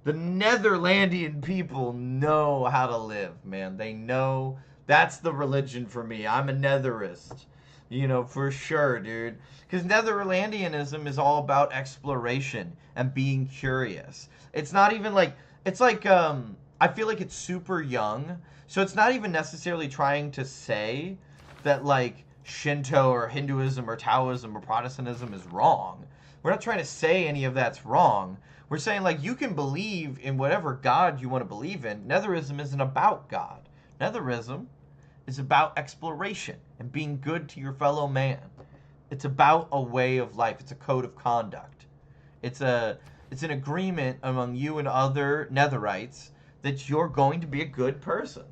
the Netherlandian people know how to live, man. They know. That's the religion for me. I'm a Netherist. You know, for sure, dude. Because Netherlandianism is all about exploration and being curious. It's not even like, it's like, I feel like it's super young. So it's not even necessarily trying to say that, like, Shinto or Hinduism or Taoism or Protestantism is wrong. We're not trying to say any of that's wrong. We're saying, like, you can believe in whatever God you want to believe in. Netherism isn't about God. Netherism is about exploration and being good to your fellow man. It's about a way of life. It's a code of conduct. It's an agreement among you and other Netherites that you're going to be a good person.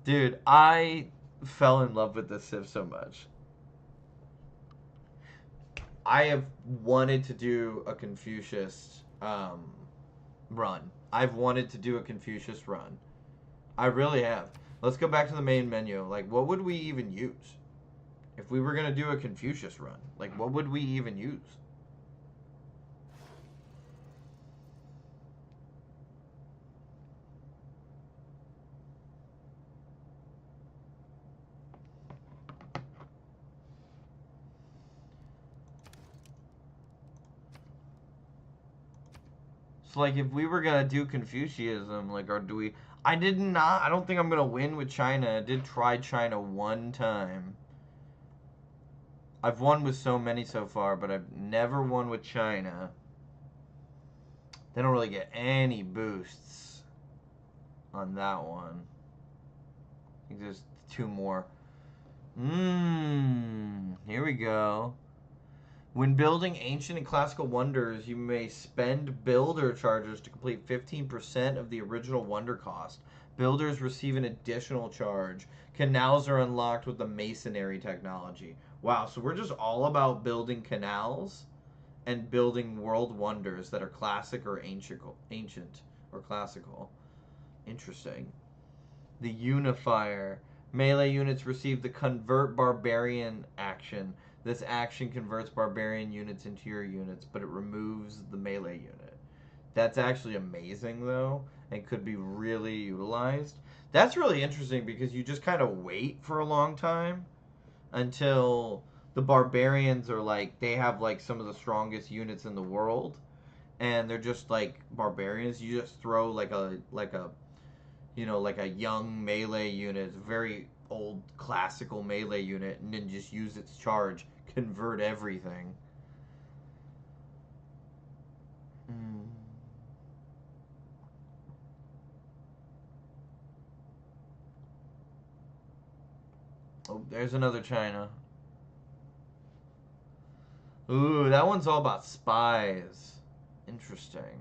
Dude, I fell in love with this Civ so much. I have wanted to do a Confucius run. I've wanted to do a Confucius run. I really have. Let's go back to the main menu. Like, what would we even use? If we were going to do a Confucius run, like, what would we even use? So, like, if we were gonna do Confucianism, like, or do we... I don't think I'm gonna win with China. I did try China one time. I've won with so many so far, but I've never won with China. They don't really get any boosts on that one. I think there's 2 more. Here we go. When building ancient and classical wonders, you may spend builder charges to complete 15% of the original wonder cost. Builders receive an additional charge. Canals are unlocked with the masonry technology. Wow, so we're just all about building canals and building world wonders that are classic or ancient or classical. Interesting. The Unifier. Melee units receive the Convert Barbarian action. This action converts barbarian units into your units, but it removes the melee unit. That's actually amazing, though, and could be really utilized. That's really interesting because you just kind of wait for a long time until the barbarians are like, they have like some of the strongest units in the world, and they're just like barbarians. You just throw like a young melee unit, very old classical melee unit, and then just use its charge, convert everything. Oh, there's another China. Ooh, that one's all about spies. Interesting.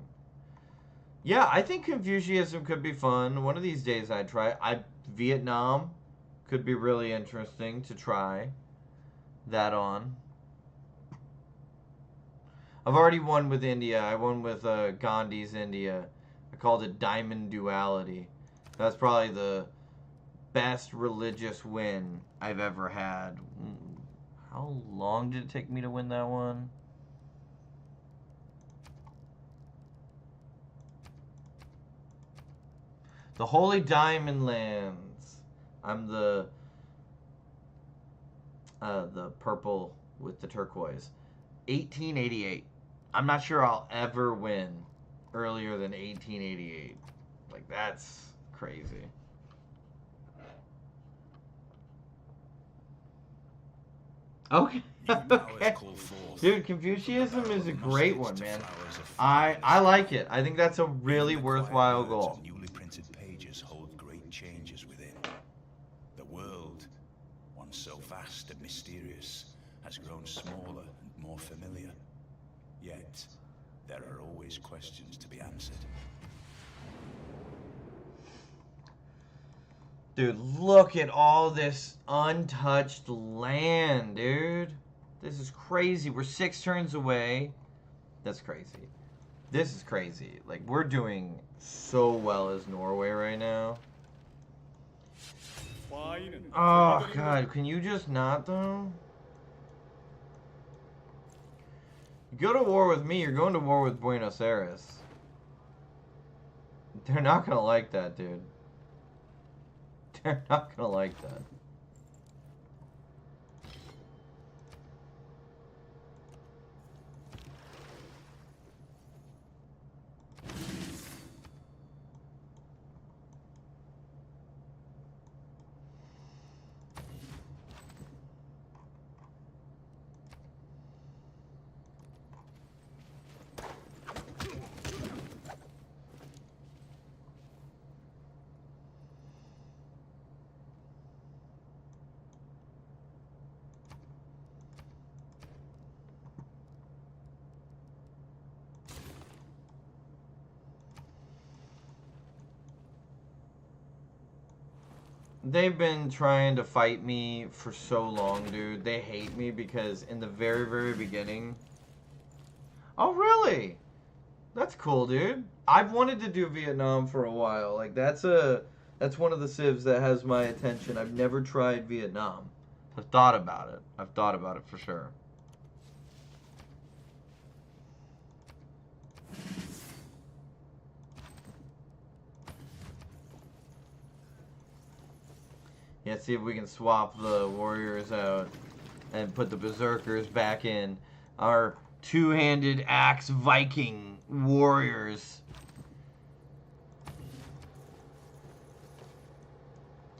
Yeah, I think Confucianism could be fun. One of these days I'd try. Vietnam could be really interesting to try that on. I've already won with India. I won with Gandhi's India. I called it Diamond Duality. That's probably the best religious win I've ever had. How long did it take me to win that one? The Holy Diamond Lands. I'm the purple with the turquoise. 1888. I'm not sure I'll ever win earlier than 1888. Like, that's crazy. Okay. Okay. Dude, Confucianism is a great one, man. I like it. I think that's a really worthwhile goal. Newly printed pages hold great changes within. The world, once so vast and mysterious, has grown smaller and more familiar. Yet, there are always questions to be answered. Dude, look at all this untouched land, dude. This is crazy. We're 6 turns away. That's crazy. This is crazy. Like, we're doing so well as Norway right now. Oh, God. Can you just not, though? You go to war with me, you're going to war with Buenos Aires. They're not going to like that, dude. They're not gonna like that. They've been trying to fight me for so long, dude. They hate me because in the very, very beginning... Oh, really? That's cool, dude. I've wanted to do Vietnam for a while. Like, that's one of the civs that has my attention. I've never tried Vietnam. I've thought about it. I've thought about it for sure. Yeah, see if we can swap the warriors out and put the berserkers back in. Our two-handed axe Viking warriors.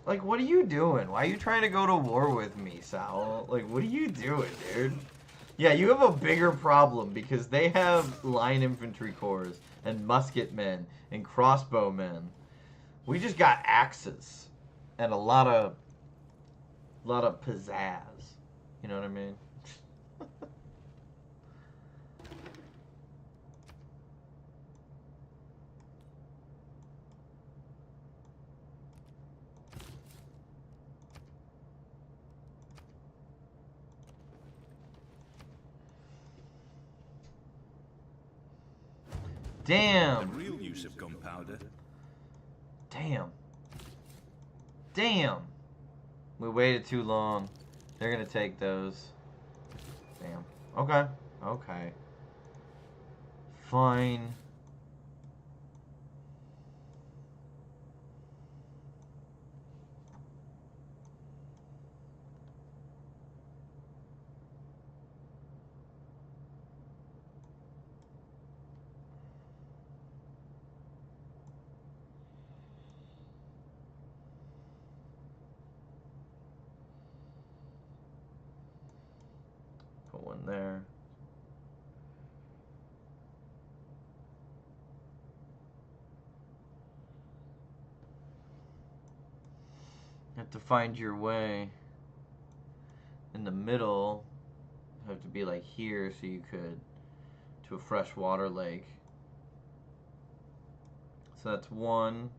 Like, what are you doing? Why are you trying to go to war with me, Sal? Like, what are you doing, dude? Yeah, you have a bigger problem because they have line infantry corps and musket men and crossbow men. We just got axes and a lot of pizzazz. You know what I mean? Damn. The real use of gunpowder. Damn. Damn. We waited too long. They're gonna take those. Damn. Okay. Okay. Fine. Put one there. You have to find your way. In the middle, you have to be like here so you could to a freshwater lake. So that's 1,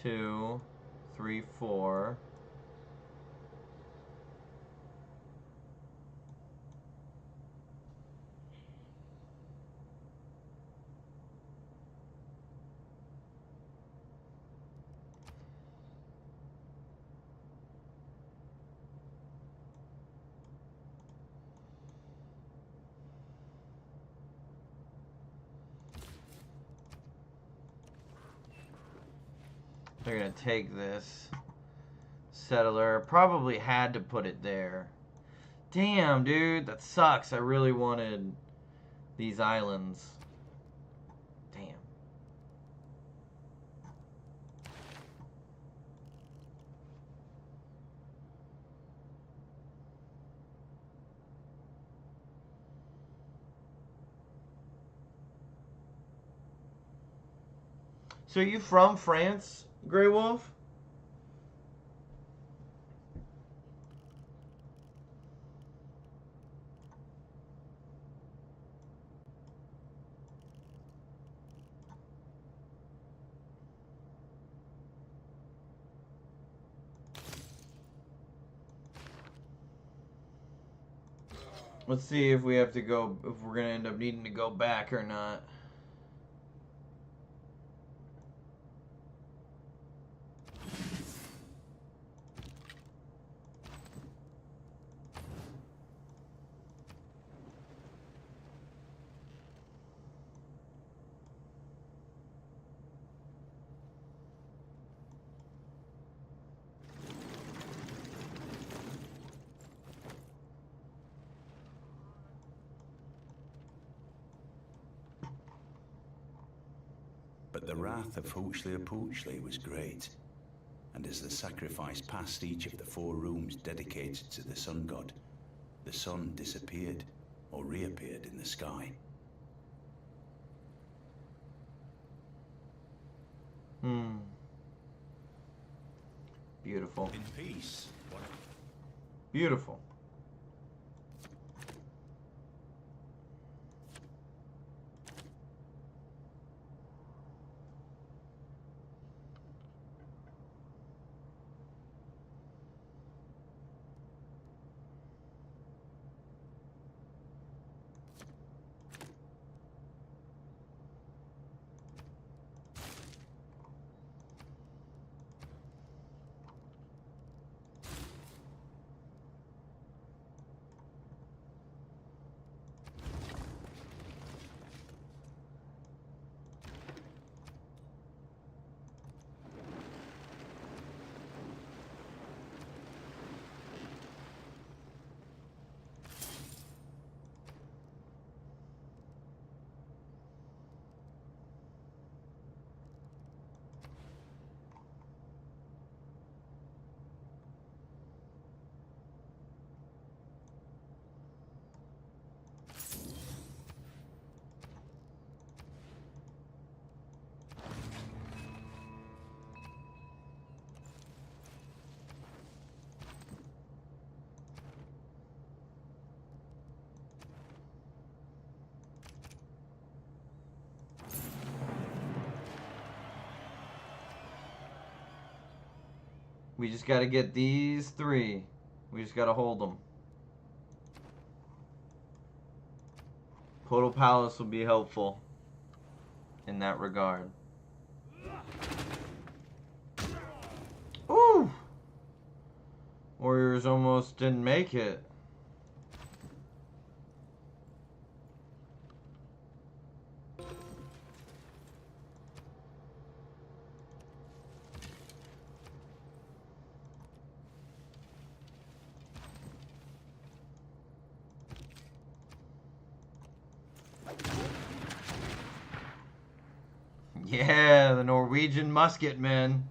2, 3, 4. They're gonna take this settler. Probably had to put it there. Damn, dude, that sucks. I really wanted these islands. Damn. So are you from France, Grey Wolf? Let's see if we have to go, if we're gonna end up needing to go back or not. But the wrath of Hoochly was great, and as the sacrifice passed each of the 4 rooms dedicated to the sun god, the sun disappeared or reappeared in the sky. Beautiful. In peace. Beautiful. We just got to get these 3. We just got to hold them. Portal Palace will be helpful in that regard. Ooh! Warriors almost didn't make it. Yeah, the Norwegian musketmen.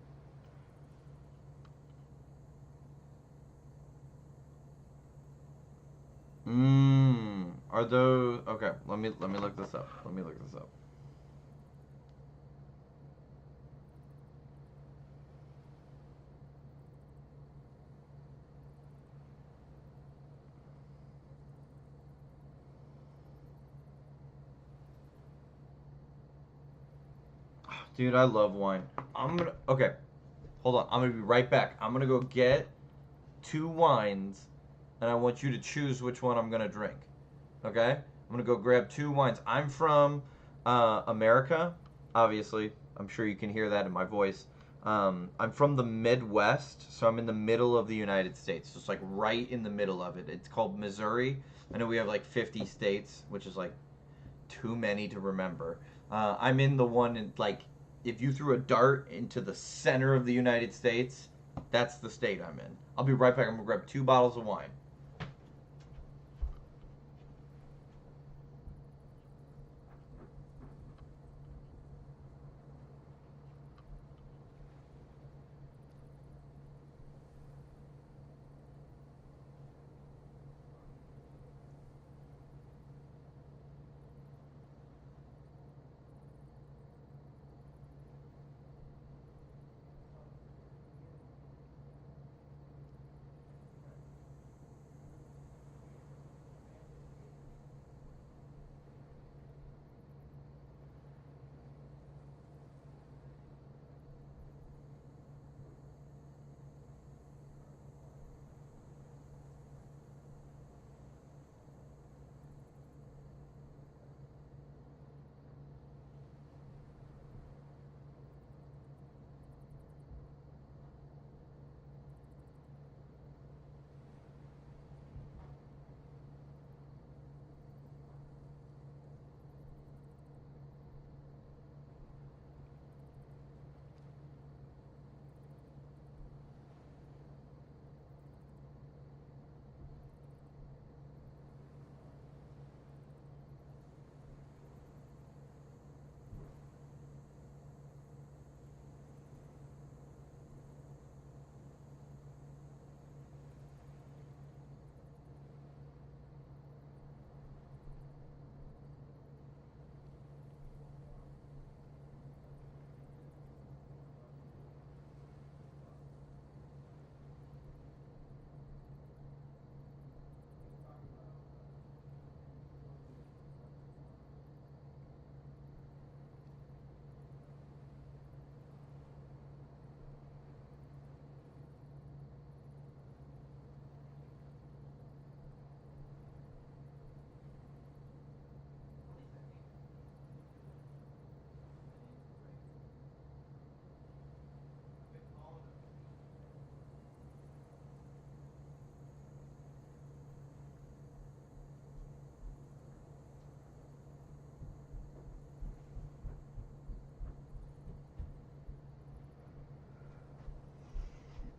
Are those okay? Let me look this up. Let me look this up. Dude, I love wine. Okay. Hold on. I'm gonna be right back. I'm gonna go get 2 wines, and I want you to choose which one I'm gonna drink. Okay? I'm gonna go grab 2 wines. I'm from America, obviously. I'm sure you can hear that in my voice. I'm from the Midwest, so I'm in the middle of the United States. So it's like right in the middle of it. It's called Missouri. I know we have like 50 states, which is like too many to remember. I'm in the one in like, if you threw a dart into the center of the United States, that's the state I'm in. I'll be right back. I'm gonna grab 2 bottles of wine.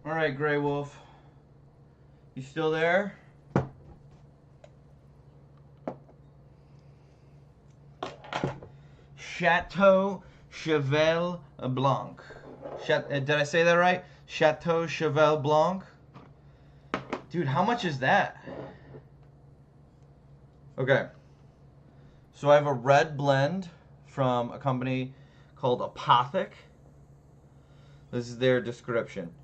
All right, Grey Wolf. You still there? Chateau Cheval Blanc. Did I say that right? Chateau Cheval Blanc. Dude, how much is that? Okay. So I have a red blend from a company called Apothic. This is their description.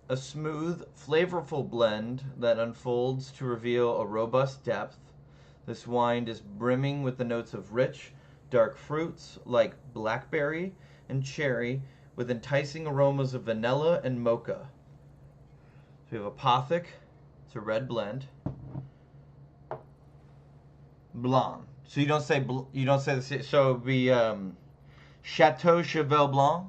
A smooth, flavorful blend that unfolds to reveal a robust depth. This wine is brimming with the notes of rich, dark fruits like blackberry and cherry, with enticing aromas of vanilla and mocha. we have Apothic. It's a red blend. Blanc. So you don't say the, so it'd be Chateau Cheval Blanc.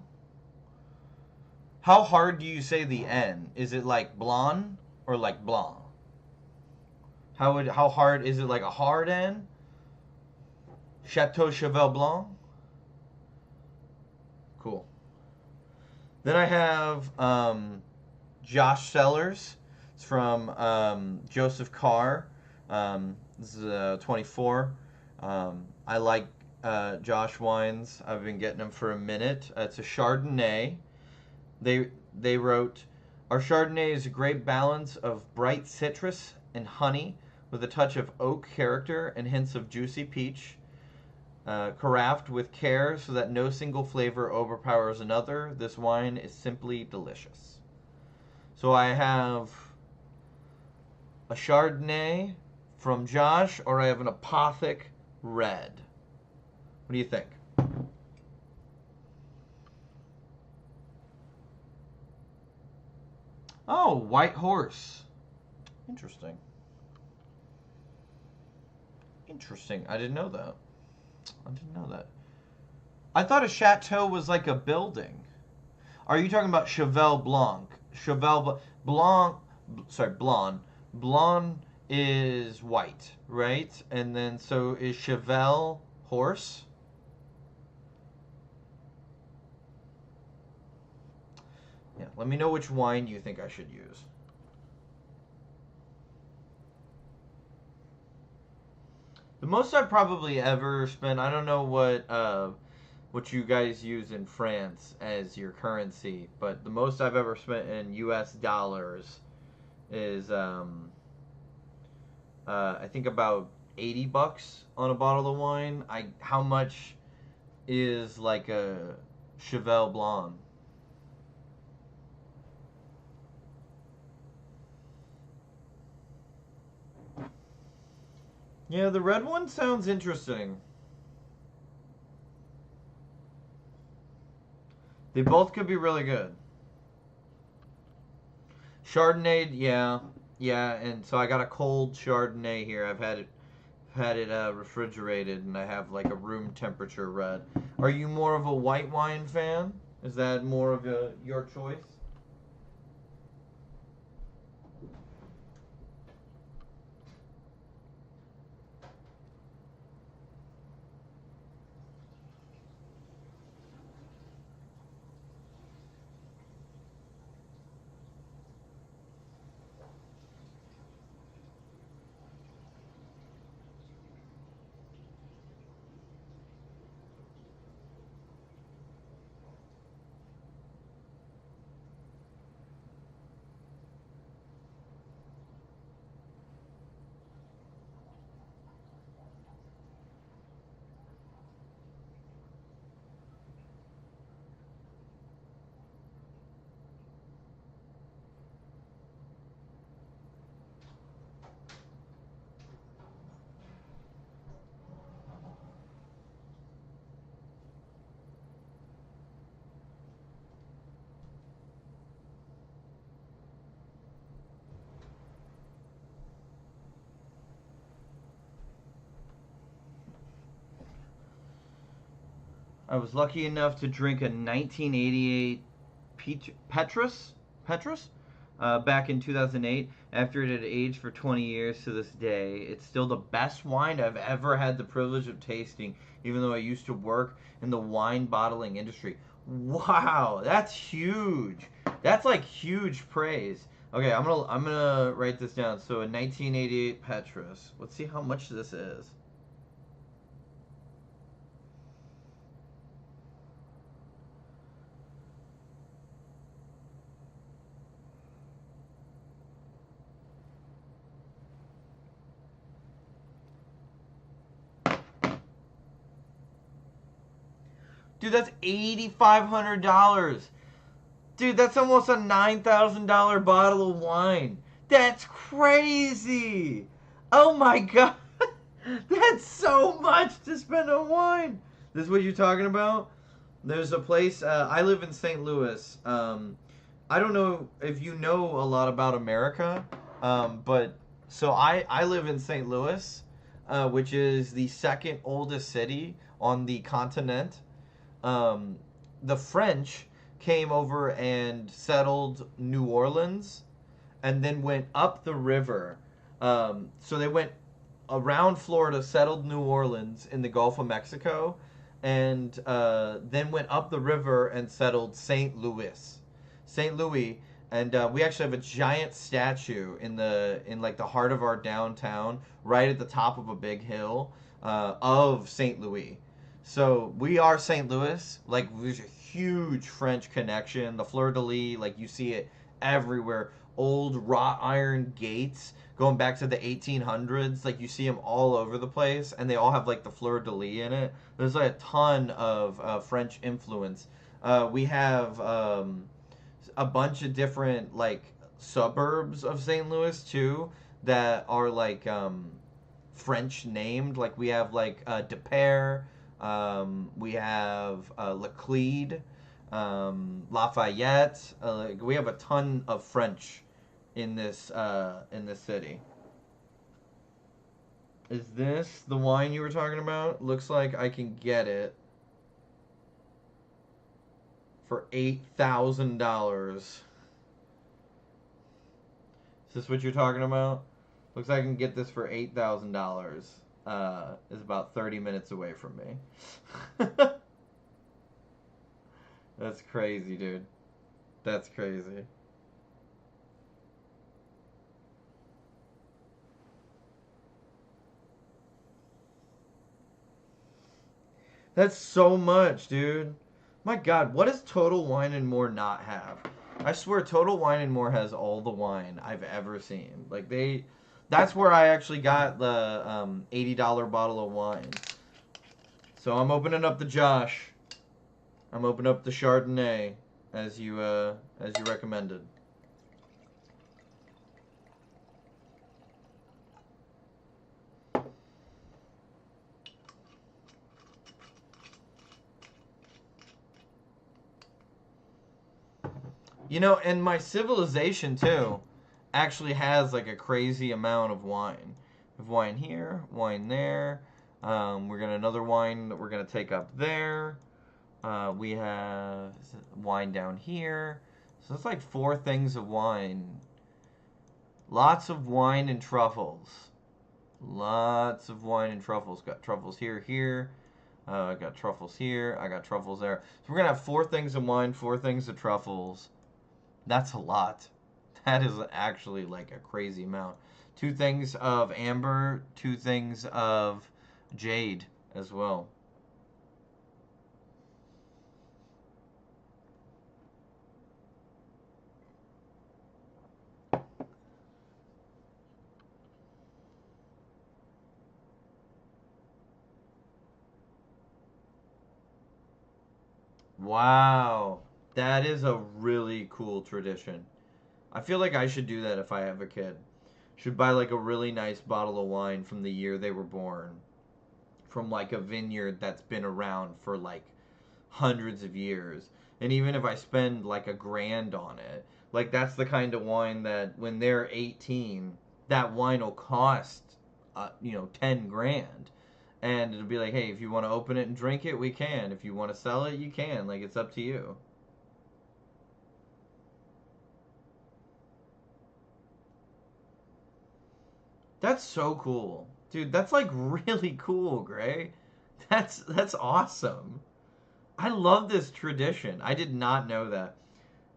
How hard do you say the N? Is it like blonde or like blanc? How hard is it? Like a hard N? Chateau Cheval Blanc. Cool. Then I have Josh Sellers. It's from Joseph Carr. This is 24. I like Josh wines. I've been getting them for a minute. It's a Chardonnay. They wrote, our Chardonnay is a great balance of bright citrus and honey with a touch of oak character and hints of juicy peach. Carafed with care so that no single flavor overpowers another. This wine is simply delicious. So I have a Chardonnay from Josh, or I have an Apothic Red. What do you think? Oh, White Horse. Interesting. Interesting. I didn't know that. I thought a chateau was like a building. Are you talking about Cheval Blanc? Blanc, sorry, Blonde. Blonde is white, right? And then so is Cheval horse? Yeah, let me know which wine you think I should use. The most I've probably ever spent, I don't know what you guys use in France as your currency, but the most I've ever spent in US dollars is I think about $80 on a bottle of wine. How much is like a Cheval Blanc? Yeah, the red one sounds interesting. They both could be really good. Chardonnay, yeah, and so I got a cold Chardonnay here. I've had it refrigerated, and I have like a room temperature red. Are you more of a white wine fan? Is that more of your choice? I was lucky enough to drink a 1988 Petrus back in 2008. After it had aged for 20 years to this day, it's still the best wine I've ever had the privilege of tasting, even though I used to work in the wine bottling industry. Wow, that's huge. That's like huge praise. Okay, I'm gonna write this down. So a 1988 Petrus. Let's see how much this is. Dude, that's $8,500. Dude, that's almost a $9,000 bottle of wine. That's crazy. Oh my god. That's so much to spend on wine. This is what you're talking about? There's a place, I live in St. Louis. I don't know if you know a lot about America, but so I live in St. Louis, which is the second oldest city on the continent. Um, the French came over and settled New Orleans, and then went up the river. So they went around Florida, settled New Orleans in the Gulf of Mexico, and then went up the river and settled St. Louis. St. Louis, and we actually have a giant statue in like the heart of our downtown, right at the top of a big hill of St. Louis. So we are St. Louis. Like there's a huge French connection. The fleur de lis, like you see it everywhere. Old wrought iron gates going back to the 1800s. Like you see them all over the place, and they all have like the fleur de lis in it. There's like a ton of French influence. We have a bunch of different like suburbs of St. Louis too that are like French named. Like we have like De Pere, we have Laclede, Lafayette. Like, we have a ton of French in this city. Is this the wine you were talking about? Looks like I can get it for $8,000. Is this what you're talking about? Looks like I can get this for $8,000. Is about 30 minutes away from me. That's crazy, dude. That's crazy. That's so much, dude. My God, what does Total Wine and More not have? I swear, Total Wine and More has all the wine I've ever seen. Like that's where I actually got the $80 bottle of wine. So I'm opening up the Josh. I'm opening up the Chardonnay as you recommended. You know, and my civilization too actually has like a crazy amount of wine. We have wine here, wine there. We're gonna another wine that we're gonna take up there. We have wine down here. So it's like 4 things of wine. Lots of wine and truffles. Lots of wine and truffles. Got truffles here, here. I got truffles here. I got truffles there. So we're gonna have 4 things of wine, 4 things of truffles. That's a lot. That is actually like a crazy amount. 2 things of amber, 2 things of jade as well. Wow. That is a really cool tradition. I feel like I should do that if I have a kid. Should buy like a really nice bottle of wine from the year they were born. From like a vineyard that's been around for like hundreds of years. And even if I spend like $1,000 on it, like that's the kind of wine that when they're 18, that wine will cost, 10 grand. And it'll be like, hey, if you want to open it and drink it, we can. If you want to sell it, you can. Like, it's up to you. That's so cool. Dude, that's like really cool, Gray. That's awesome. I love this tradition. I did not know that.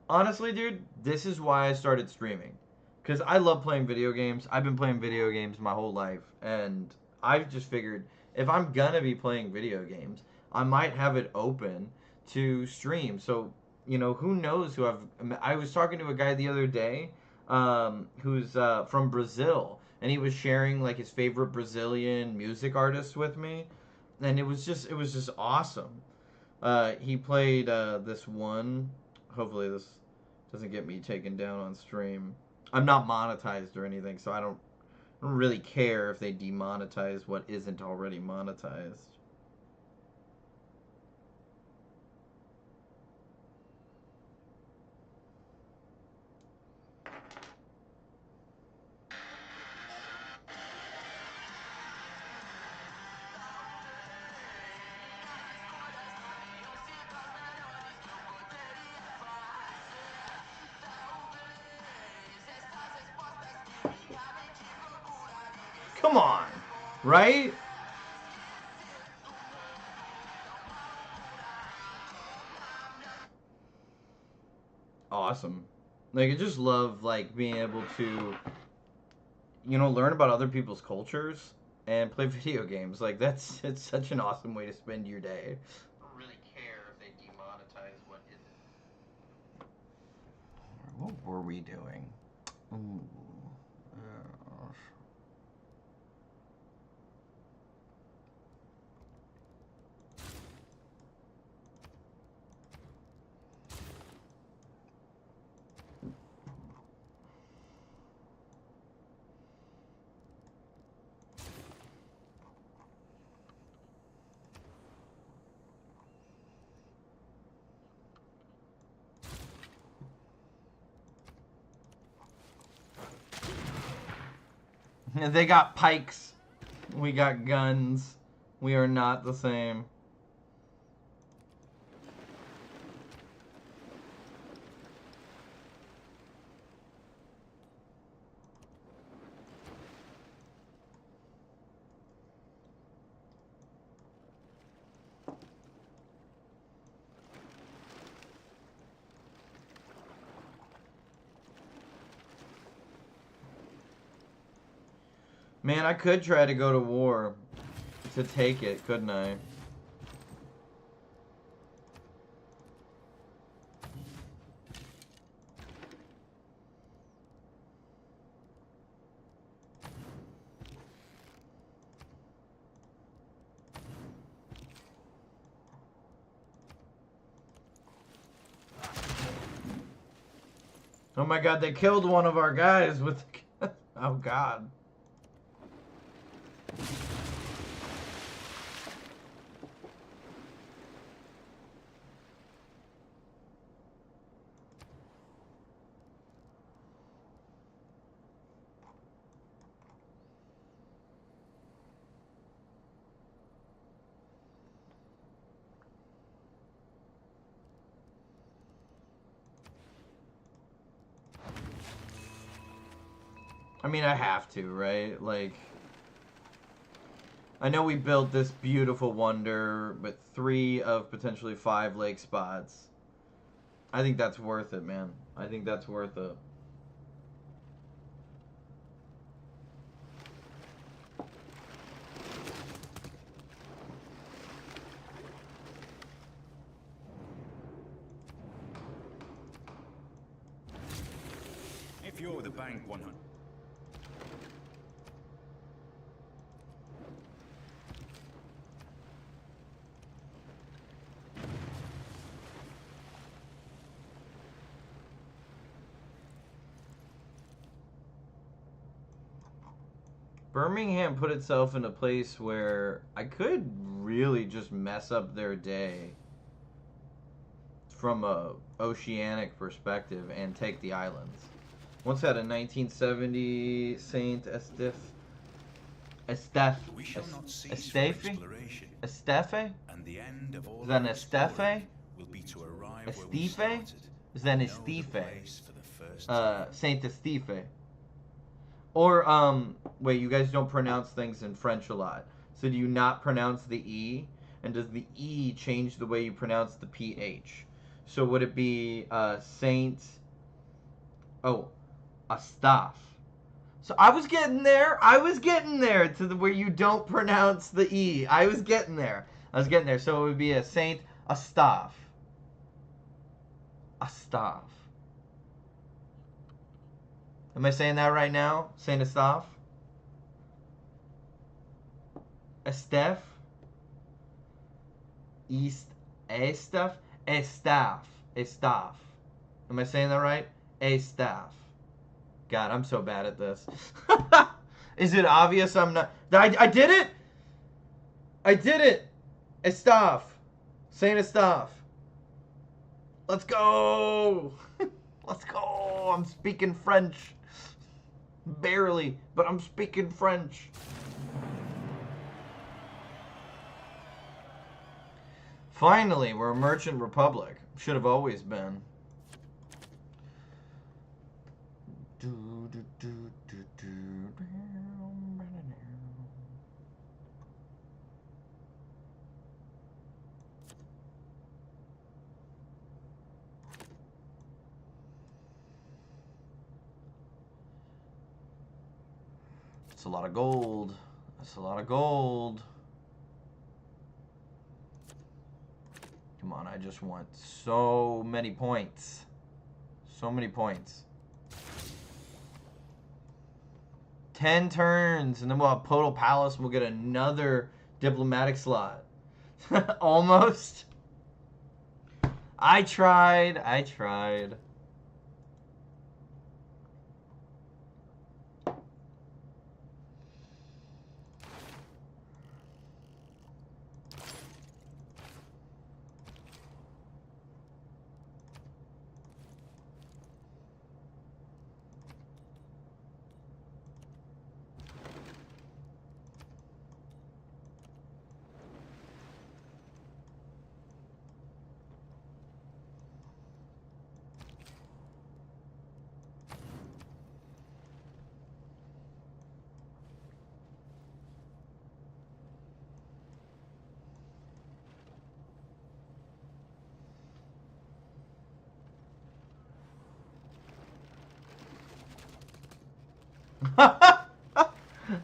Honestly, dude, this is why I started streaming. Because I love playing video games. I've been playing video games my whole life. And I've just figured if I'm gonna be playing video games, I might have it open to stream. So, who knows who I was talking to a guy the other day who's from Brazil. And he was sharing like his favorite Brazilian music artists with me. And it was just awesome. He played this one. Hopefully this doesn't get me taken down on stream. I'm not monetized or anything, so I don't really care if they demonetize what isn't already monetized. Come on, right? Awesome. Like, I just love, like, being able to, you know, learn about other people's cultures and play video games. Like, it's such an awesome way to spend your day. I don't really care if they demonetize what isn't. What were we doing? Ooh. They got pikes. We got guns. We are not the same. Man, I could try to go to war to take it, couldn't I? Oh my god, they killed one of our guys with... Oh god. I mean, I have to, right? Like, I know we built this beautiful wonder with 3 of potentially 5 lake spots. I think that's worth it, man. I think that's worth it. If you're the bank 100. Birmingham put itself in a place where I could really just mess up their day from a oceanic perspective and take the islands. Once had a 1970 Saint Estef. We shall not cease from Estefe? exploration, Estefe? and the end of all Is that an our Estefe? exploring will be to arrive where we Estefe? started. Is that an Know the Estefe? place for the first time. Saint Estefe. Or, wait, you guys don't pronounce things in French a lot. So do you not pronounce the E? And does the E change the way you pronounce the PH? So would it be, Saint... Oh, Astaf. So I was getting there. To the where you don't pronounce the E. I was getting there. So it would be a Saint Astaf. Astaf. Am I saying that right now? Saint Astaf? Estef? Estaf? Estaf. Am I saying that right? Estaf. God, I'm so bad at this. Is it obvious I'm not... I did it! I did it! Estaf. Saint Estaf. Let's go! Let's go! I'm speaking French. Barely, but I'm speaking French. Finally, we're a merchant republic. Should have always been. That's a lot of gold. That's a lot of gold. Come on, I just want so many points. So many points. 10 turns, and then we'll have Podal Palace, and we'll get another diplomatic slot. Almost. I tried. I tried.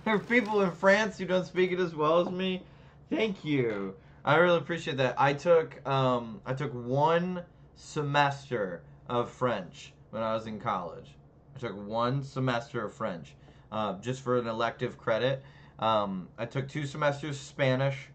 There are people in France who don't speak it as well as me. Thank you. I really appreciate that. I took 1 semester of French when I was in college. I took 1 semester of French, just for an elective credit. I took 2 semesters of Spanish,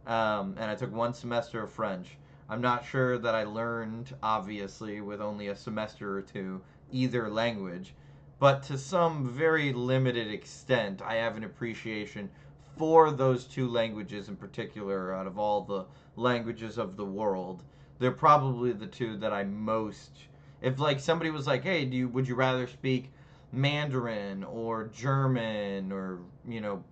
and I took 1 semester of French. I'm not sure that I learned, obviously, with only a semester or 2, either language. But to some very limited extent, I have an appreciation for those 2 languages in particular. Out of all the languages of the world, they're probably the 2 that I most... If like somebody was like, hey, would you rather speak Mandarin or German or, you know...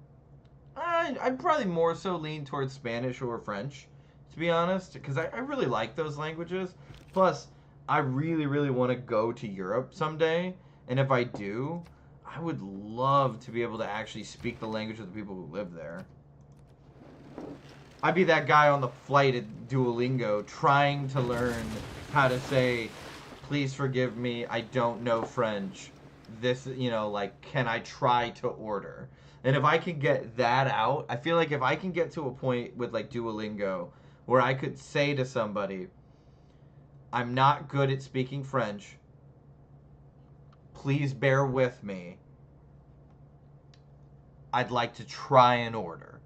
I'd probably more so lean towards Spanish or French, to be honest, because I really like those languages. Plus, I really, really want to go to Europe someday. And if I do, I would love to be able to actually speak the language of the people who live there. I'd be that guy on the flight at Duolingo trying to learn how to say, please forgive me, I don't know French. This, you know, like, can I try to order? And if I can get that out, I feel like if I can get to a point with, like, Duolingo where I could say to somebody, I'm not good at speaking French. Please bear with me. I'd like to try and order.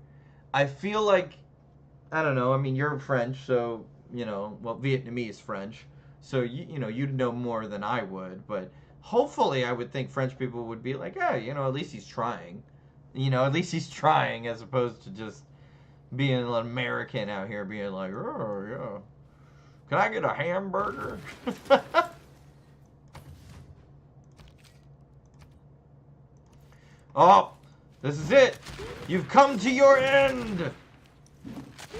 I feel like, I don't know, I mean, you're French, so, you know, well, Vietnamese French, so, you know, you'd know more than I would, but hopefully I would think French people would be like, hey, you know, at least he's trying. You know, at least he's trying, as opposed to just being an American out here being like, oh, yeah. Can I get a hamburger? Oh, this is it. You've come to your end.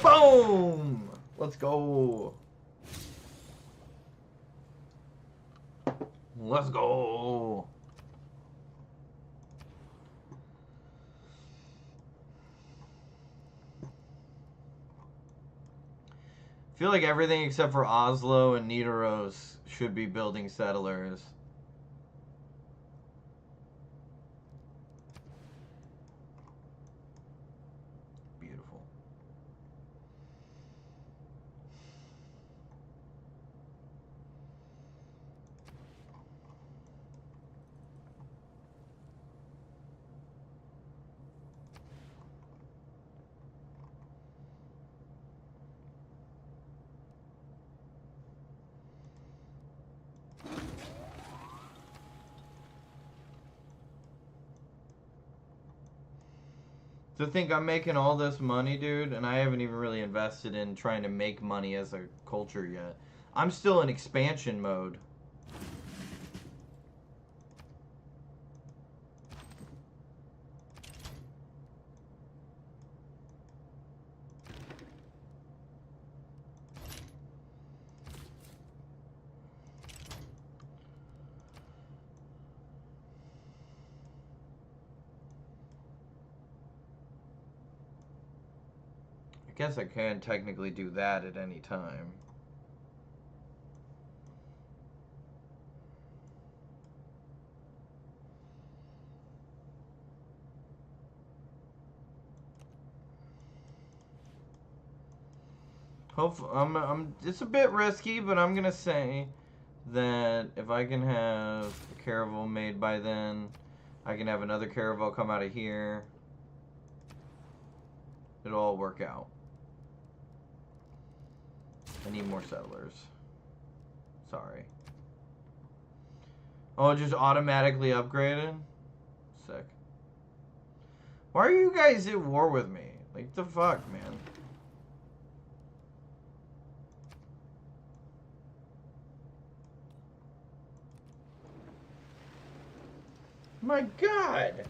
Boom. Let's go. Let's go. I feel like everything except for Oslo and Nidaros should be building settlers. Beautiful. To think I'm making all this money, dude, and I haven't even really invested in trying to make money as a culture yet. I'm still in expansion mode. I guess I can technically do that at any time. Hopefully, it's a bit risky, but I'm gonna say that if I can have a caravel made by then, I can have another caravel come out of here. It'll all work out. I need more settlers. Sorry. Oh, it just automatically upgraded? Sick. Why are you guys at war with me? Like, the fuck, man? My God!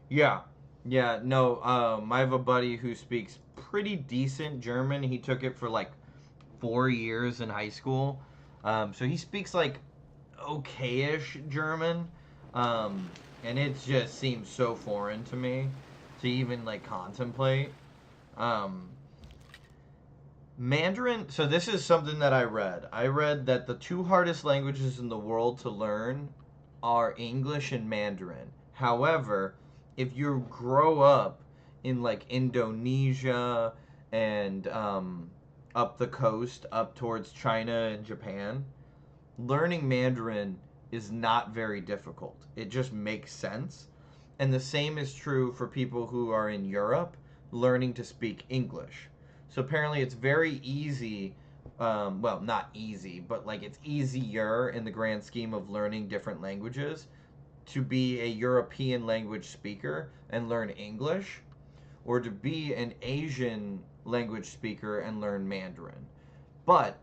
Yeah, no, I have a buddy who speaks pretty decent German. He took it for like 4 years in high school. So he speaks like okay-ish German. And it just seems so foreign to me to even like contemplate. Mandarin, so this is something that I read. I read that the 2 hardest languages in the world to learn are English and Mandarin. However, if you grow up in like Indonesia and up the coast, up towards China and Japan, learning Mandarin is not very difficult. It just makes sense. And the same is true for people who are in Europe learning to speak English. So apparently it's very easy, well, not easy, but like it's easier in the grand scheme of learning different languages to be a European language speaker and learn English, or to be an Asian language speaker and learn Mandarin. But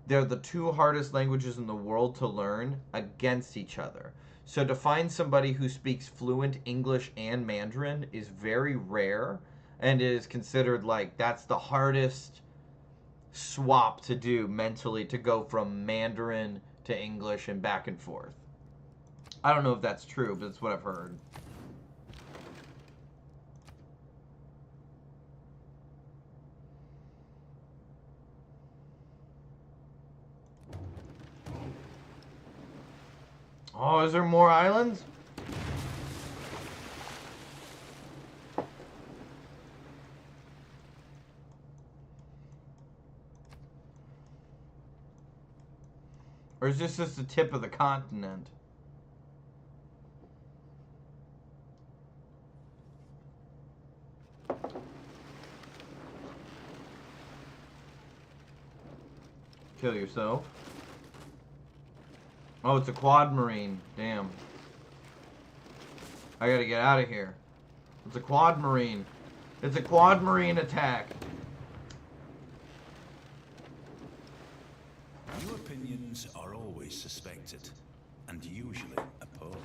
they're the 2 hardest languages in the world to learn against each other. So to find somebody who speaks fluent English and Mandarin is very rare, and is considered like that's the hardest swap to do mentally, to go from Mandarin to English and back and forth. I don't know if that's true, but it's what I've heard. Oh, is there more islands? Or is this just the tip of the continent? Kill yourself. Oh, it's a quad marine. Damn. I gotta get out of here. It's a quad marine. It's a quad marine attack. New opinions are always suspected, and usually opposed.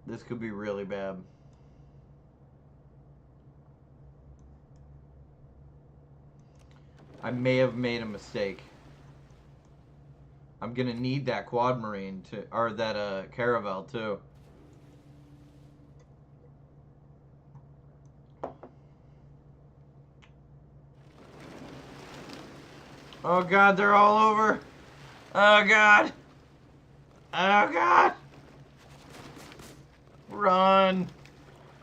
This could be really bad. I may have made a mistake. I'm gonna need that quad marine to, or that caravel too. Oh God, they're all over. Oh God. Oh God. Run.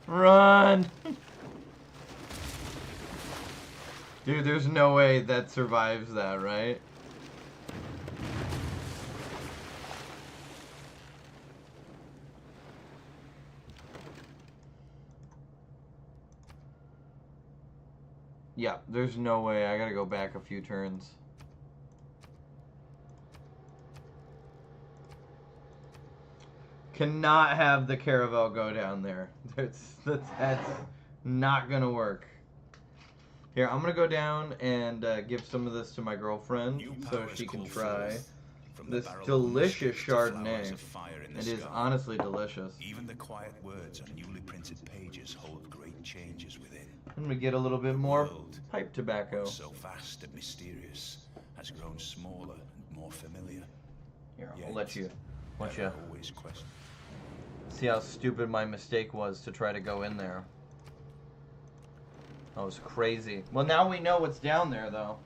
Run. Dude, there's no way that survives that, right? Yeah, there's no way. I gotta go back a few turns. Cannot have the caravel go down there. That's not gonna work. Here, I'm gonna go down and give some of this to my girlfriend so she can try this delicious Chardonnay. It is honestly delicious. Even the quiet words on newly printed pages hold great changes within. I'm gonna get a little bit more pipe tobacco. So vast and mysterious, has grown smaller and more familiar. Here, I'll Yet, let you. Want there you are always questions. see how stupid my mistake was to try to go in there. That was crazy. Well, now we know what's down there, though.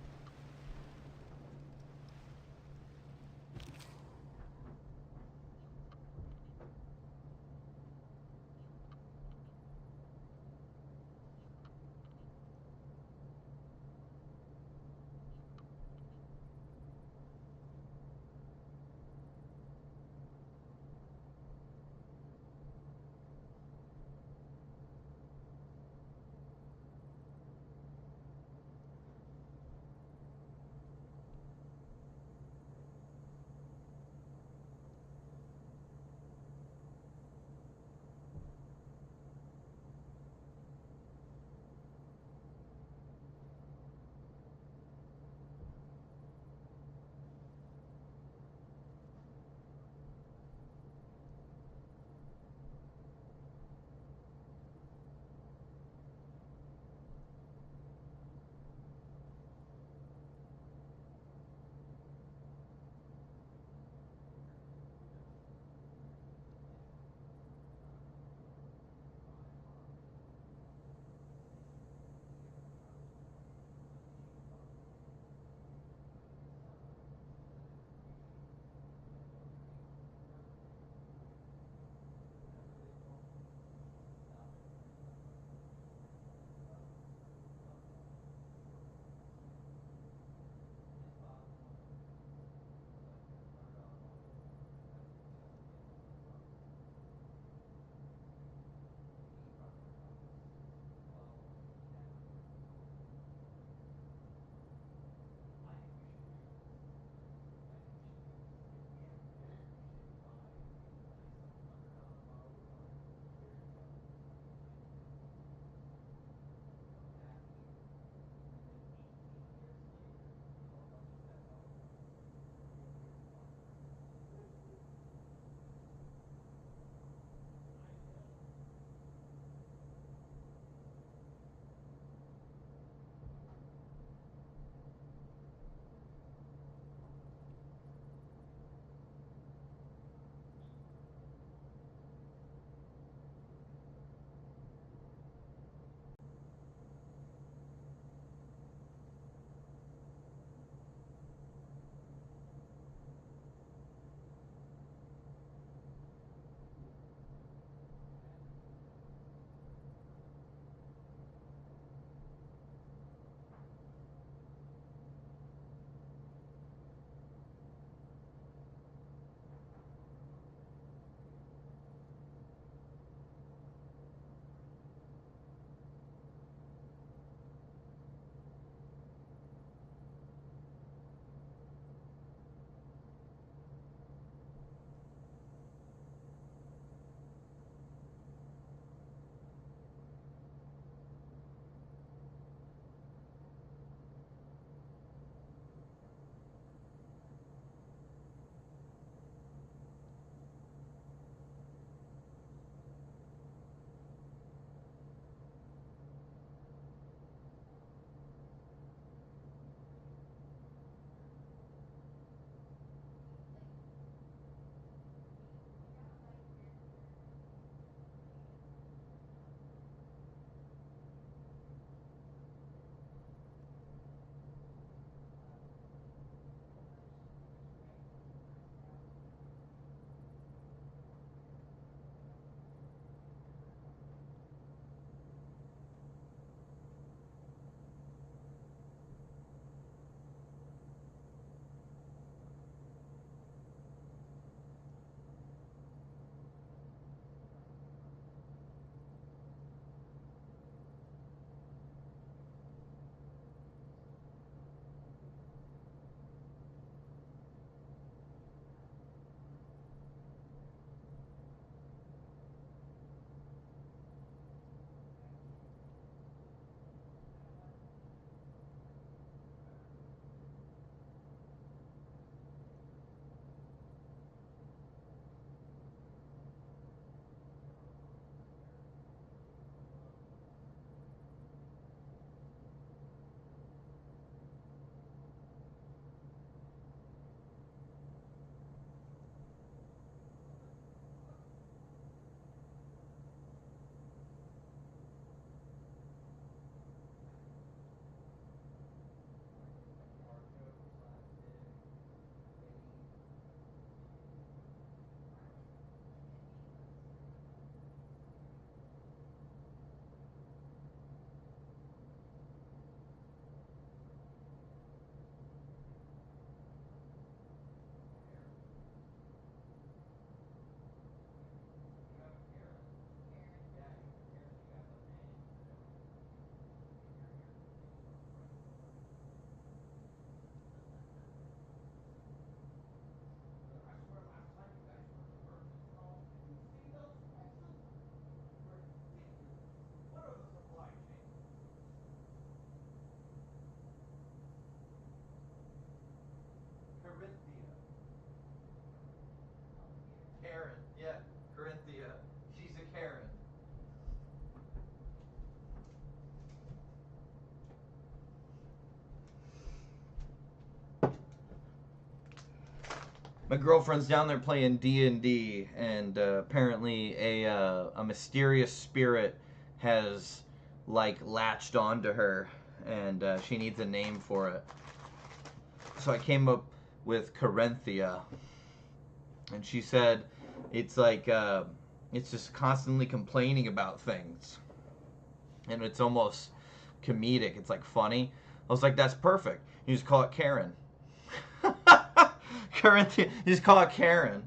My girlfriend's down there playing D&D, and apparently a mysterious spirit has like latched onto her, and she needs a name for it. So I came up with Corinthia, and she said it's like it's just constantly complaining about things, and it's almost comedic. It's like funny. I was like, that's perfect. You just call it Karen. Corinthia. You just call it Karen.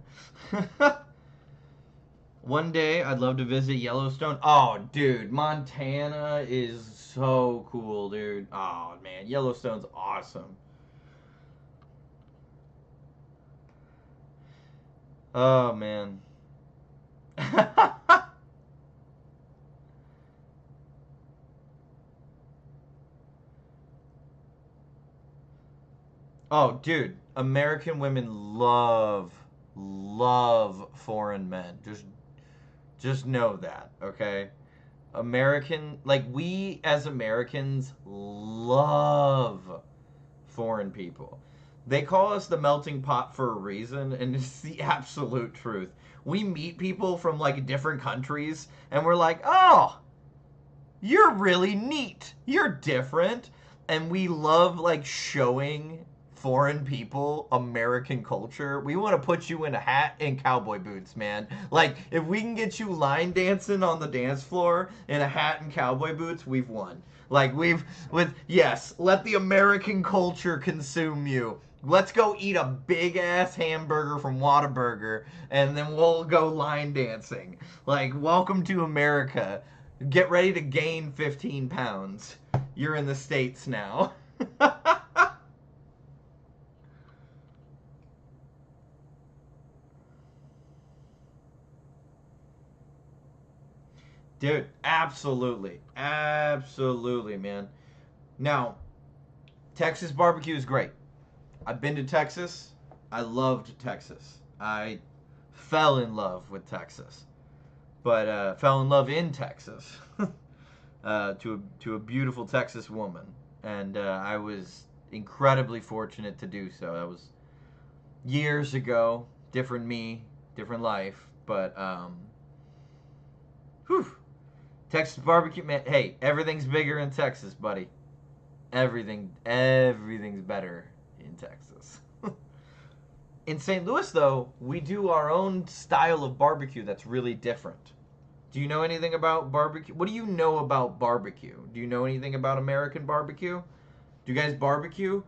One day, I'd love to visit Yellowstone. Oh, dude, Montana is so cool, dude. Oh, man, Yellowstone's awesome. Oh, man. Oh, dude, American women love foreign men. Just know that, okay? We as Americans love foreign people. They call us the melting pot for a reason, and it's the absolute truth. We meet people from like different countries, and we're like, oh, you're really neat. You're different. And we love like showing foreign people American culture. We want to put you in a hat and cowboy boots, man. Like, if we can get you line dancing on the dance floor in a hat and cowboy boots, we've won. Like, yes, let the American culture consume you. Let's go eat a big ass hamburger from Whataburger, and then we'll go line dancing. Like, welcome to America. Get ready to gain 15 pounds. You're in the States now. Dude, absolutely. Absolutely, man. Now, Texas barbecue is great. I've been to Texas. I loved Texas. I fell in love with Texas. But fell in love in Texas to a beautiful Texas woman. And I was incredibly fortunate to do so. That was years ago. Different me, different life. But, whew. Texas barbecue, man. Hey, everything's bigger in Texas, buddy. Everything's better in Texas. In St. Louis, though, we do our own style of barbecue that's really different. Do you know anything about barbecue? What do you know about barbecue? Do you know anything about American barbecue? Do you guys barbecue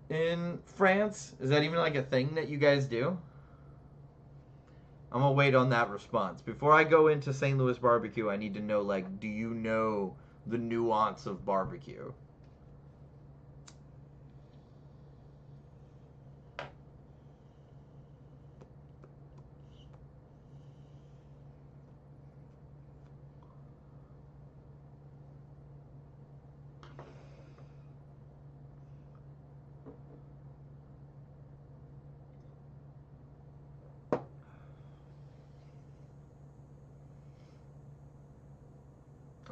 in France? Is that even like a thing that you guys do? I'm gonna wait on that response. Before I go into St. Louis barbecue, I need to know, like, do you know the nuance of barbecue?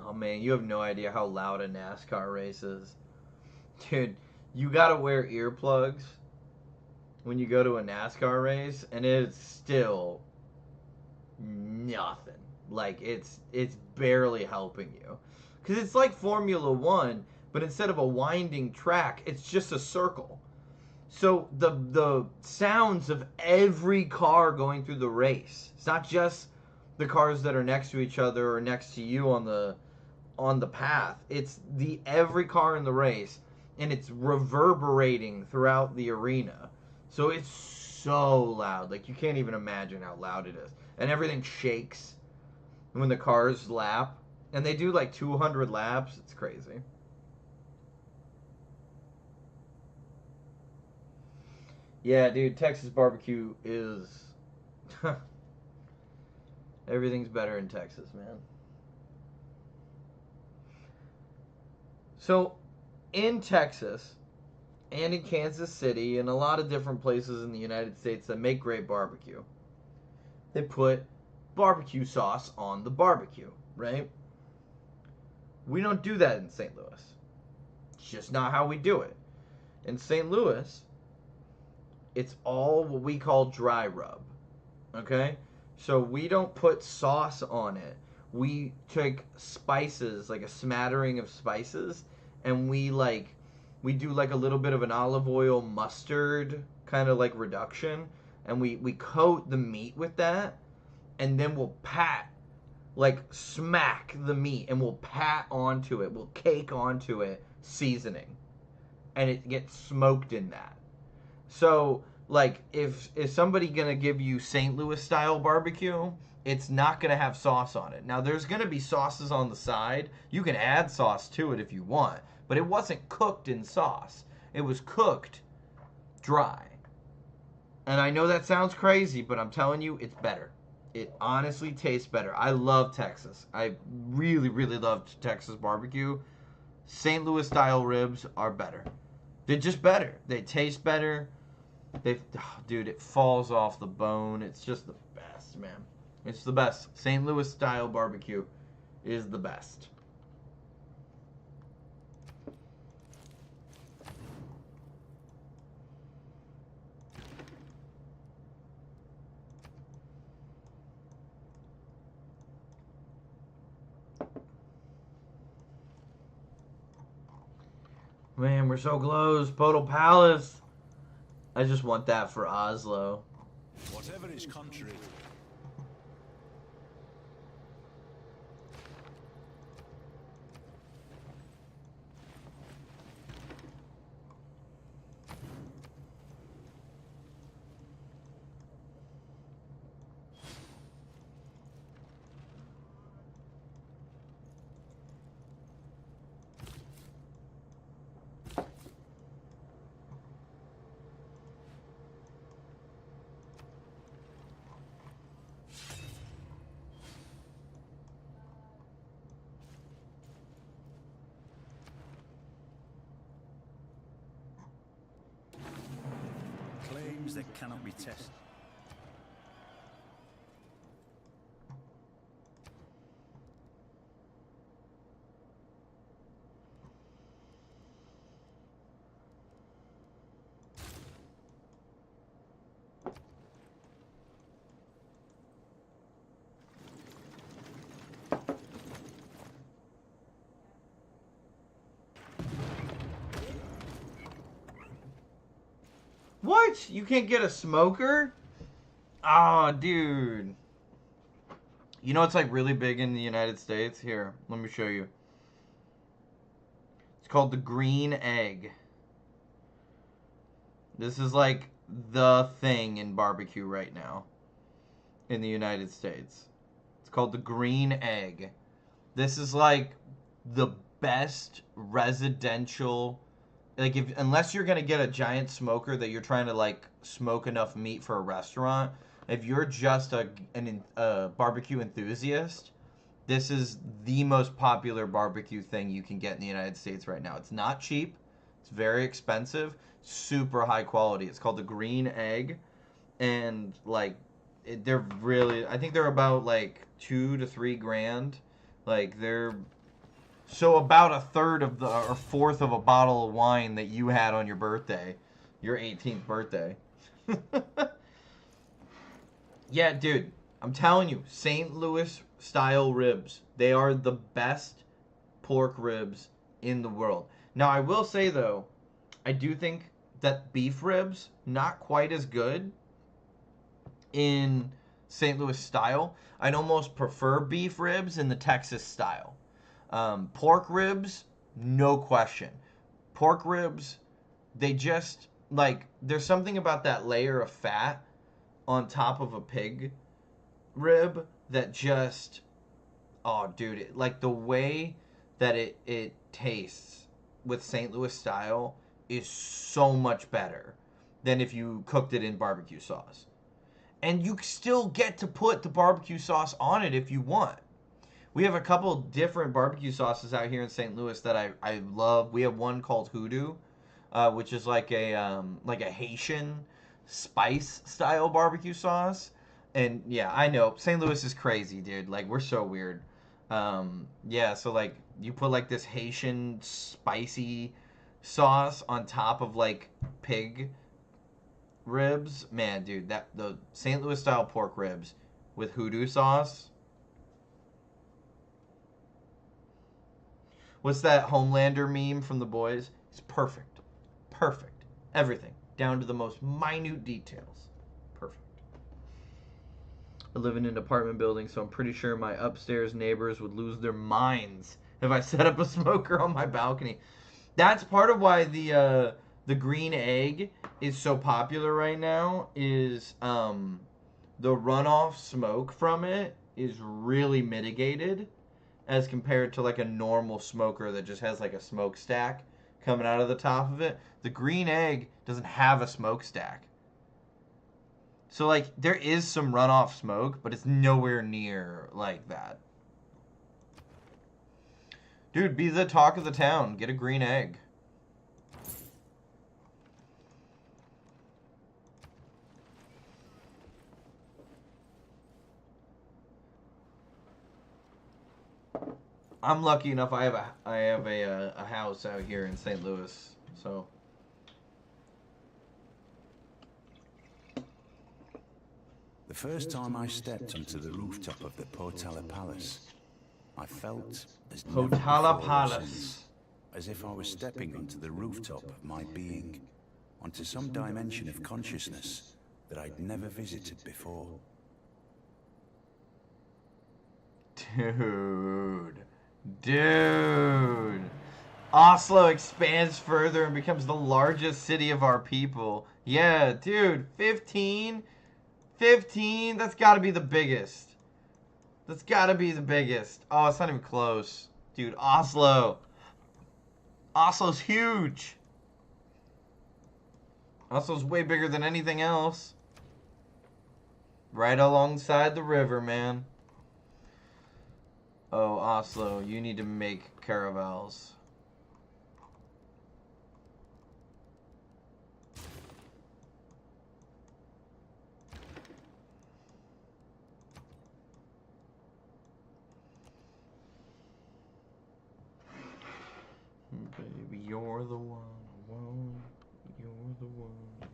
Oh man, you have no idea how loud a NASCAR race is. Dude, you gotta wear earplugs when you go to a NASCAR race, and it's still nothing. Like, it's barely helping you. Because it's like Formula One, but instead of a winding track, it's just a circle. So the sounds of every car going through the race, it's not just the cars that are next to each other or next to you on the path. It's every car in the race, and it's reverberating throughout the arena. So it's so loud. Like, you can't even imagine how loud it is. And everything shakes when the cars lap. And they do like 200 laps. It's crazy. Yeah, dude, Texas barbecue is... Everything's better in Texas, man. So, in Texas, and in Kansas City, and a lot of different places in the United States that make great barbecue, they put barbecue sauce on the barbecue, right? We don't do that in St. Louis. It's just not how we do it. In St. Louis, it's all what we call dry rub. Okay? So we don't put sauce on it. We take spices, like a smattering of spices, and we do like a little bit of an olive oil mustard kind of like reduction, and we coat the meat with that, and then we'll smack the meat, and we'll pat onto it, we'll cake onto it seasoning, and it gets smoked in that. So like if somebody gonna give you St. Louis style barbecue, it's not gonna have sauce on it. Now there's gonna be sauces on the side. You can add sauce to it if you want, but it wasn't cooked in sauce. It was cooked dry. And I know that sounds crazy, but I'm telling you, it's better. It honestly tastes better. I love Texas. I really, really love Texas barbecue. St. Louis style ribs are better. They're just better. They taste better. Dude, it falls off the bone. It's just the best, man. It's the best. St. Louis style barbecue is the best. Man, we're so close. Podal Palace. I just want that for Oslo. Whatever is contrary. Claims that cannot be tested. What? You can't get a smoker? Oh, dude. You know it's like really big in the United States? Here, let me show you. It's called the green egg. This is like the thing in barbecue right now in the United States. It's called the green egg. This is like the best residential, like unless you're gonna get a giant smoker that you're trying to like smoke enough meat for a restaurant. If you're just a barbecue enthusiast, this is the most popular barbecue thing you can get in the United States right now. It's not cheap. It's very expensive. Super high quality. It's called the green egg, and like they're really. I think they're about like $2 to $3 grand. Like they're. So about a third of or fourth of a bottle of wine that you had on your birthday, your 18th birthday. Yeah, dude, I'm telling you, St. Louis style ribs, they are the best pork ribs in the world. Now, I will say though, I do think that beef ribs, not quite as good in St. Louis style. I'd almost prefer beef ribs in the Texas style. Pork ribs, no question. Pork ribs, they just, like, there's something about that layer of fat on top of a pig rib that just, oh, dude, like, the way that it tastes with St. Louis style is so much better than if you cooked it in barbecue sauce. And you still get to put the barbecue sauce on it if you want. We have a couple different barbecue sauces out here in St. Louis that I love. We have one called Hoodoo, which is like a Haitian spice style barbecue sauce. And yeah, I know St. Louis is crazy, dude. Like we're so weird. Yeah, so like you put like this Haitian spicy sauce on top of like pig ribs, man, dude, the St. Louis style pork ribs with hoodoo sauce. What's that Homelander meme from The Boys? It's perfect. Perfect. Everything. Down to the most minute details. Perfect. I live in an apartment building, so I'm pretty sure my upstairs neighbors would lose their minds if I set up a smoker on my balcony. That's part of why the green egg is so popular right now, is the runoff smoke from it is really mitigated as compared to like a normal smoker that just has like a smokestack coming out of the top of it. The green egg doesn't have a smokestack. So like there is some runoff smoke, but it's nowhere near like that. Dude, be the talk of the town. Get a green egg. I'm lucky enough. I have a house out here in St. Louis, so. The first time I stepped onto the rooftop of the Portala Palace, I felt as never Portala before Palace. since, as if I was stepping onto the rooftop of my being, onto some dimension of consciousness that I'd never visited before. Dude. Oslo expands further and becomes the largest city of our people. Yeah, dude. 15? 15? That's got to be the biggest. That's got to be the biggest. Oh, it's not even close. Dude, Oslo. Oslo's huge. Oslo's way bigger than anything else. Right alongside the river, man. Oh, Oslo, you need to make caravels. Baby, you're the one I want. You're the one I need.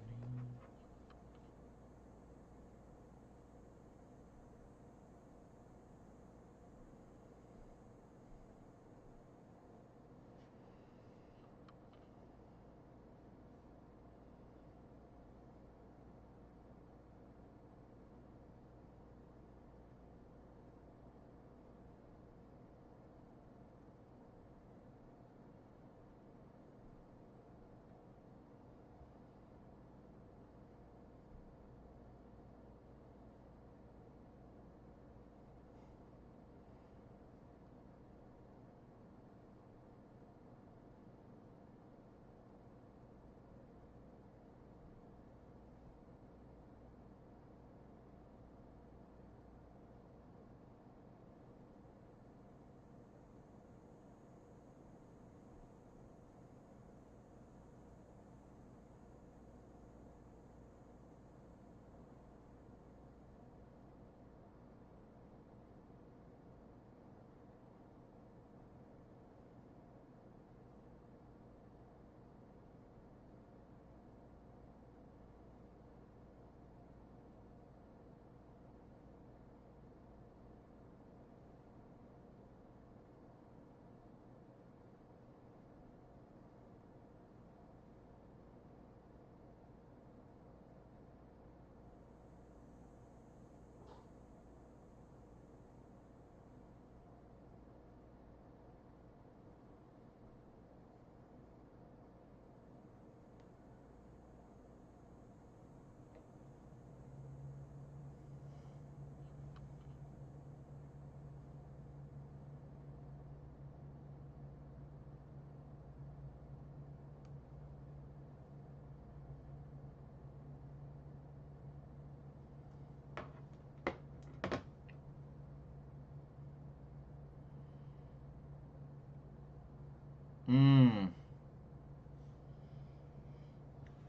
Mmm.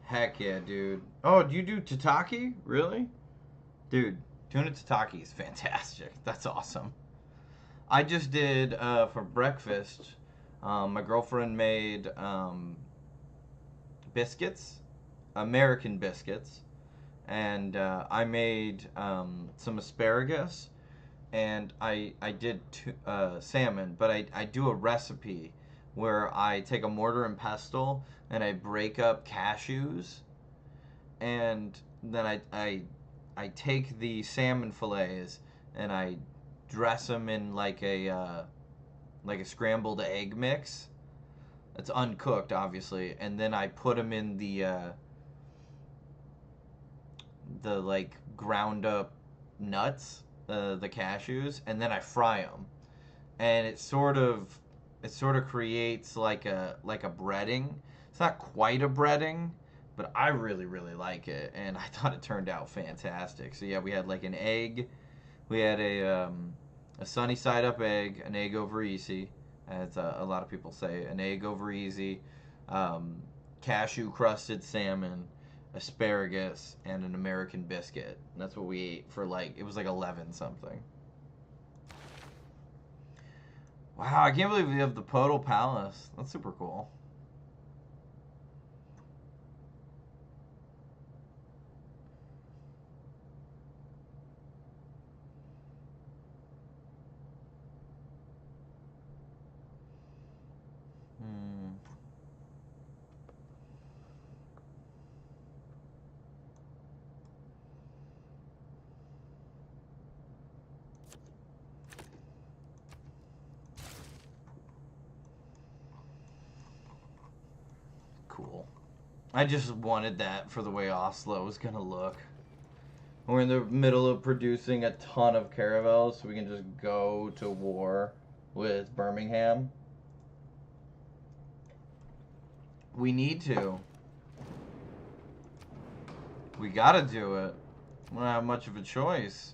Heck yeah, dude. Oh, do you do tataki? Really? Dude, tuna tataki is fantastic. That's awesome. I just did, for breakfast, my girlfriend made biscuits, American biscuits, and I made some asparagus, and I did salmon, but I do a recipe where I take a mortar and pestle and I break up cashews, and then I take the salmon fillets and I dress them in like a scrambled egg mix. It's uncooked, obviously, and then I put them in the like ground up nuts, the cashews, and then I fry them, and it sort of creates like a breading. It's not quite a breading, but I really really like it, and I thought it turned out fantastic. So yeah, we had like an egg, we had a sunny side up egg, an egg over easy, as a lot of people say, an egg over easy, cashew crusted salmon, asparagus, and an American biscuit. And that's what we ate for it was like 11 something. Wow, I can't believe we have the Podal Palace. That's super cool. Hmm. Cool. I just wanted that for the way Oslo was gonna look. We're in the middle of producing a ton of caravels, so we can just go to war with Birmingham. We need to. We gotta do it. We don't have much of a choice.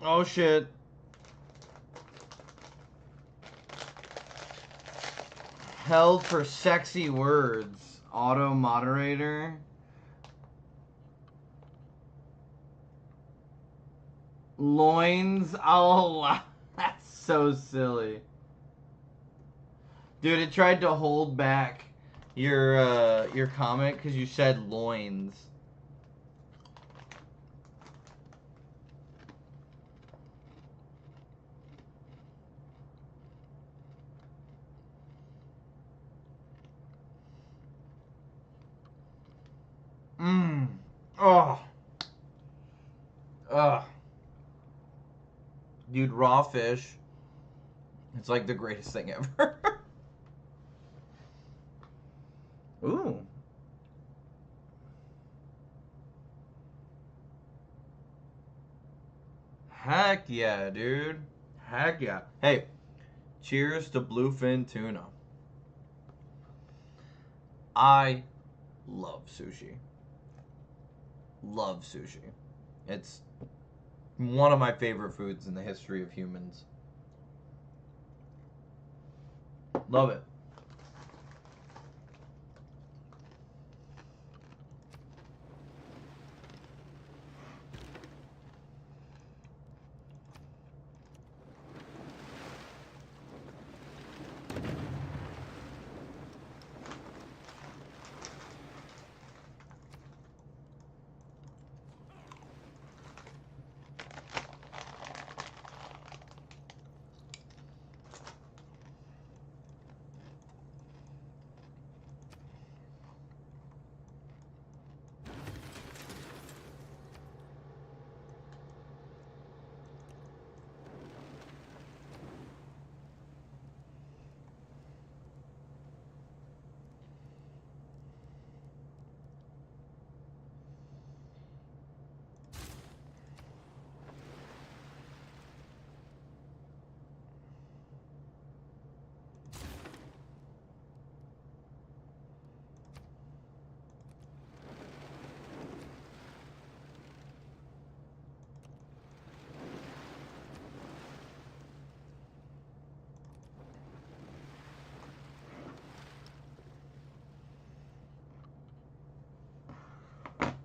Oh shit. Held for sexy words. Auto moderator. Loins? Oh, that's so silly. Dude, it tried to hold back your comment because you said loins. Mmm. Oh. Ugh. Dude, raw fish. It's like the greatest thing ever. Ooh. Heck yeah, dude. Heck yeah. Hey, cheers to bluefin tuna. I love sushi. Love sushi. It's one of my favorite foods in the history of humans. Love it.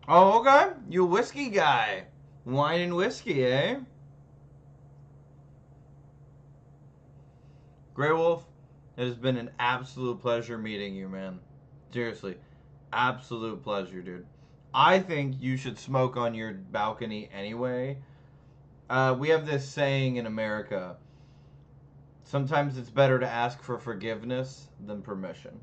Oh, okay. You a whiskey guy. Wine and whiskey, eh? Grey Wolf, it has been an absolute pleasure meeting you, man. Seriously. Absolute pleasure, dude. I think you should smoke on your balcony anyway. We have this saying in America. Sometimes it's better to ask for forgiveness than permission.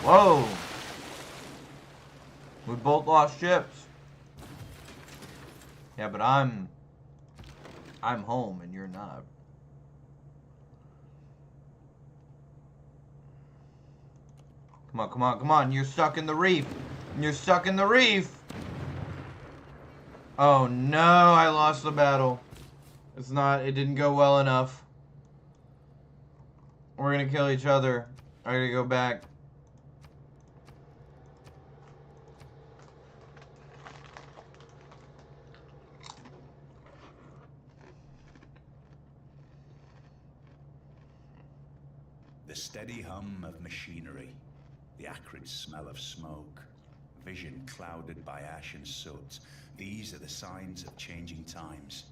Whoa! We both lost ships. Yeah, but I'm home and you're not. Come on, come on, come on. You're stuck in the reef. You're stuck in the reef. Oh no, I lost the battle. It didn't go well enough. We're gonna kill each other. I gotta go back. The steady hum of machinery, the acrid smell of smoke, vision clouded by ash and soot. These are the signs of changing times.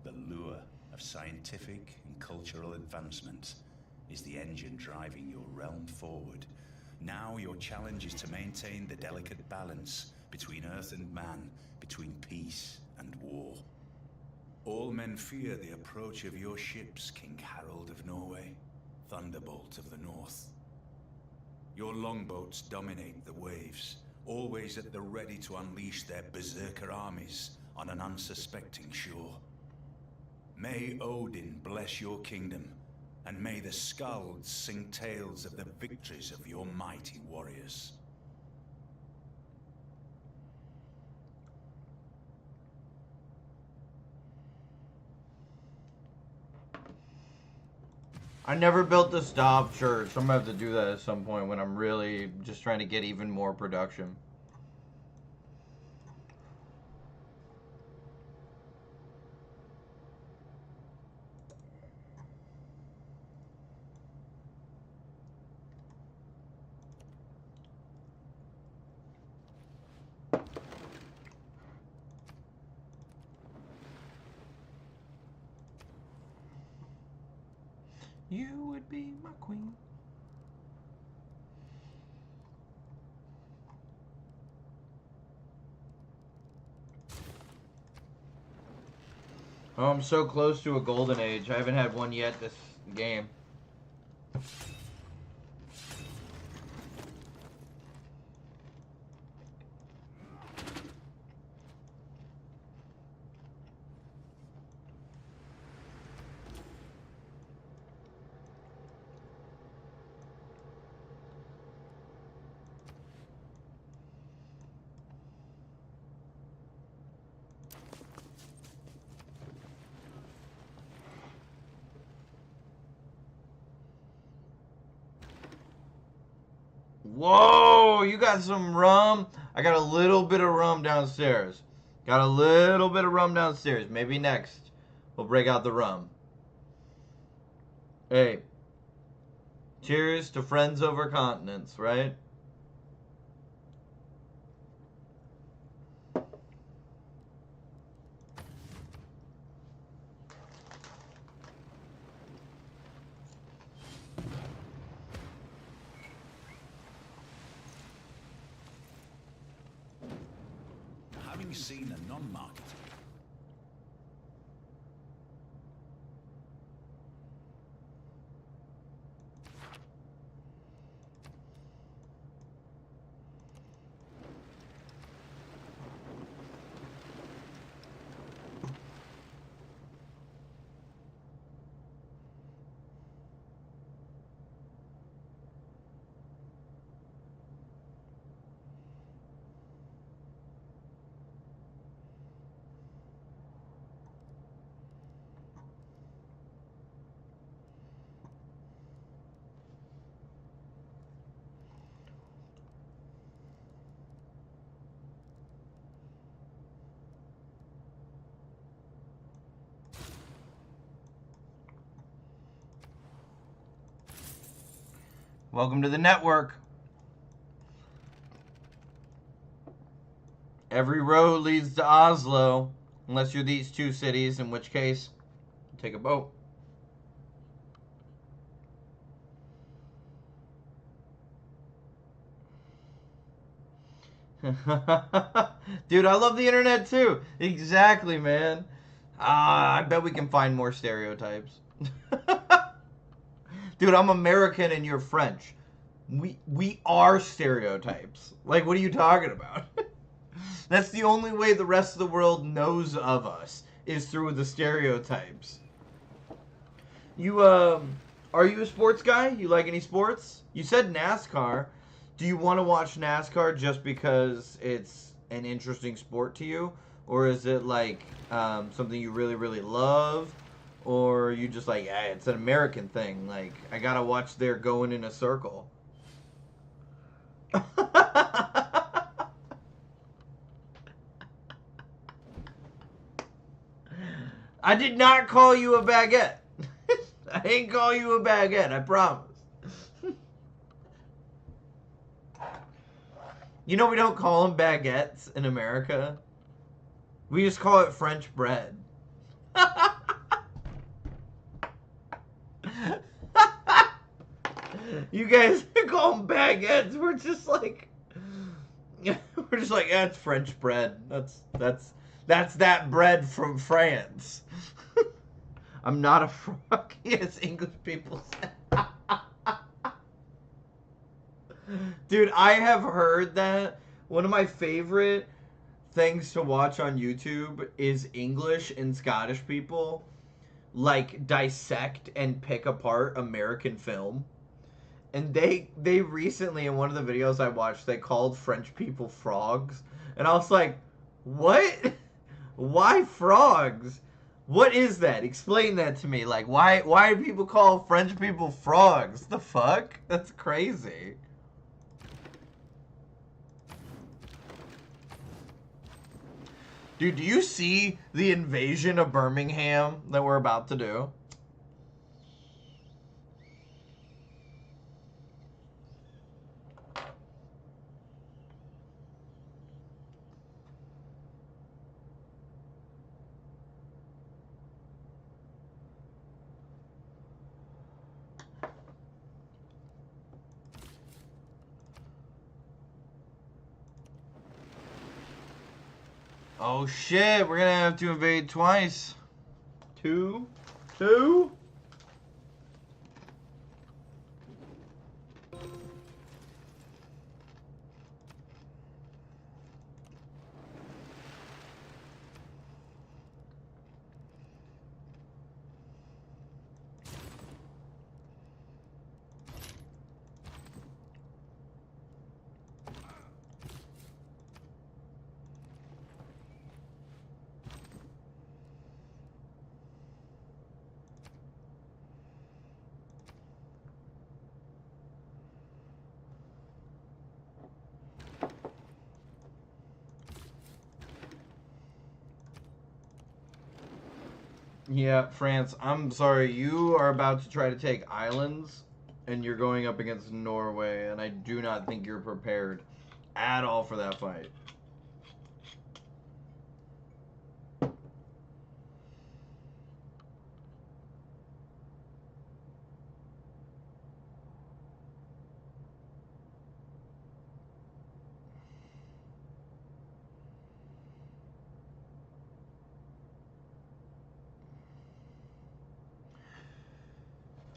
The lure of scientific and cultural advancement is the engine driving your realm forward. Now your challenge is to maintain the delicate balance between earth and man, between peace and war. All men fear the approach of your ships, King Harold of Norway, Thunderbolt of the North. Your longboats dominate the waves, always at the ready to unleash their berserker armies on an unsuspecting shore. May Odin bless your kingdom, and may the skalds sing tales of the victories of your mighty warriors. I never built the Stave shirt, so I'm gonna have to do that at some point when I'm really just trying to get even more production. You would be my queen. Oh, I'm so close to a golden age. I haven't had one yet this game. Whoa, you got some rum? I got a little bit of rum downstairs. Got a little bit of rum downstairs. Maybe next we'll break out the rum. Hey, cheers to friends over continents, right? Having seen a non-market. Welcome to the network. Every road leads to Oslo, unless you're these two cities, in which case, take a boat. Dude, I love the internet too. Exactly, man. I bet we can find more stereotypes. Dude, I'm American and you're French. We are stereotypes. Like, what are you talking about? That's the only way the rest of the world knows of us, is through the stereotypes. You, are you a sports guy? You like any sports? You said NASCAR. Do you want to watch NASCAR just because it's an interesting sport to you? Or is it like something you really, really love? Or are you just like, yeah, it's an American thing. Like, I gotta watch their going in a circle. I did not call you a baguette. I ain't call you a baguette, I promise. You know we don't call them baguettes in America. We just call it French bread. You guys call them baguettes. We're just like, yeah, it's French bread. That's that bread from France. I'm not a frog, as English people say. Dude, I have heard that one of my favorite things to watch on YouTube is English and Scottish people like dissect and pick apart American film. And they recently, in one of the videos I watched, they called French people frogs. And I was like, what? Why frogs? What is that? Explain that to me. Like, why do people call French people frogs? The fuck? That's crazy. Dude, do you see the invasion of Birmingham that we're about to do? Oh shit, we're gonna have to invade twice. Two? Two? Yeah, France, I'm sorry. You are about to try to take islands, and you're going up against Norway, and I do not think you're prepared at all for that fight.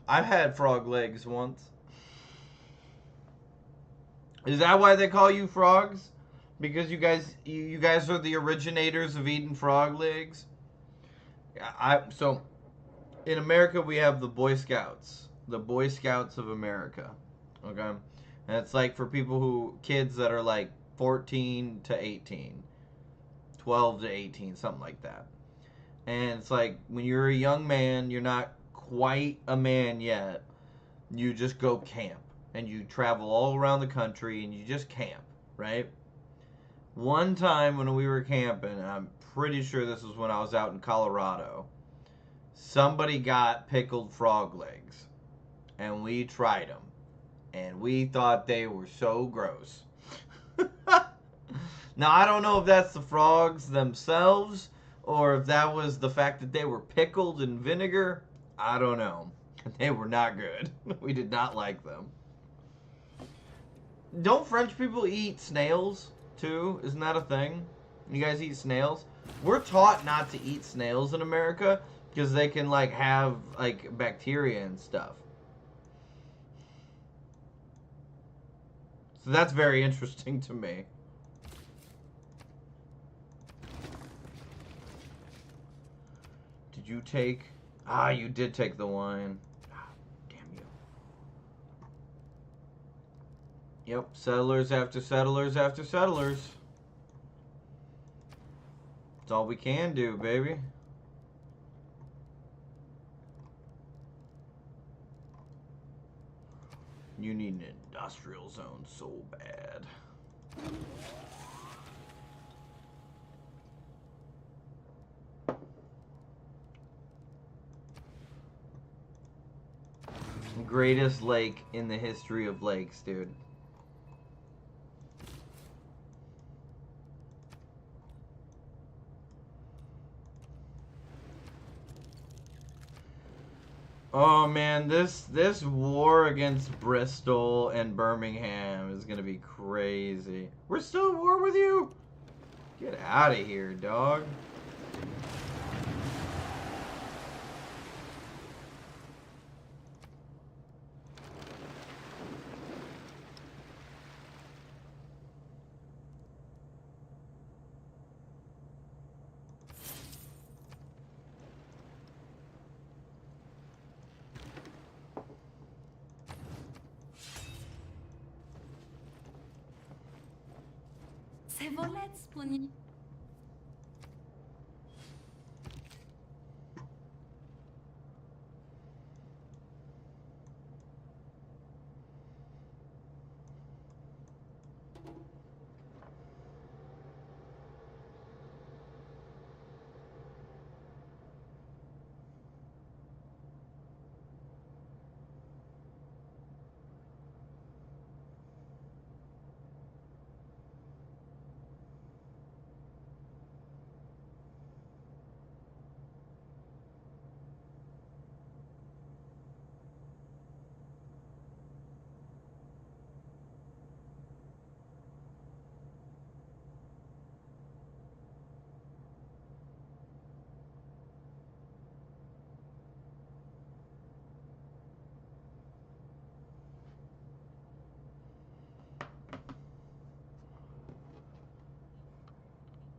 I've had frog legs once. Is that why they call you frogs? Because you guys are the originators of eating frog legs? So in America we have the Boy Scouts. The Boy Scouts of America. Okay? And it's like for kids that are like 14 to 18. 12 to 18, something like that. And it's like when you're a young man, you're not quite a man yet. You just go camp. And you travel all around the country and you just camp, right? One time when we were camping, and I'm pretty sure this was when I was out in Colorado, somebody got pickled frog legs. And we tried them. And we thought they were so gross. Now, I don't know if that's the frogs themselves or if that was the fact that they were pickled in vinegar. I don't know. They were not good. We did not like them. Don't French people eat snails, too? Isn't that a thing? You guys eat snails? We're taught not to eat snails in America because they can, like, have, like, bacteria and stuff. So that's very interesting to me. Did you take... Ah, you did take the wine. Yep, settlers after settlers after settlers. That's all we can do, baby. You need an industrial zone so bad. Greatest lake in the history of lakes, dude. Oh man, this war against Bristol and Birmingham is gonna be crazy. We're still at war with you? Get out of here, dog. Se volete sploni...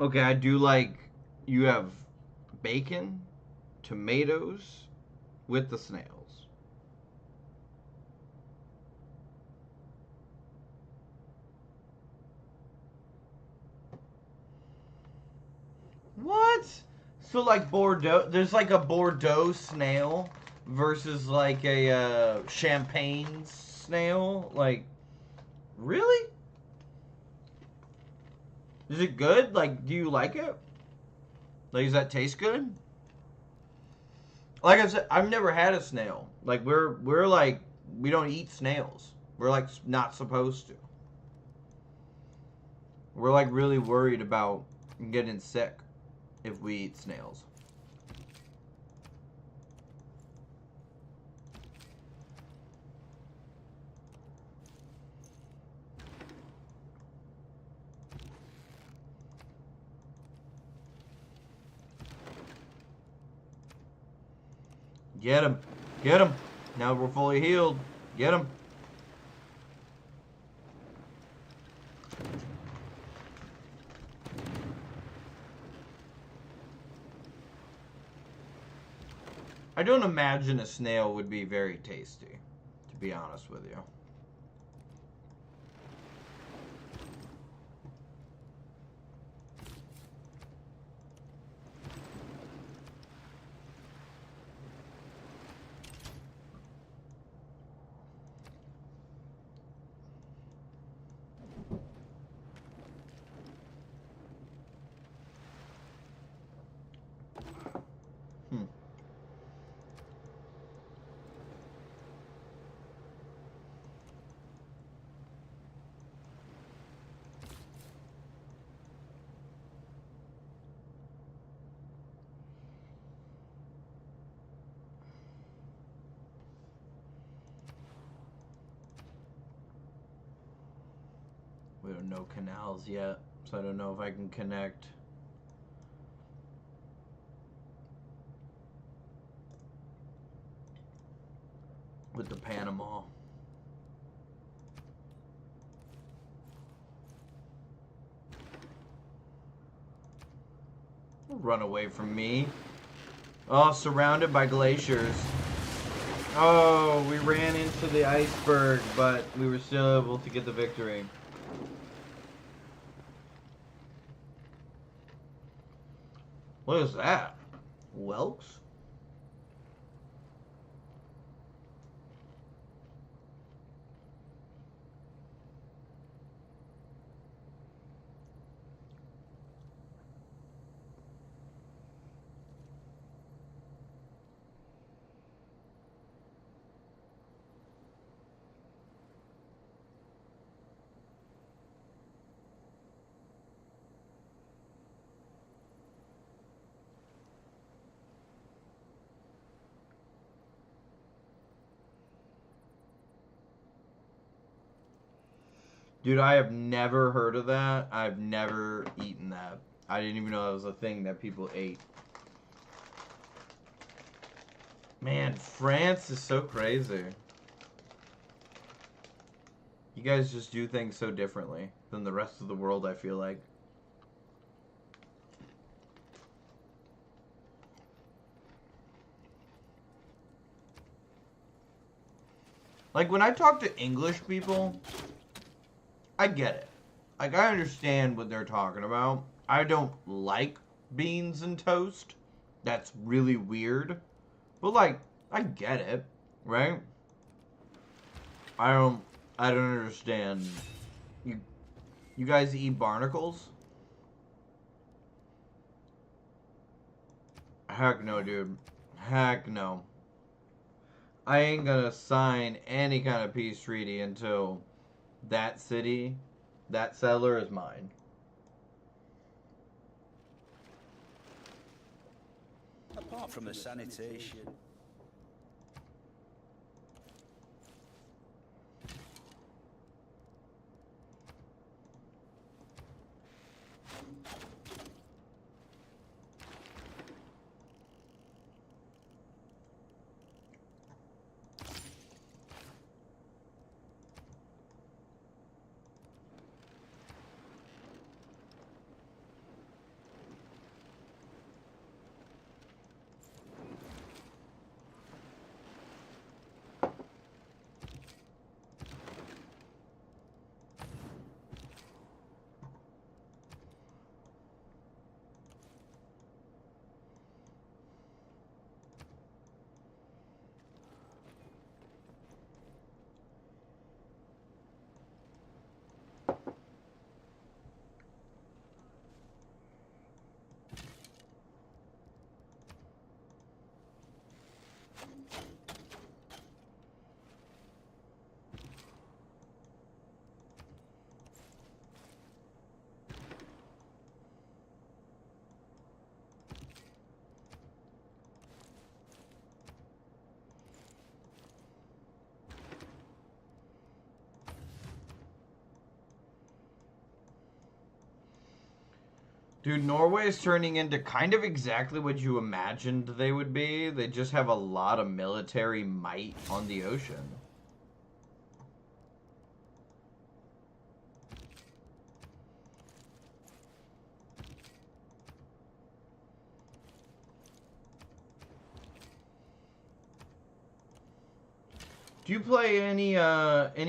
Okay, I do like you have bacon, tomatoes with the snails. What? So like Bordeaux, there's like a Bordeaux snail versus like a champagne snail. Like, really? Is it good? Like, do you like it? Like, does that taste good? Like I said, I've never had a snail. Like, we're like, we don't eat snails. We're like not supposed to. We're like really worried about getting sick if we eat snails. Get him. Get him. Now we're fully healed. Get him. I don't imagine a snail would be very tasty, to be honest with you. We don't know canals yet, so I don't know if I can connect. With the Panama. Run away from me. Oh, surrounded by glaciers. Oh, we ran into the iceberg, but we were still able to get the victory. What is that? Whelks? Dude, I have never heard of that. I've never eaten that. I didn't even know that was a thing that people ate. Man, France is so crazy. You guys just do things so differently than the rest of the world, I feel like. Like, when I talk to English people, I get it. Like, I understand what they're talking about. I don't like beans and toast. That's really weird. But, like, I get it, right? I don't understand. You guys eat barnacles? Heck no, dude. Heck no. I ain't gonna sign any kind of peace treaty until that city, that settler is mine. Apart from the sanitation. Dude, Norway is turning into kind of exactly what you imagined they would be. They just have a lot of military might on the ocean. Do you play any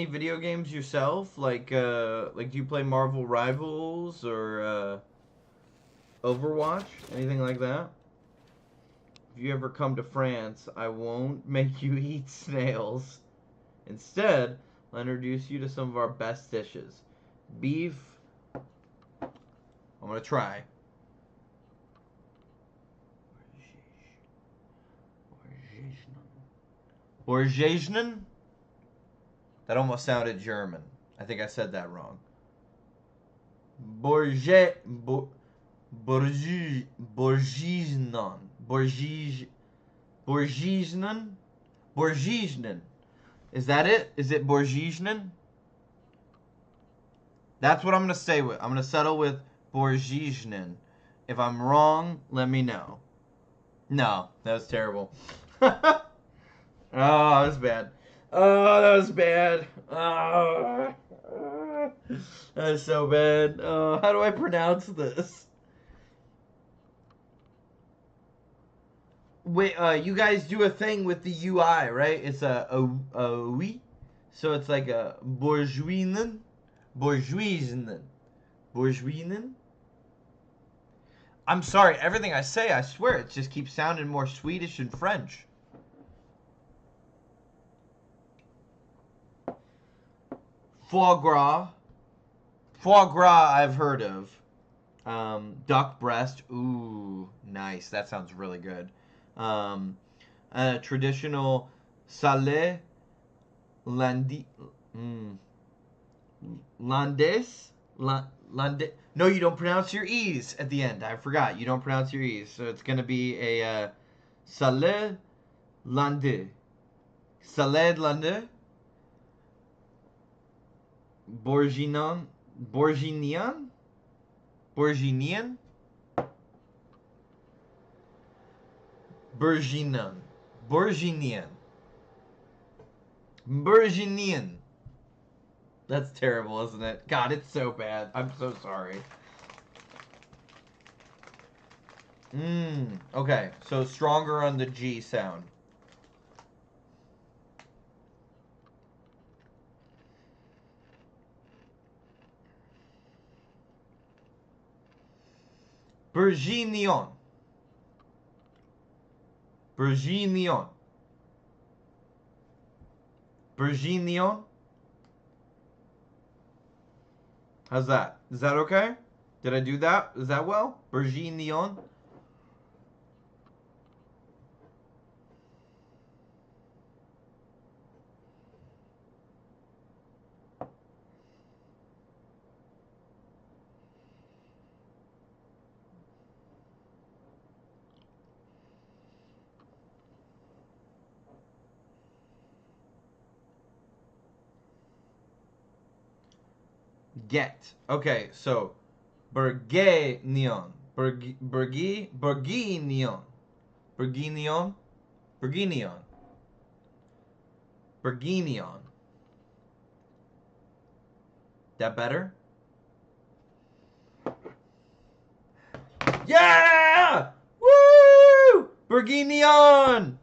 video games yourself? Like do you play Marvel Rivals or Overwatch? Anything like that? If you ever come to France, I won't make you eat snails. Instead, I'll introduce you to some of our best dishes. Beef. I'm gonna try. Borjejnen? That almost sounded German. I think I said that wrong. Borjejnen. Borjejnen. Is that it? Is it Borjejnen? That's what I'm going to say with. I'm going to settle with Borjejnen. If I'm wrong, let me know. No, that was terrible. Oh, that was bad. Oh, that was bad. Oh, that is so bad. Oh, how do I pronounce this? Wait, you guys do a thing with the UI, right? It's a oui. So it's like a bourgeoisinen. Bourgeoisinen. Bourgeoisinen? I'm sorry, everything I say, I swear, it just keeps sounding more Swedish and French. Foie gras. Foie gras I've heard of. Duck breast. Ooh, nice. That sounds really good. Traditional salé landi. Landes? Lande. No, you don't pronounce your E's at the end. I forgot. You don't pronounce your E's. So it's going to be a salé lande. Salade lande. Bourguignon? Bourguignon? Bourguignon? Bourguignon. Bourguignon. Bourguignon. That's terrible, isn't it? God, it's so bad. I'm so sorry. Okay, so stronger on the G sound. Bourguignon. Bourguignon. Bourguignon. How's that? Is that okay? Did I do that? Is that well? Bourguignon. Get. Okay, so Bourguignon. Bourguignon. Bourguignon. Bourguignon. Bourguignon. That better? Yeah! Woo! Bourguignon!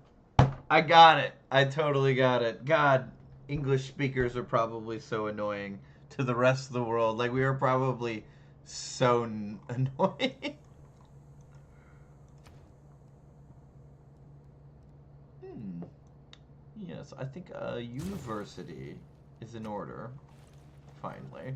I got it. I totally got it. God, English speakers are probably so annoying to the rest of the world. Like, we are probably so annoying. Yes, I think a university is in order. Finally.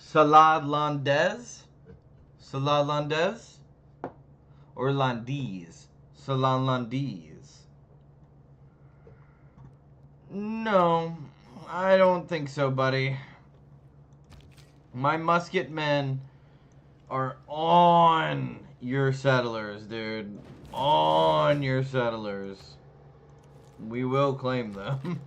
Salad Landes? Salad Landes? Or Landese? Salon Landese? No, I don't think so, buddy. My musket men are on your settlers, dude. On your settlers. We will claim them.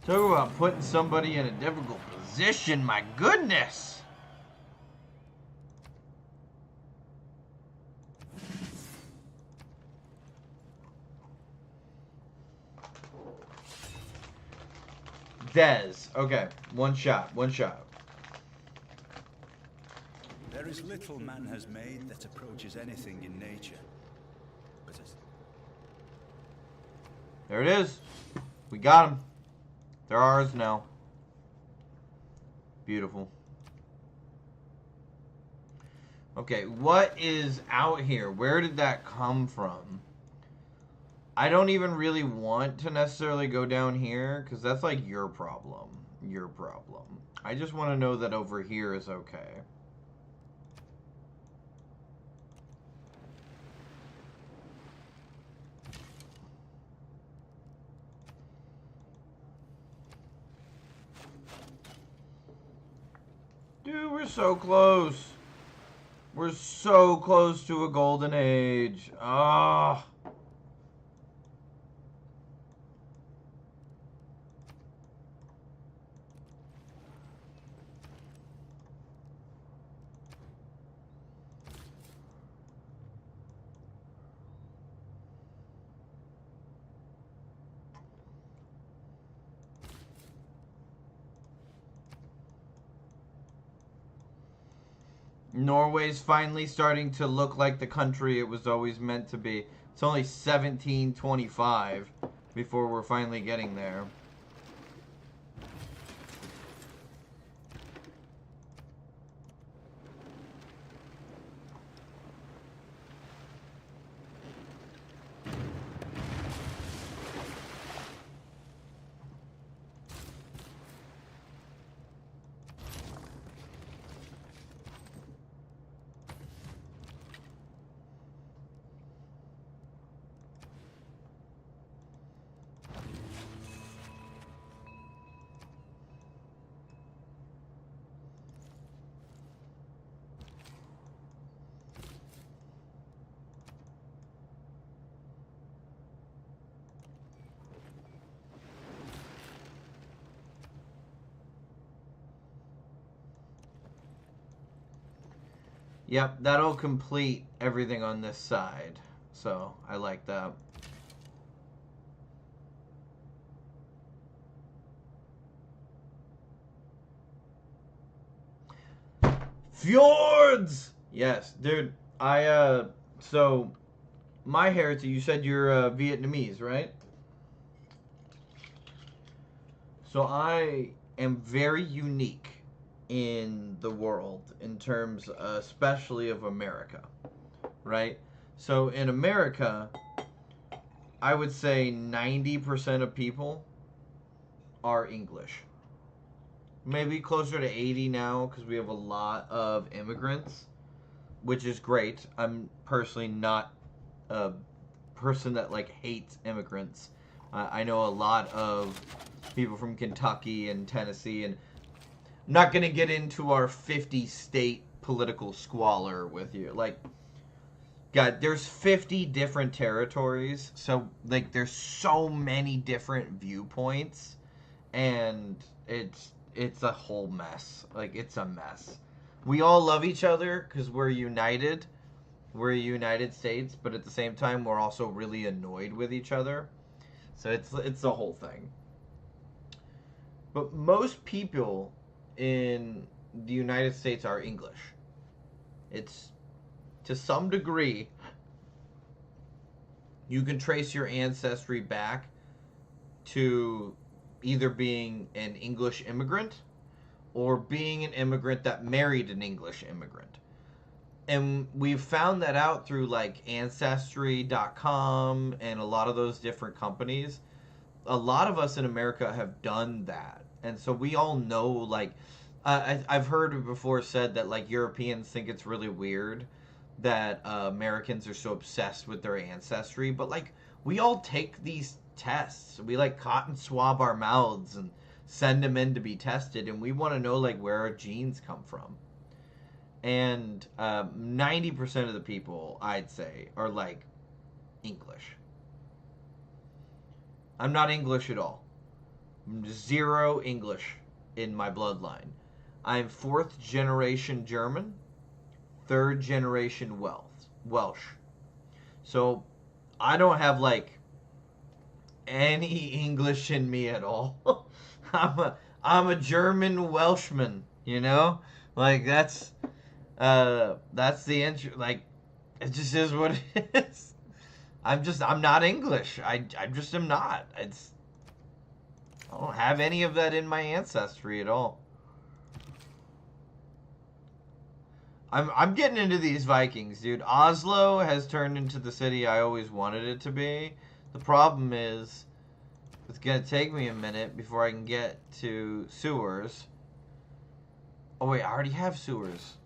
Talk about putting somebody in a difficult position, my goodness! Dez. Okay, one shot. There is little man has made that approaches anything in nature. But as There it is. We got them. They're ours now. Beautiful. Okay, what is out here? Where did that come from? I don't even really want to necessarily go down here, because that's like your problem. Your problem. I just want to know that over here is okay. Dude, we're so close. We're so close to a golden age. Ah. Norway's finally starting to look like the country it was always meant to be. It's only 1725 before we're finally getting there. Yep, that'll complete everything on this side. So, I like that. Fjords! Yes, dude. So, my heritage, you said you're Vietnamese, right? So, I am very unique in the world in terms especially of America, right? So in America, I would say 90% of people are English. Maybe closer to 80 now because we have a lot of immigrants, which is great. I'm personally not a person that like hates immigrants. I know a lot of people from Kentucky and Tennessee, and I'm not going to get into our 50 state political squalor with you. Like, God, there's 50 different territories. So, like, there's so many different viewpoints. And it's a whole mess. Like, it's a mess. We all love each other because we're united. We're a United States. But at the same time, we're also really annoyed with each other. So, it's the whole thing. But most people in the United States are English. It's, to some degree, you can trace your ancestry back to either being an English immigrant or being an immigrant that married an English immigrant. And we've found that out through like Ancestry.com and a lot of those different companies. A lot of us in America have done that. And so we all know, like, I've heard it before said that, like, Europeans think it's really weird that Americans are so obsessed with their ancestry. But, like, we all take these tests. We, like, cotton swab our mouths and send them in to be tested. And we want to know, like, where our genes come from. And 90% of the people, I'd say, are, like, English. I'm not English at all. Zero English in my bloodline. I'm 4th generation German, 3rd generation Welsh. So I don't have like any English in me at all. I'm a German Welshman, you know? Like that's the intro. Like it just is what it is. I'm not English. I just am not. I don't have any of that in my ancestry at all. I'm getting into these Vikings, dude. Oslo has turned into the city I always wanted it to be. The problem is it's gonna take me a minute before I can get to sewers. Oh wait, I already have sewers.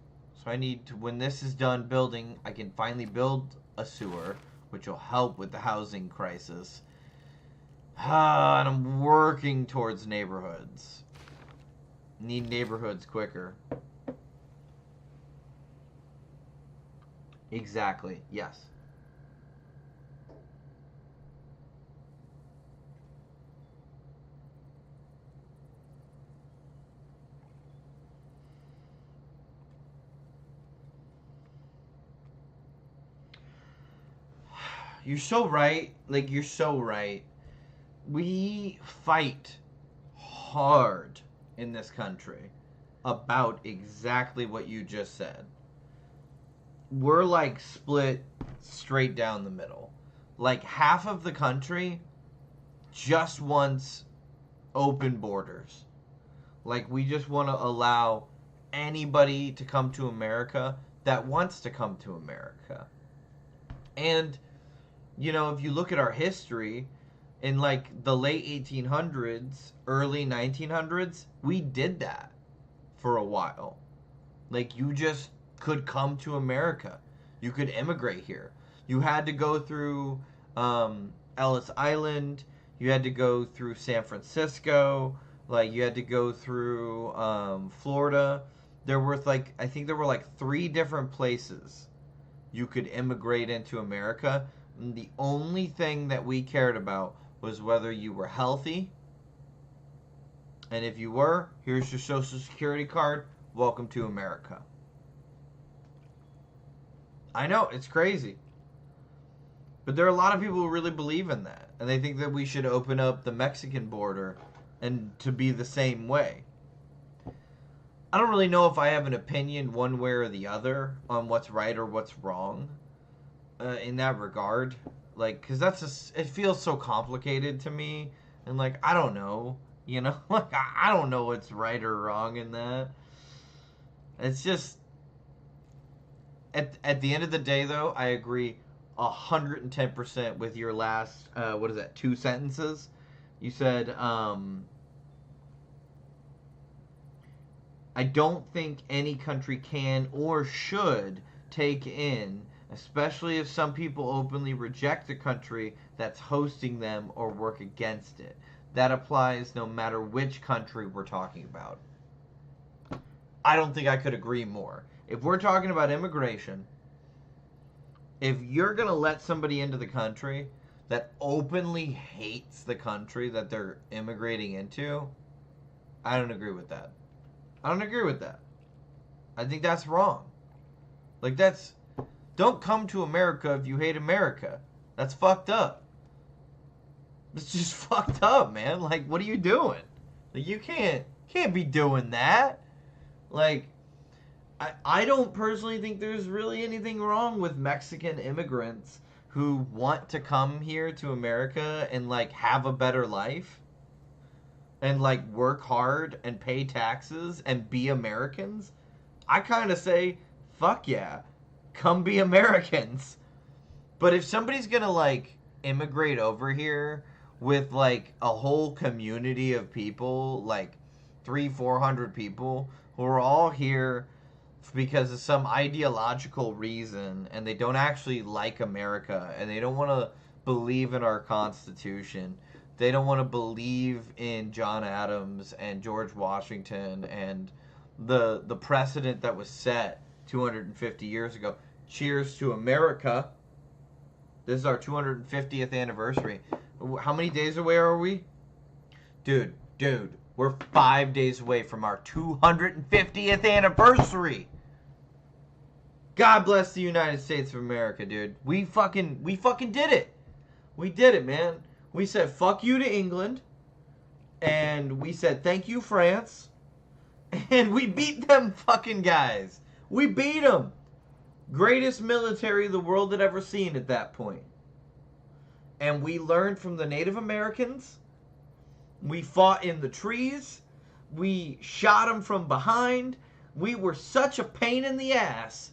So I need to, when this is done building, I can finally build a sewer, which will help with the housing crisis. And I'm working towards neighborhoods. Need neighborhoods quicker. Exactly, yes. You're so right. Like, you're so right. We fight hard in this country about exactly what you just said. We're like split straight down the middle. Like half of the country just wants open borders. Like we just want to allow anybody to come to America that wants to come to America. And you know, if you look at our history, in like the late 1800s, early 1900s, we did that for a while. Like you just could come to America. You could immigrate here. You had to go through Ellis Island. You had to go through San Francisco. Like you had to go through Florida. There were like, I think there were like 3 different places you could immigrate into America. And the only thing that we cared about was whether you were healthy. And if you were, here's your social security card. Welcome to America. I know, it's crazy. But there are a lot of people who really believe in that. And they think that we should open up the Mexican border and to be the same way. I don't really know if I have an opinion one way or the other on what's right or what's wrong in that regard. Like, because that's just, it feels so complicated to me. And like, I don't know. You know? Like, I don't know what's right or wrong in that. It's just... At the end of the day, though, I agree 110% with your last, 2 sentences? You said, I don't think any country can or should take in, especially if some people openly reject the country that's hosting them or work against it. That applies no matter which country we're talking about. I don't think I could agree more. If we're talking about immigration, if you're going to let somebody into the country that openly hates the country that they're immigrating into, I don't agree with that. I don't agree with that. I think that's wrong. Like, that's... Don't come to America if you hate America. That's fucked up. It's just fucked up, man. Like, what are you doing? Like, you can't be doing that. Like... I don't personally think there's really anything wrong with Mexican immigrants who want to come here to America and, like, have a better life. And, like, work hard and pay taxes and be Americans. I kind of say, fuck yeah. come be Americans. But if somebody's gonna like immigrate over here with like a whole community of people, like 300-400 people who are all here because of some ideological reason, and they don't actually like America, and they don't want to believe in our Constitution, they don't want to believe in John Adams and George Washington and the precedent that was set 250 years ago. Cheers to America. This is our 250th anniversary. How many days away are we? Dude, we're 5 days away from our 250th anniversary. God bless the United States of America, dude. We fucking did it. We did it, man. We said fuck you to England, and we said thank you, France, and we beat them fucking guys. We beat them. Greatest military the world had ever seen at that point. And we learned from the Native Americans. We fought in the trees. We shot them from behind. We were such a pain in the ass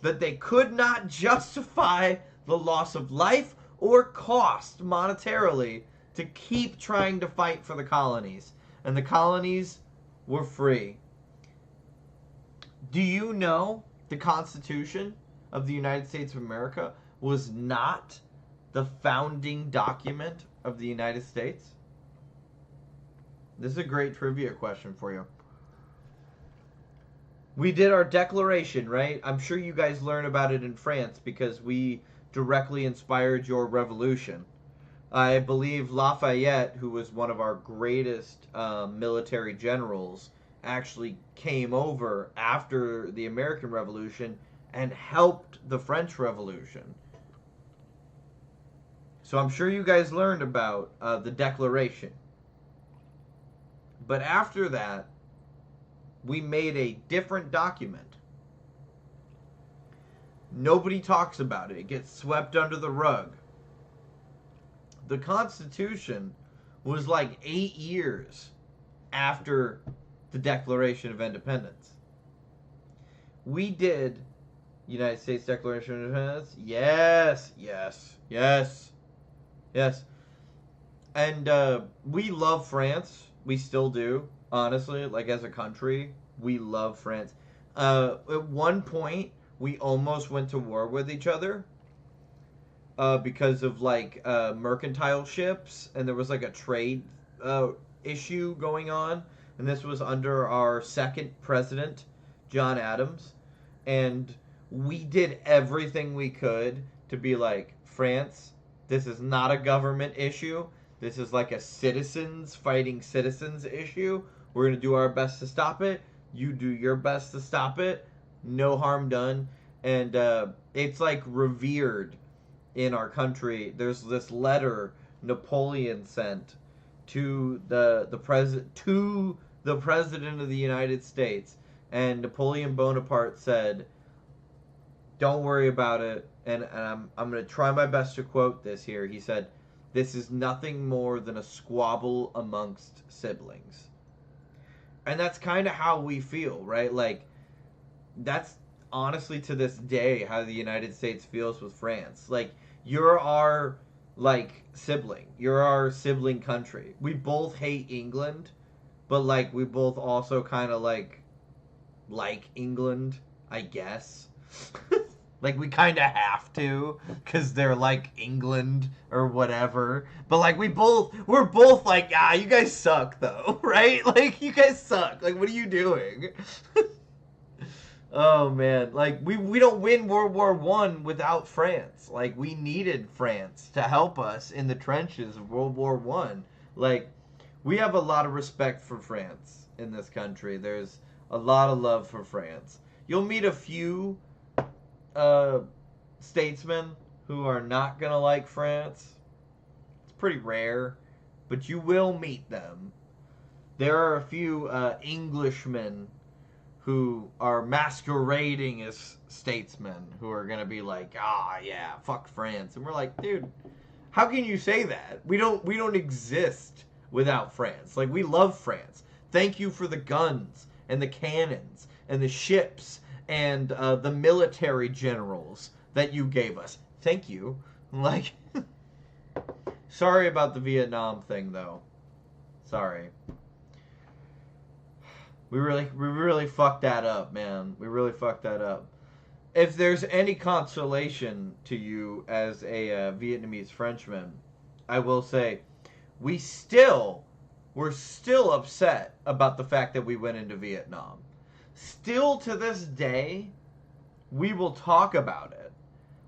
that they could not justify the loss of life or cost monetarily to keep trying to fight for the colonies. And the colonies were free. Do you know the Constitution of the United States of America was not the founding document of the United States? This is a great trivia question for you. We did our declaration, right? I'm sure you guys learn about it in France because we directly inspired your revolution. I believe Lafayette, who was one of our greatest military generals, actually came over after the American Revolution and helped the French Revolution. So I'm sure you guys learned about the Declaration. But after that, we made a different document. Nobody talks about it. It gets swept under the rug. The Constitution was like 8 years after the Declaration of Independence. We did United States Declaration of Independence. Yes. And we love France. We still do. Honestly, like as a country, we love France. At one point, we almost went to war with each other because of like mercantile ships, and there was like a trade issue going on. And this was under our second president, John Adams. And we did everything we could to be like, France, this is not a government issue. This is like a citizens fighting citizens issue. We're going to do our best to stop it. You do your best to stop it. No harm done. And it's like revered in our country. There's this letter Napoleon sent to the president of the United States, and Napoleon Bonaparte said, "Don't worry about it." And I'm going to try my best to quote this here. He said, "This is nothing more than a squabble amongst siblings." And that's kind of how we feel, right? Like, that's honestly to this day how the United States feels with France. Like, you're our, like, sibling. You're our sibling country. We both hate England, but, like, we both also kind of, like England, I guess. Like, we kind of have to, because they're, like, England or whatever. But, like, we're both like, you guys suck, though, right? Like, you guys suck. Like, what are you doing? Oh, man. Like, we don't win World War I without France. Like, we needed France to help us in the trenches of World War I. Like, we have a lot of respect for France in this country. There's a lot of love for France. You'll meet a few statesmen who are not gonna like France. It's pretty rare, but you will meet them. There are a few Englishmen who are masquerading as statesmen who are gonna be like, yeah, fuck France. And we're like, dude, how can you say that? We don't exist without France. Like, we love France. Thank you for the guns and the cannons and the ships and the military generals that you gave us. Thank you. Like, sorry about the Vietnam thing, though. Sorry. We really fucked that up, man. We really fucked that up. If there's any consolation to you as a Vietnamese Frenchman, I will say we're still upset about the fact that we went into Vietnam. Still to this day, we will talk about it.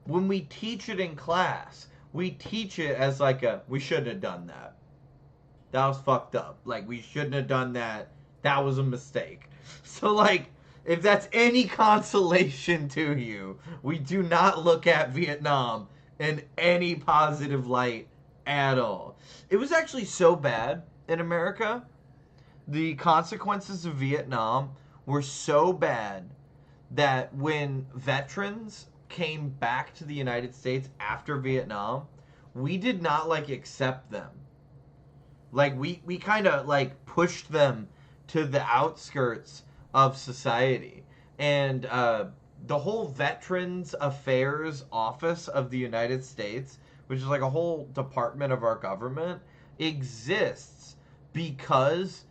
When we teach it in class, we teach it as like we shouldn't have done that. That was fucked up. Like, we shouldn't have done that. That was a mistake. So, like, if that's any consolation to you, we do not look at Vietnam in any positive light at all. It was actually so bad in America. The consequences of Vietnam were so bad that when veterans came back to the United States after Vietnam, we did not, like, accept them. Like, we kind of, like, pushed them to the outskirts of society. And the whole Veterans Affairs Office of the United States, which is like a whole department of our government, exists because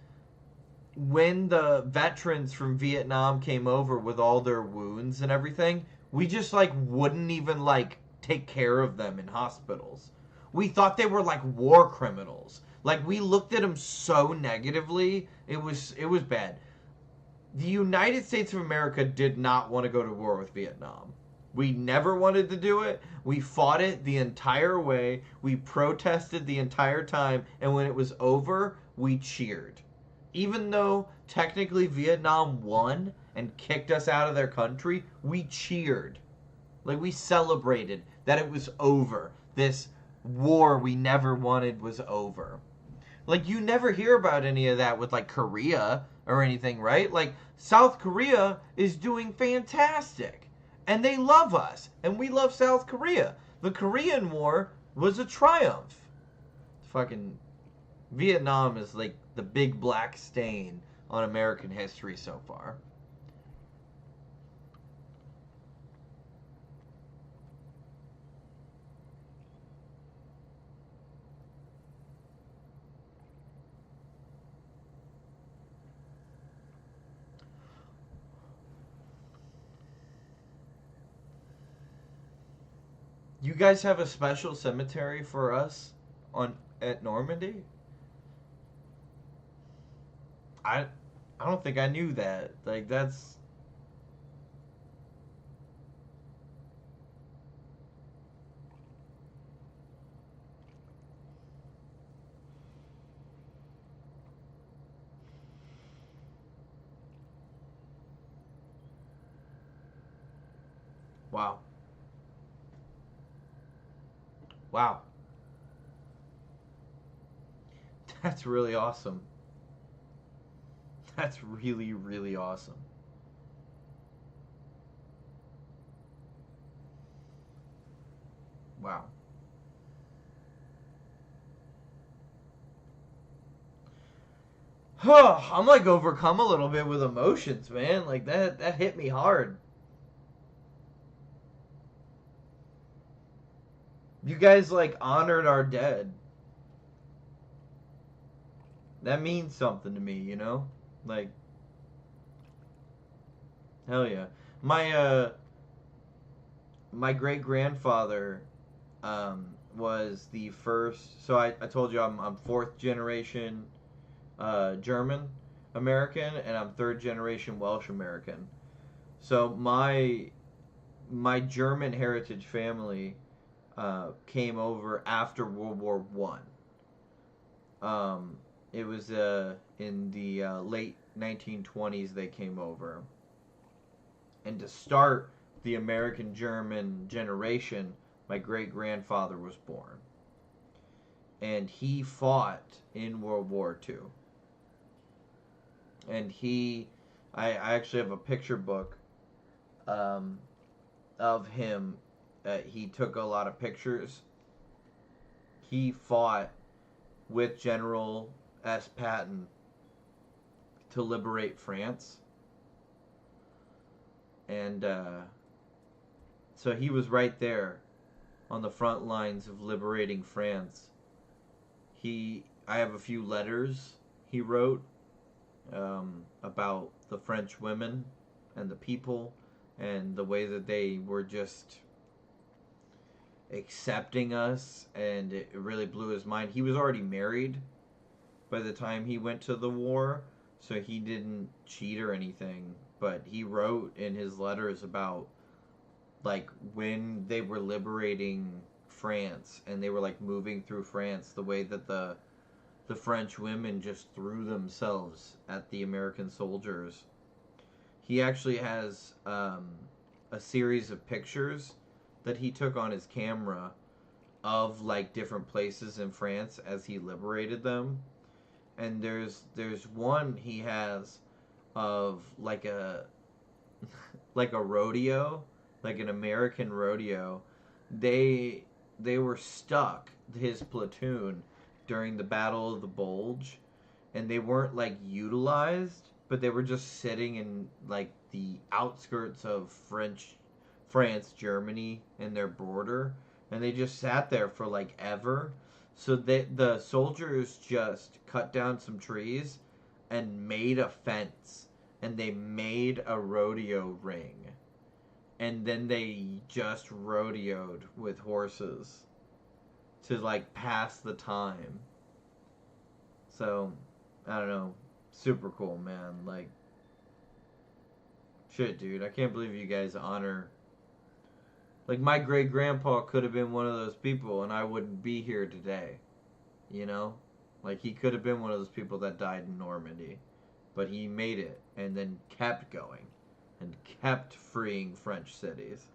when the veterans from Vietnam came over with all their wounds and everything, we just, like, wouldn't even, like, take care of them in hospitals. We thought they were like war criminals. Like, we looked at them so negatively. It was bad. The United States of America did not want to go to war with Vietnam. We never wanted to do it. We fought it the entire way. We protested the entire time. And when it was over, we cheered. Even though technically Vietnam won and kicked us out of their country, we cheered. Like, we celebrated that it was over. This war we never wanted was over. Like, you never hear about any of that with, like, Korea or anything, right? Like, South Korea is doing fantastic. And they love us. And we love South Korea. The Korean War was a triumph. Fucking Vietnam is, like, the big black stain on American history so far. You guys have a special cemetery for us at Normandy? I don't think I knew that. Like, that's... Wow. Wow. That's really awesome. That's really, really awesome. Wow. I'm like overcome a little bit with emotions, man. Like, that hit me hard. You guys, like, honored our dead. That means something to me, you know? Like, hell yeah. My great-grandfather was the first... So I told you I'm fourth generation German American, and I'm third generation Welsh American. So my German heritage family came over after World War One. It was in the late 1920s they came over. And to start the American-German generation, my great-grandfather was born. And he fought in World War II. And I actually have a picture book of him. He took a lot of pictures. He fought with General S. Patton to liberate France. And so he was right there on the front lines of liberating France. I have a few letters he wrote about the French women and the people and the way that they were just accepting us, and it really blew his mind. He was already married by the time he went to the war, so he didn't cheat or anything, but he wrote in his letters about like when they were liberating France and they were like moving through France, the way that the French women just threw themselves at the American soldiers. He actually has a series of pictures that he took on his camera of like different places in France as he liberated them. And there's one he has of like a like a rodeo, like an American rodeo. They were stuck, his platoon, during the Battle of the Bulge, and they weren't like utilized, but they were just sitting in like the outskirts of France, Germany, and their border, and they just sat there for like ever. So the soldiers just cut down some trees and made a fence, and they made a rodeo ring, and then they just rodeoed with horses to like pass the time. So I don't know, super cool, man. Like, shit, dude, I can't believe you guys honor. Like, my great grandpa could have been one of those people, and I wouldn't be here today. You know, like, he could have been one of those people that died in Normandy, but he made it and then kept going and kept freeing French cities.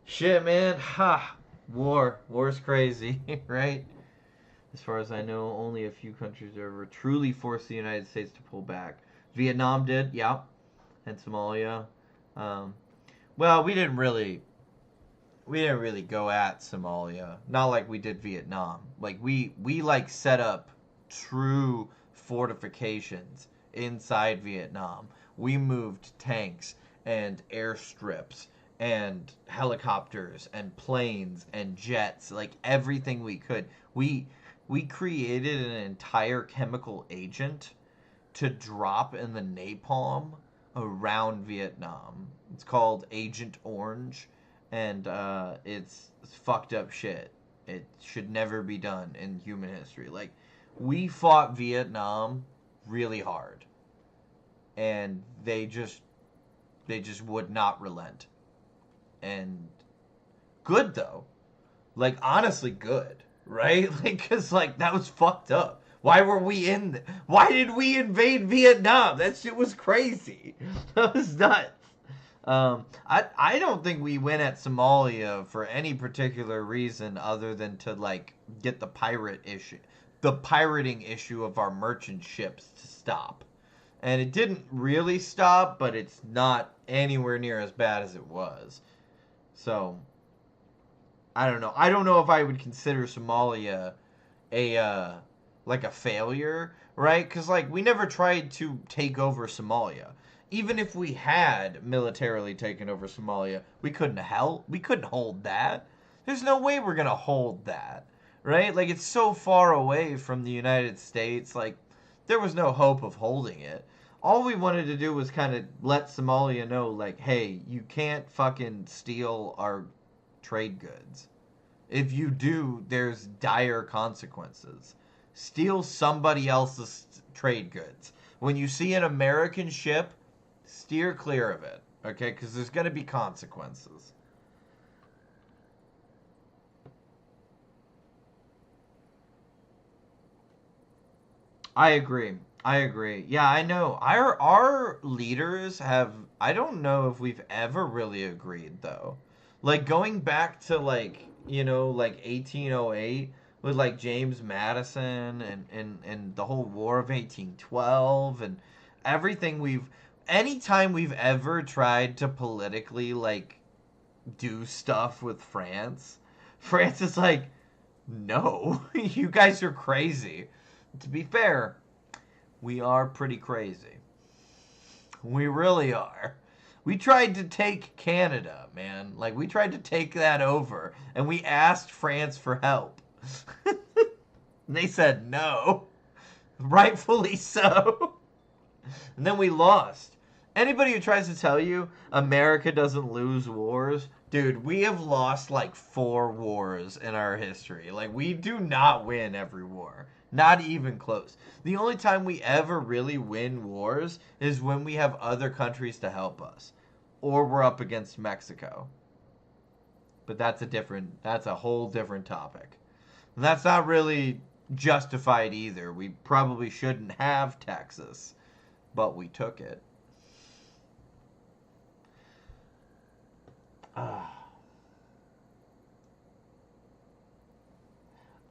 Shit, man. Ha! War's crazy, right? As far as I know, only a few countries ever truly forced the United States to pull back. Vietnam did, yeah, and Somalia. Well, we didn't really go at Somalia. Not like we did Vietnam. Like we like set up true fortifications inside Vietnam. We moved tanks and airstrips and helicopters and planes and jets, like everything we could. We created an entire chemical agent to drop in the napalm around Vietnam. It's called Agent Orange, and it's fucked up shit. It should never be done in human history. Like, we fought Vietnam really hard, and they just would not relent. And good though, like honestly good, right? Like, cause like that was fucked up. Why did we invade Vietnam? That shit was crazy. That was nuts. I don't think we went at Somalia for any particular reason other than to like get the pirating issue of our merchant ships to stop. And it didn't really stop, but it's not anywhere near as bad as it was. So, I don't know. I don't know if I would consider Somalia a failure, right? Because like we never tried to take over Somalia. Even if we had militarily taken over Somalia, we couldn't hold that. There's no way we're gonna hold that, right? Like, it's so far away from the United States. Like, there was no hope of holding it. All we wanted to do was kind of let Somalia know, like, hey, you can't fucking steal our trade goods. If you do, there's dire consequences. Steal somebody else's trade goods. When you see an American ship, steer clear of it, okay? Because there's going to be consequences. I agree. Yeah, I know. Our leaders have. I don't know if we've ever really agreed though. Like going back to like 1808 with like James Madison and the whole War of 1812 and everything anytime we've ever tried to politically like do stuff with France is like, no, you guys are crazy. To be fair, we are pretty crazy. We really are. We tried to take Canada, man. Like, we tried to take that over, and we asked France for help. They said no. Rightfully so. And then we lost. Anybody who tries to tell you America doesn't lose wars, dude, we have lost like 4 wars in our history. Like, we do not win every war. Not even close. The only time we ever really win wars is when we have other countries to help us. Or we're up against Mexico. But that's a whole different topic. And that's not really justified either. We probably shouldn't have Texas, but we took it.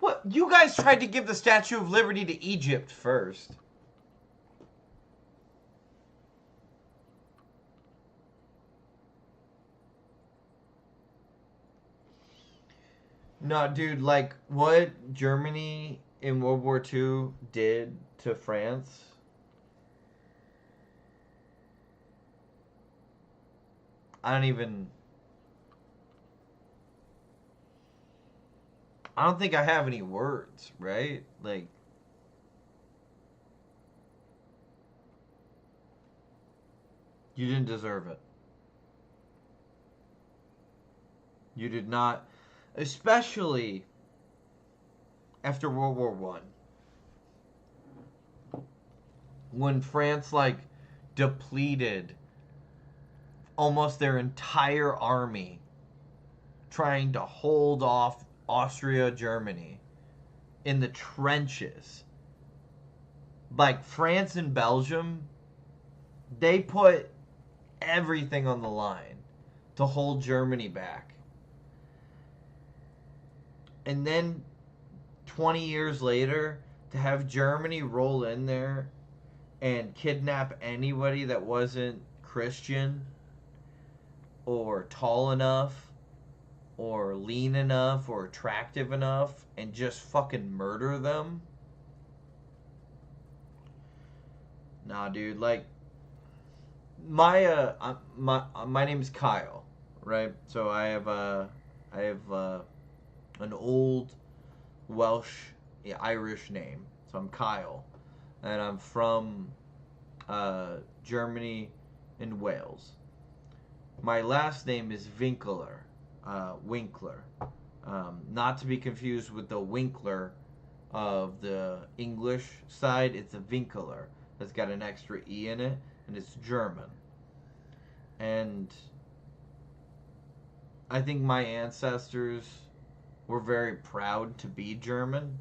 What? You guys tried to give the Statue of Liberty to Egypt first. No, dude, like, what Germany in World War II did to France... I don't think I have any words, right? Like, you didn't deserve it. You did not, especially after World War One, when France, like, depleted almost their entire army trying to hold off Austria, Germany in the trenches. Like, France and Belgium, they put everything on the line to hold Germany back. And then 20 years later, to have Germany roll in there and kidnap anybody that wasn't Christian or tall enough or lean enough or attractive enough and just fucking murder them. Nah, dude, like, my name's Kyle, right? So I have an old Welsh, Irish name. So I'm Kyle, and I'm from Germany and Wales. My last name is Winkler. Winkler. Not to be confused with the Winkler of the English side. It's a Winkler that's got an extra E in it, and it's German. And I think my ancestors were very proud to be German.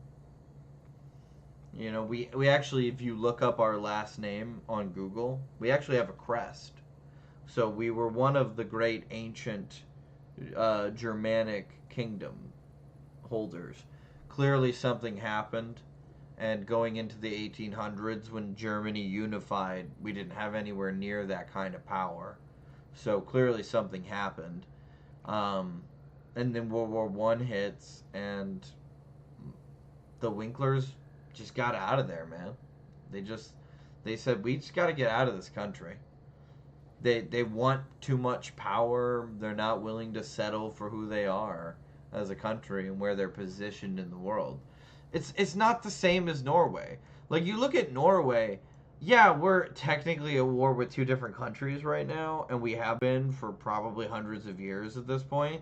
You know, we actually, if you look up our last name on Google, we actually have a crest. So we were one of the great ancient Germanic kingdom holders. Clearly something happened, and going into the 1800s when Germany unified, we didn't have anywhere near that kind of power. So clearly something happened. And then World War One hits, and the Winklers just got out of there, man. They said, we just got to get out of this country. They want too much power. They're not willing to settle for who they are as a country and where they're positioned in the world. It's not the same as Norway. Like, you look at Norway, yeah, we're technically at war with 2 different countries right now, and we have been for probably hundreds of years at this point.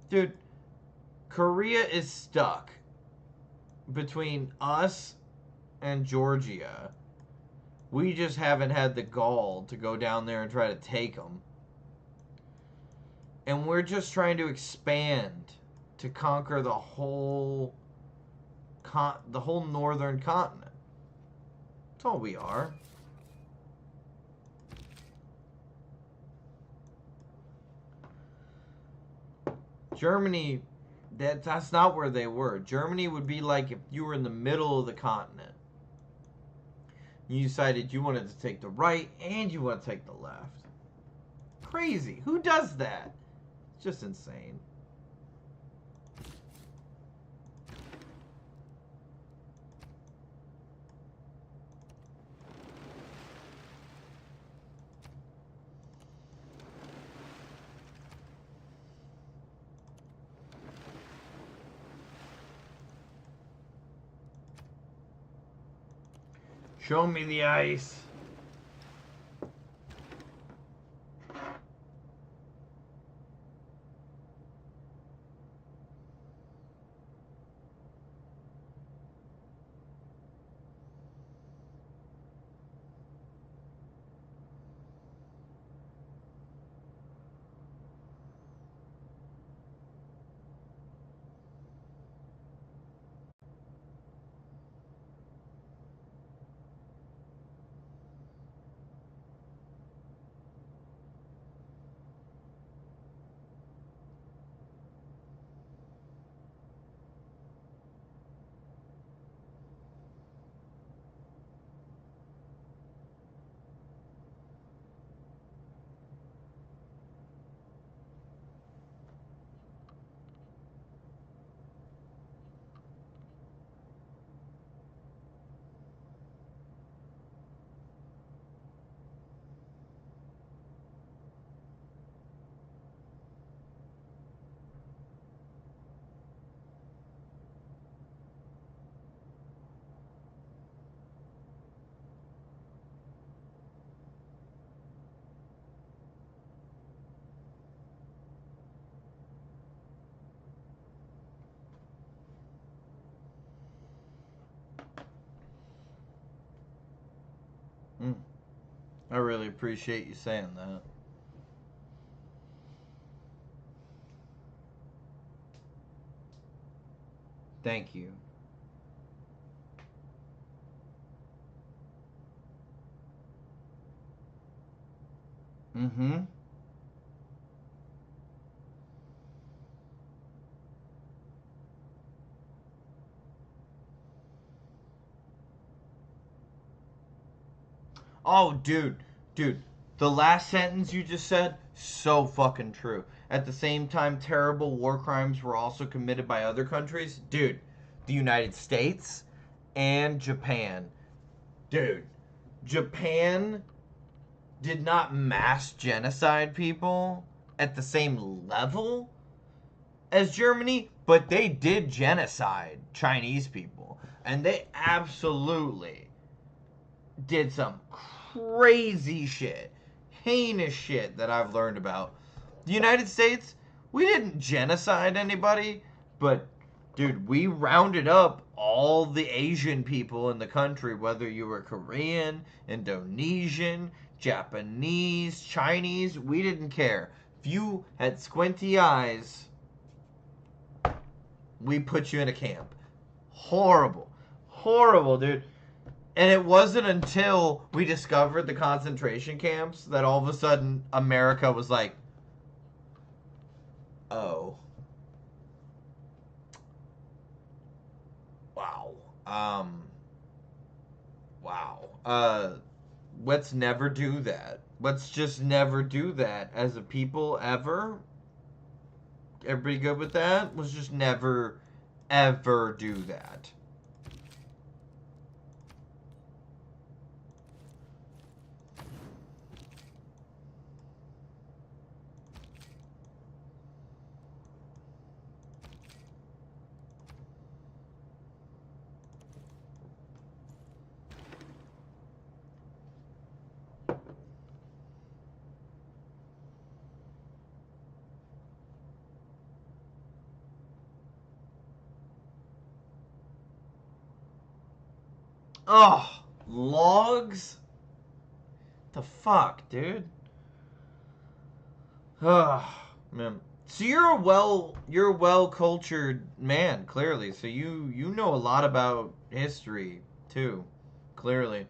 Dude, Korea is stuck between us and Georgia. We just haven't had the gall to go down there and try to take them. And we're just trying to expand to conquer the whole northern continent. That's all we are. Germany, that's not where they were. Germany would be like if you were in the middle of the continent. You decided you wanted to take the right and you want to take the left. Crazy. Who does that? It's just insane. Show me the ice. I really appreciate you saying that. Thank you. Mm-hmm. Oh, dude, the last sentence you just said, so fucking true. At the same time, terrible war crimes were also committed by other countries. Dude, the United States and Japan. Dude, Japan did not mass genocide people at the same level as Germany, but they did genocide Chinese people. And they absolutely did some crazy shit, heinous shit that I've learned about. The United States, we didn't genocide anybody, but dude, we rounded up all the Asian people in the country, whether you were Korean, Indonesian, Japanese, Chinese, we didn't care. If you had squinty eyes, we put you in a camp. Horrible. Horrible, dude. And it wasn't until we discovered the concentration camps that all of a sudden America was like, oh. Wow. Wow. Let's never do that. Let's just never do that as a people ever. Everybody good with that? Let's just never, ever do that. Oh, logs? The fuck, dude? Ugh, man. So you're a well cultured man, clearly. So you know a lot about history too, clearly.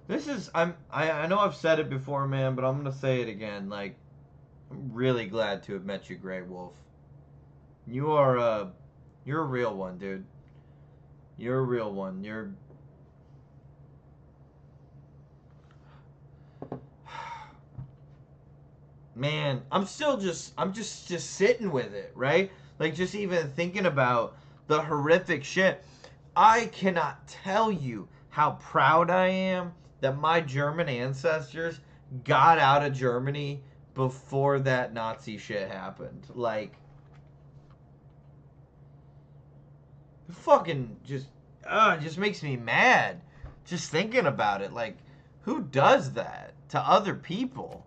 This is I know I've said it before, man, but I'm gonna say it again. Like, I'm really glad to have met you, Grey Wolf. You are you're a real one, dude. You're a real one. You're man, I'm just sitting with it, right? Like, just even thinking about the horrific shit. I cannot tell you how proud I am that my German ancestors got out of Germany before that Nazi shit happened. Like, fucking just it just makes me mad. Just thinking about it. Like, who does that to other people?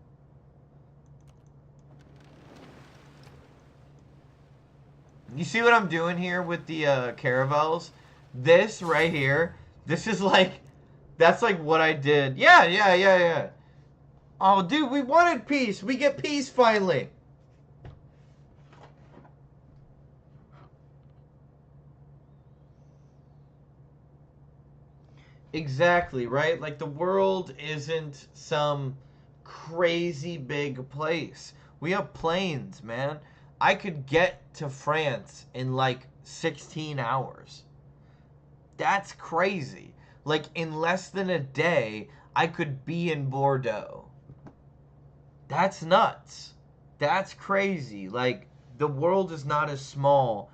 You see what I'm doing here with the caravels? This right here, this is like, that's like what I did. Yeah. Oh, dude, we wanted peace. We get peace finally. Exactly, right? Like, the world isn't some crazy big place. We have planes, man. I could get to France in like 16 hours. That's crazy. Like, in less than a day, I could be in Bordeaux. That's nuts. That's crazy. Like, the world is not as small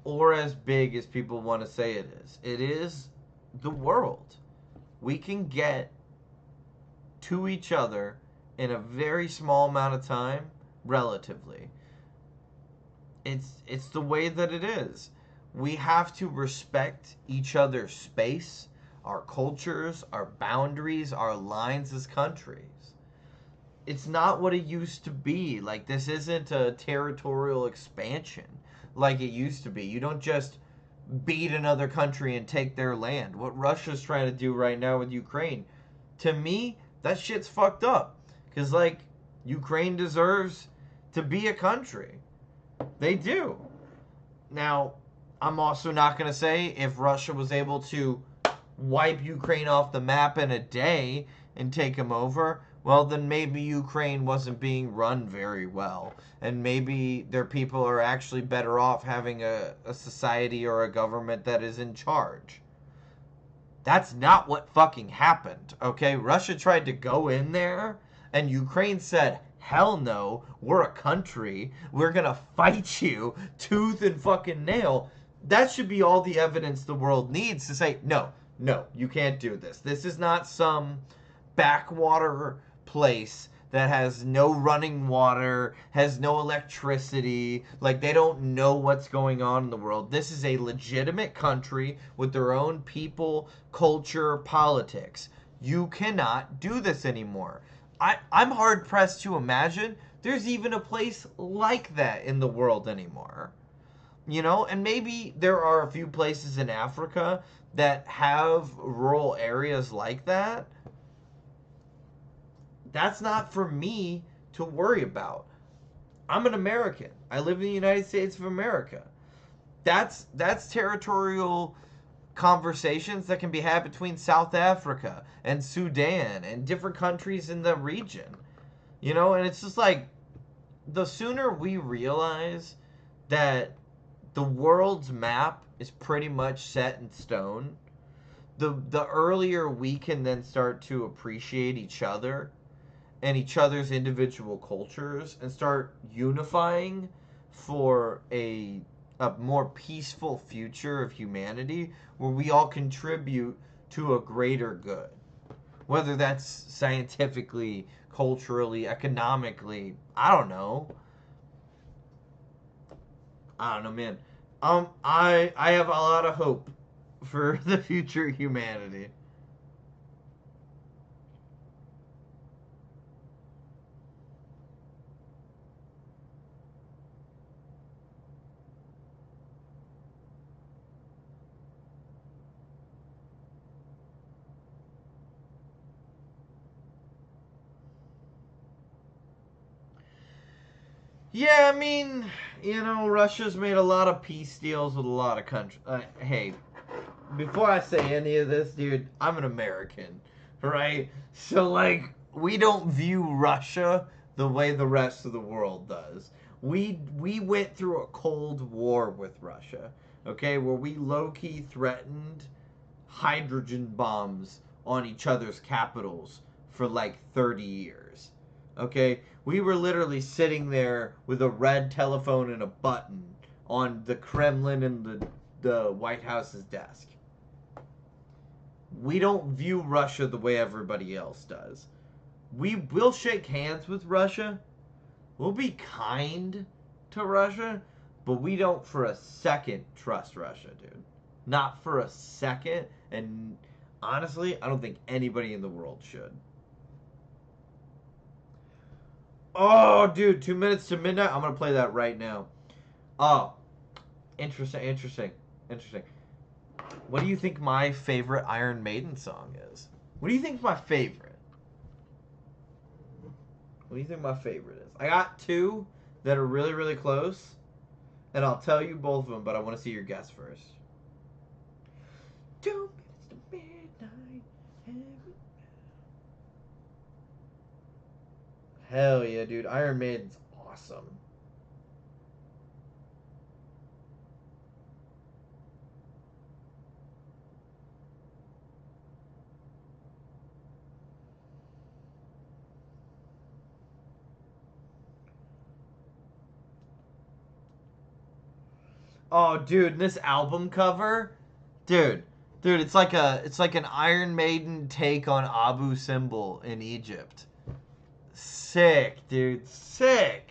or as big as people want to say it is. It is the world. We can get to each other in a very small amount of time, relatively. It's the way that it is. We have to respect each other's space, our cultures, our boundaries, our lines as countries. It's not what it used to be. Like, this isn't a territorial expansion like it used to be. You don't just beat another country and take their land. What Russia's trying to do right now with Ukraine, to me, that shit's fucked up. Because, like, Ukraine deserves to be a country. They do. Now, I'm also not going to say if Russia was able to wipe Ukraine off the map in a day and take them over, well, then maybe Ukraine wasn't being run very well. And maybe their people are actually better off having a society or a government that is in charge. That's not what fucking happened, okay? Russia tried to go in there, and Ukraine said, hell no, we're a country. We're gonna fight you tooth and fucking nail. That should be all the evidence the world needs to say, no, you can't do this. This is not some backwater place that has no running water, has no electricity, like they don't know what's going on in the world. This is a legitimate country with their own people, culture, politics. You cannot do this anymore. I'm hard pressed to imagine there's even a place like that in the world anymore. You know, and maybe there are a few places in Africa that have rural areas like that. That's not for me to worry about. I'm an American. I live in the United States of America. That's territorial conversations that can be had between South Africa and Sudan and different countries in the region. You know, and it's just like, the sooner we realize that the world's map is pretty much set in stone, the earlier we can then start to appreciate each other and each other's individual cultures and start unifying for a more peaceful future of humanity where we all contribute to a greater good. Whether that's scientifically, culturally, economically, I don't know, man. I have a lot of hope for the future of humanity. Yeah, I mean, you know, Russia's made a lot of peace deals with a lot of countries. Hey, before I say any of this, dude, I'm an American, right? So, like, we don't view Russia the way the rest of the world does. We went through a Cold War with Russia, okay, where we low-key threatened hydrogen bombs on each other's capitals for like 30 years. Okay? We were literally sitting there with a red telephone and a button on the Kremlin and the White House's desk. We don't view Russia the way everybody else does. We will shake hands with Russia. We'll be kind to Russia, but we don't for a second trust Russia, dude. Not for a second. And honestly, I don't think anybody in the world should. Oh, dude, 2 minutes to midnight. I'm going to play that right now. Oh, interesting. What do you think my favorite Iron Maiden song is? What do you think is my favorite? What do you think my favorite is? I got two that are really, really close. And I'll tell you both of them, but I want to see your guess first. 2 minutes to midnight. Hell yeah, dude. Iron Maiden's awesome. Oh, dude, this album cover, dude, it's like an Iron Maiden take on Abu Simbel in Egypt. Sick, dude, sick.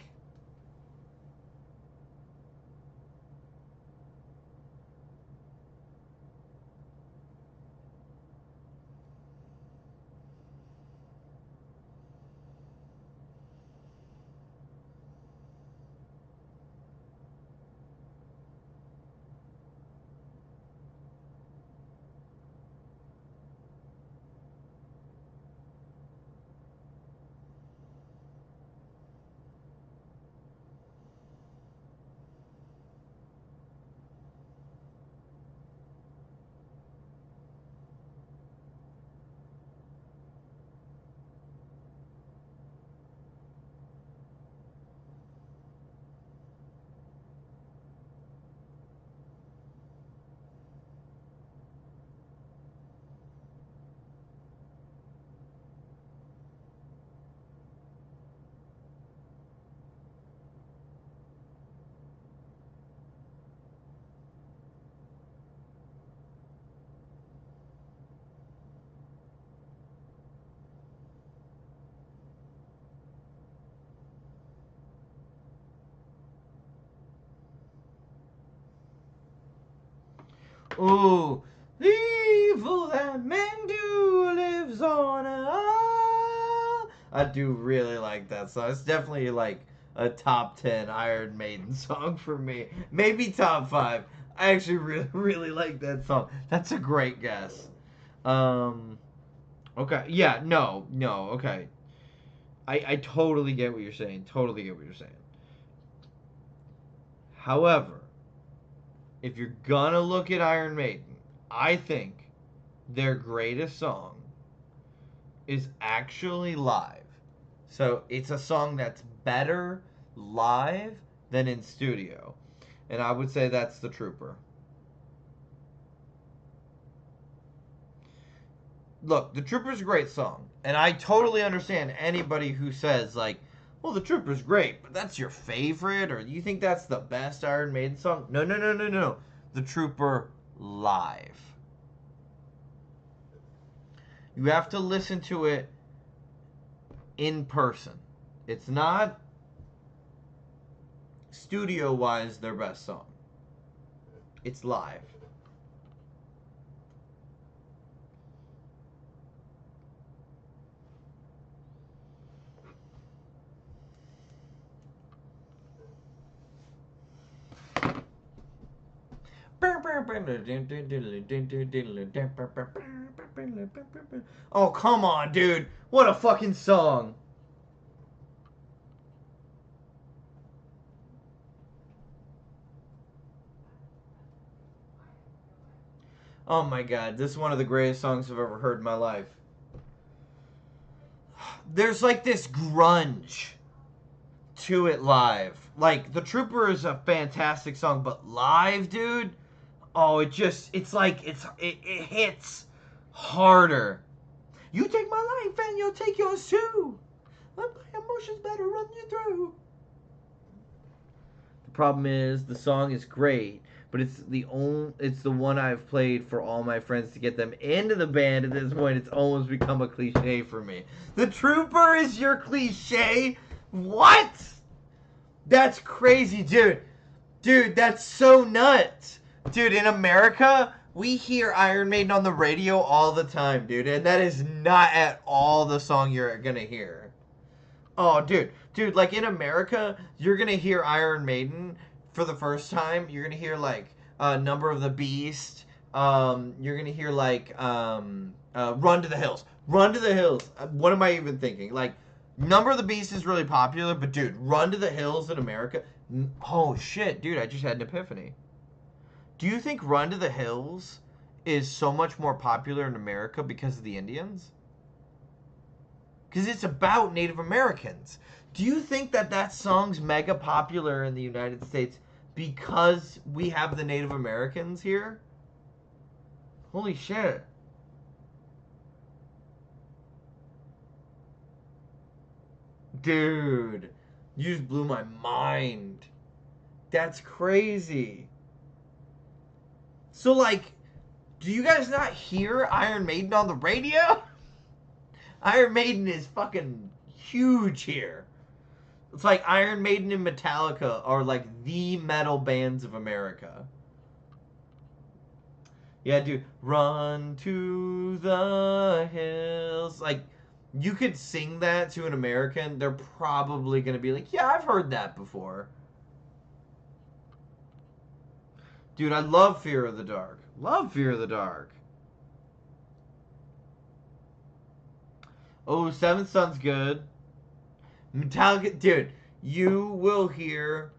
Ooh, the evil that men do lives on. I do really like that song. It's definitely like a top 10 Iron Maiden song for me. Maybe top 5. I actually really, really like that song. That's a great guess. Okay. Yeah, no, okay. I totally get what you're saying. However, if you're gonna look at Iron Maiden, I think their greatest song is actually live. So it's a song that's better live than in studio. And I would say that's The Trooper. Look, The Trooper's a great song. And I totally understand anybody who says, like, well, The Trooper's great, but that's your favorite? Or you think that's the best Iron Maiden song? No. The Trooper live. You have to listen to it in person. It's not studio-wise their best song. It's live. Oh, come on, dude. What a fucking song. Oh my god, this is one of the greatest songs I've ever heard in my life. There's like this grunge to it live. Like, The Trooper is a fantastic song, but live, dude, oh, it hits harder. You take my life and you'll take yours too. Let my emotions better run you through. The problem is the song is great, but it's the one I've played for all my friends to get them into the band. At this point, it's almost become a cliche for me. The Trooper is your cliche? What? That's crazy, dude. Dude, that's so nuts. Dude, in America, We hear Iron Maiden on the radio all the time, dude, and that is not at all the song you're gonna hear. Oh, dude, like in America, you're gonna hear Iron Maiden for the first time. You're gonna hear like Number of the Beast. You're gonna hear like Run to the Hills. Run to the Hills. What am I even thinking? Like, Number of the Beast is really popular, but dude, Run to the Hills in America. Oh shit, dude, I just had an epiphany. Do you think Run to the Hills is so much more popular in America because of the Indians? Because it's about Native Americans. Do you think that that song's mega popular in the United States because we have the Native Americans here? Holy shit. Dude, you just blew my mind. That's crazy. So, like, do you guys not hear Iron Maiden on the radio? Iron Maiden is fucking huge here. It's like Iron Maiden and Metallica are like the metal bands of America. Yeah, dude. Run to the hills. Like, you could sing that to an American, they're probably going to be like, yeah, I've heard that before. Dude, I love Fear of the Dark. Love Fear of the Dark. Oh, Seventh Son's good. Metallica, dude, you will hear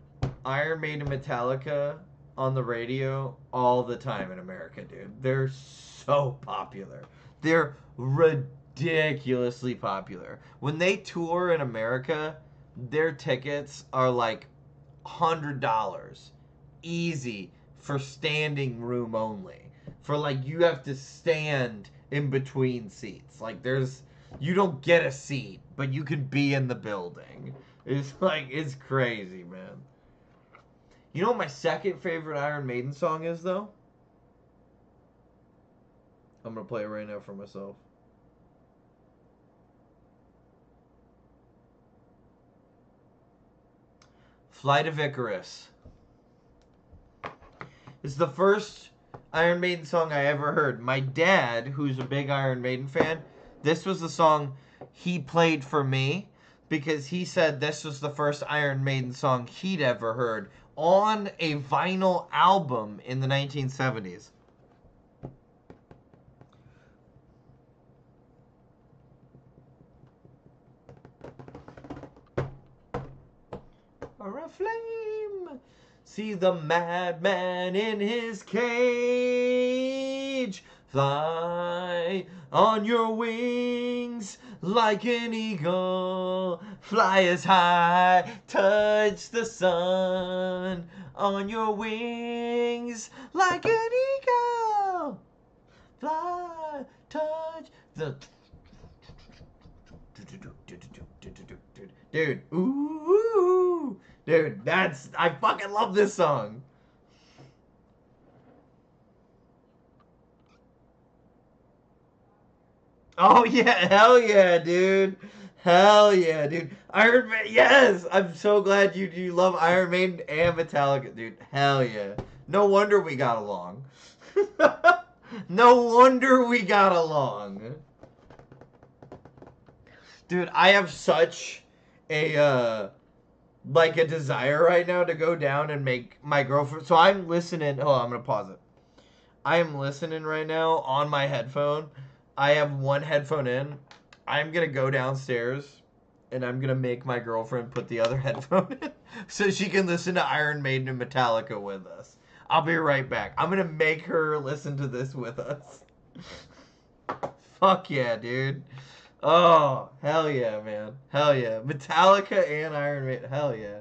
Iron Maiden Metallica on the radio all the time in America, dude. They're so popular. They're ridiculously popular. When they tour in America, their tickets are like $100 easy for standing room only. For like, you have to stand in between seats. Like, you don't get a seat, but you can be in the building. It's like, it's crazy, man. You know what my second favorite Iron Maiden song is, though? I'm going to play it right now for myself. Flight of Icarus. It's the first Iron Maiden song I ever heard. My dad, who's a big Iron Maiden fan, this was the song he played for me because he said this was the first Iron Maiden song he'd ever heard on a vinyl album in the 1970s. Or a flame. See the madman in his cage. Fly on your wings like an eagle. Fly as high, touch the sun. On your wings like an eagle. Fly, touch the... Dude, ooh, dude, I fucking love this song. Oh yeah, hell yeah, dude. Hell yeah, dude. Iron Man, yes! I'm so glad you love Iron Maiden and Metallica, dude. Hell yeah. No wonder we got along. No wonder we got along. Dude, I have such a like a desire right now to go down and make my girlfriend. So I'm listening. Oh, I'm gonna pause it. I am listening right now on my headphone. I have one headphone in. I'm gonna go downstairs and I'm gonna make my girlfriend put the other headphone in so she can listen to Iron Maiden and Metallica with us. I'll be right back. I'm gonna make her listen to this with us. Fuck yeah, dude. Oh, hell yeah, man. Hell yeah. Metallica and Iron Maiden. Hell yeah.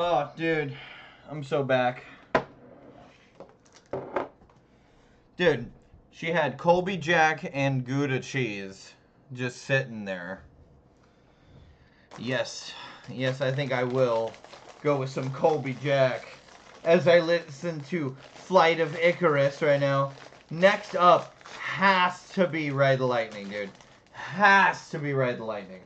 Oh, dude. I'm so back. Dude, she had Colby Jack and Gouda cheese just sitting there. Yes. Yes, I think I will go with some Colby Jack as I listen to Flight of Icarus right now. Next up has to be Ride the Lightning, dude. Has to be Ride the Lightning.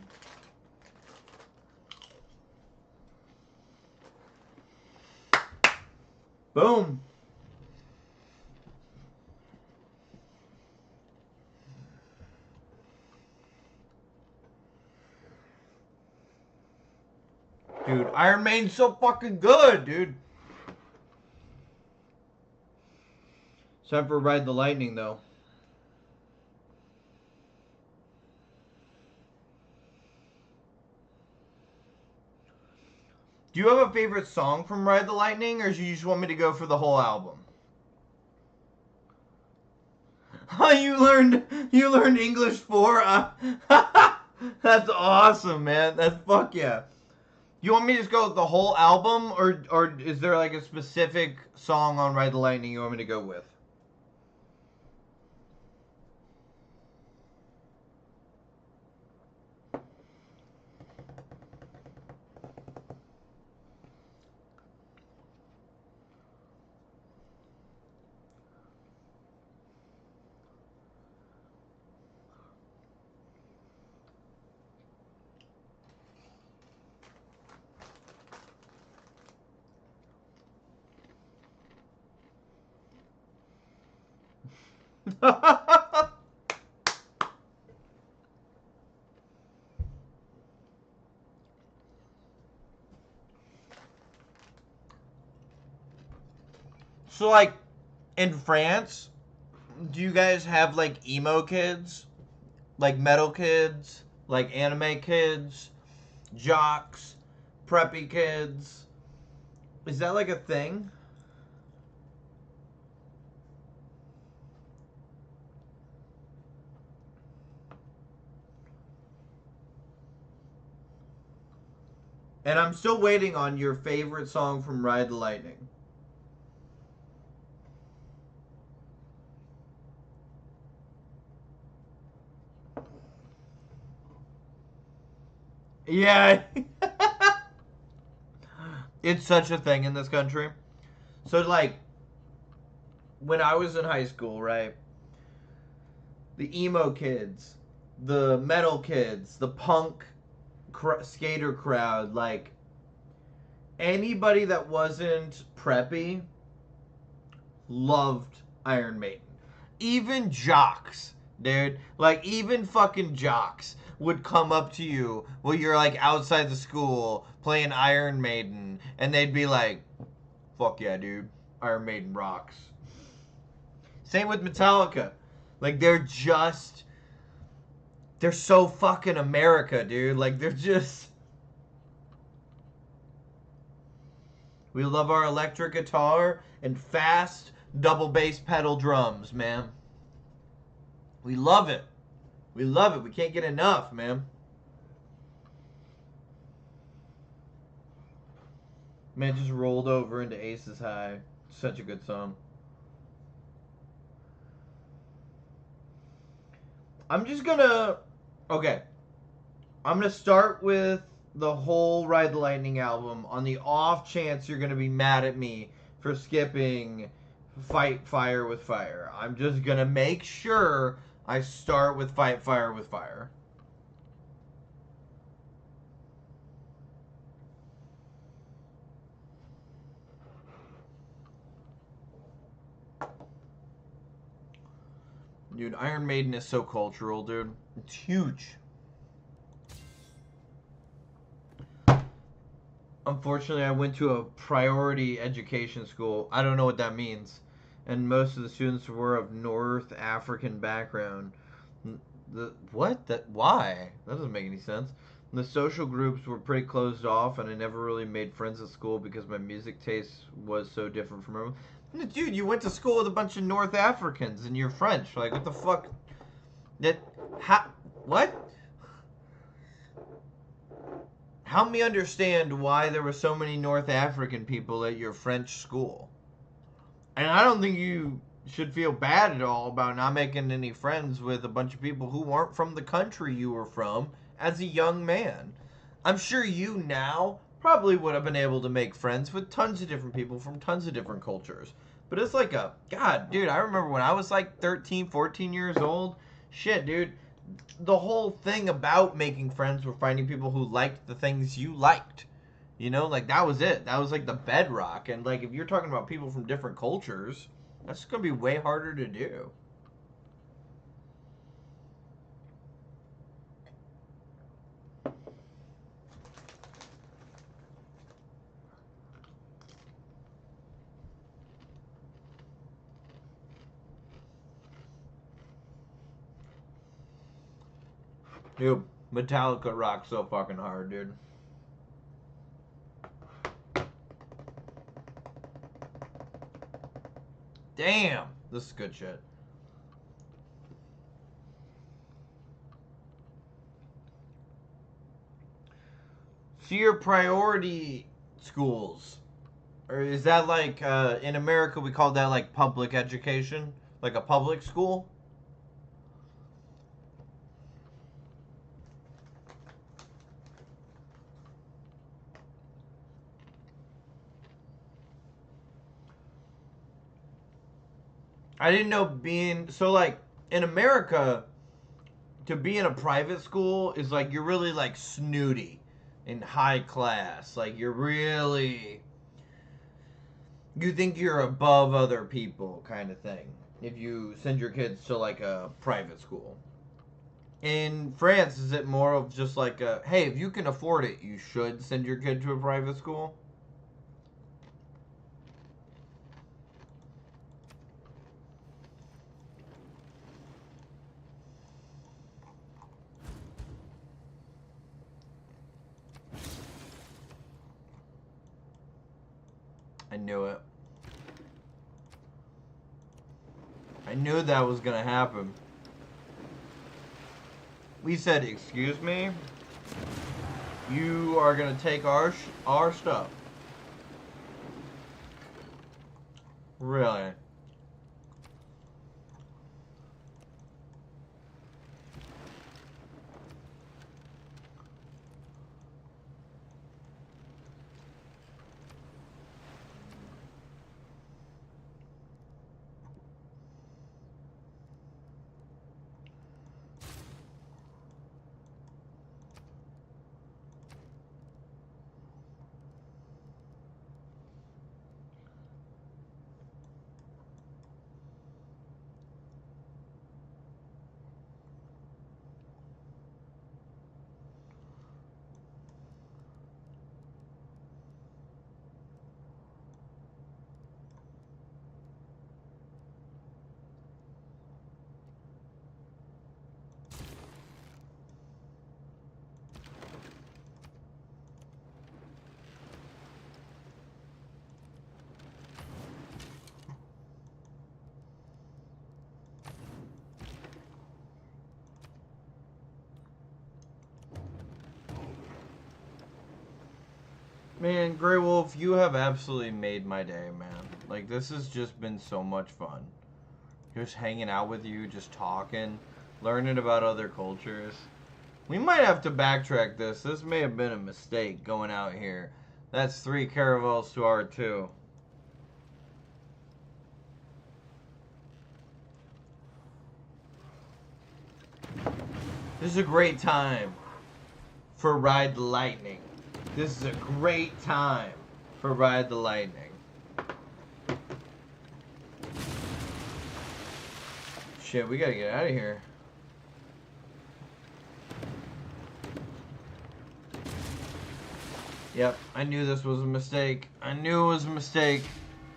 Boom. Dude, Iron Maiden's so fucking good, dude. It's time for Ride the Lightning, though. Do you have a favorite song from Ride the Lightning, or do you just want me to go for the whole album? Oh, you learned English 4? That's awesome, man. That's fuck yeah. You want me to just go with the whole album, or is there like a specific song on Ride the Lightning you want me to go with? So, like, in France, do you guys have, like, emo kids? Like, metal kids? Like, anime kids? Jocks? Preppy kids? Is that, like, a thing? And I'm still waiting on your favorite song from Ride the Lightning. Yeah. It's such a thing in this country. So, like, when I was in high school, right? The emo kids, the metal kids, the punk skater crowd, like, anybody that wasn't preppy loved Iron Maiden. Even jocks, dude. Like, even fucking jocks would come up to you while you're, like, outside the school playing Iron Maiden, and they'd be like, fuck yeah, dude. Iron Maiden rocks. Same with Metallica. Like, they're so fucking America, dude. Like, they're just... We love our electric guitar and fast double bass pedal drums, man. We love it. We love it. We can't get enough, man. Man, just rolled over into Aces High. Such a good song. I'm just gonna... Okay. I'm gonna start with the whole Ride the Lightning album on the off chance you're gonna be mad at me for skipping Fight Fire with Fire. I'm just gonna make sure I start with Fight Fire with Fire. Dude, Iron Maiden is so cultural, dude. It's huge. Unfortunately, I went to a priority education school. I don't know what that means. And most of the students were of North African background. Why? That doesn't make any sense. The social groups were pretty closed off, and I never really made friends at school because my music taste was so different from everyone. Dude, you went to school with a bunch of North Africans and you're French. Like, what the fuck? What? help me understand why there were so many North African people at your French school. And I don't think you should feel bad at all about not making any friends with a bunch of people who weren't from the country you were from as a young man. I'm sure you now probably would have been able to make friends with tons of different people from tons of different cultures. But it's like God, dude, I remember when I was like 13, 14 years old. Shit, dude. The whole thing about making friends was finding people who liked the things you liked. You know, like that was it. That was like the bedrock. And like if you're talking about people from different cultures, that's going to be way harder to do. Dude, Metallica rocks so fucking hard, dude. Damn, this is good shit. So your priority schools, or is that like in America we call that like public education, like a public school? I didn't know being so like in America to be in a private school is like you're really like snooty and high class. Like you're really you think you're above other people kind of thing if you send your kids to like a private school. In France, is it more of just like a hey, if you can afford it, you should send your kid to a private school? I knew it. I knew that was gonna happen. We said, excuse me? You are gonna take our stuff. Really? Man, Grey Wolf, you have absolutely made my day, man. Like, this has just been so much fun. Just hanging out with you, just talking, learning about other cultures. We might have to backtrack this. This may have been a mistake going out here. That's 3 caravels to our 2. This is a great time for Ride the Lightning. This is a great time for Ride the Lightning. Shit, we gotta get out of here. Yep, I knew this was a mistake. I knew it was a mistake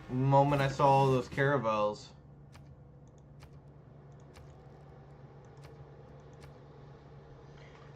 the moment I saw all those caravels.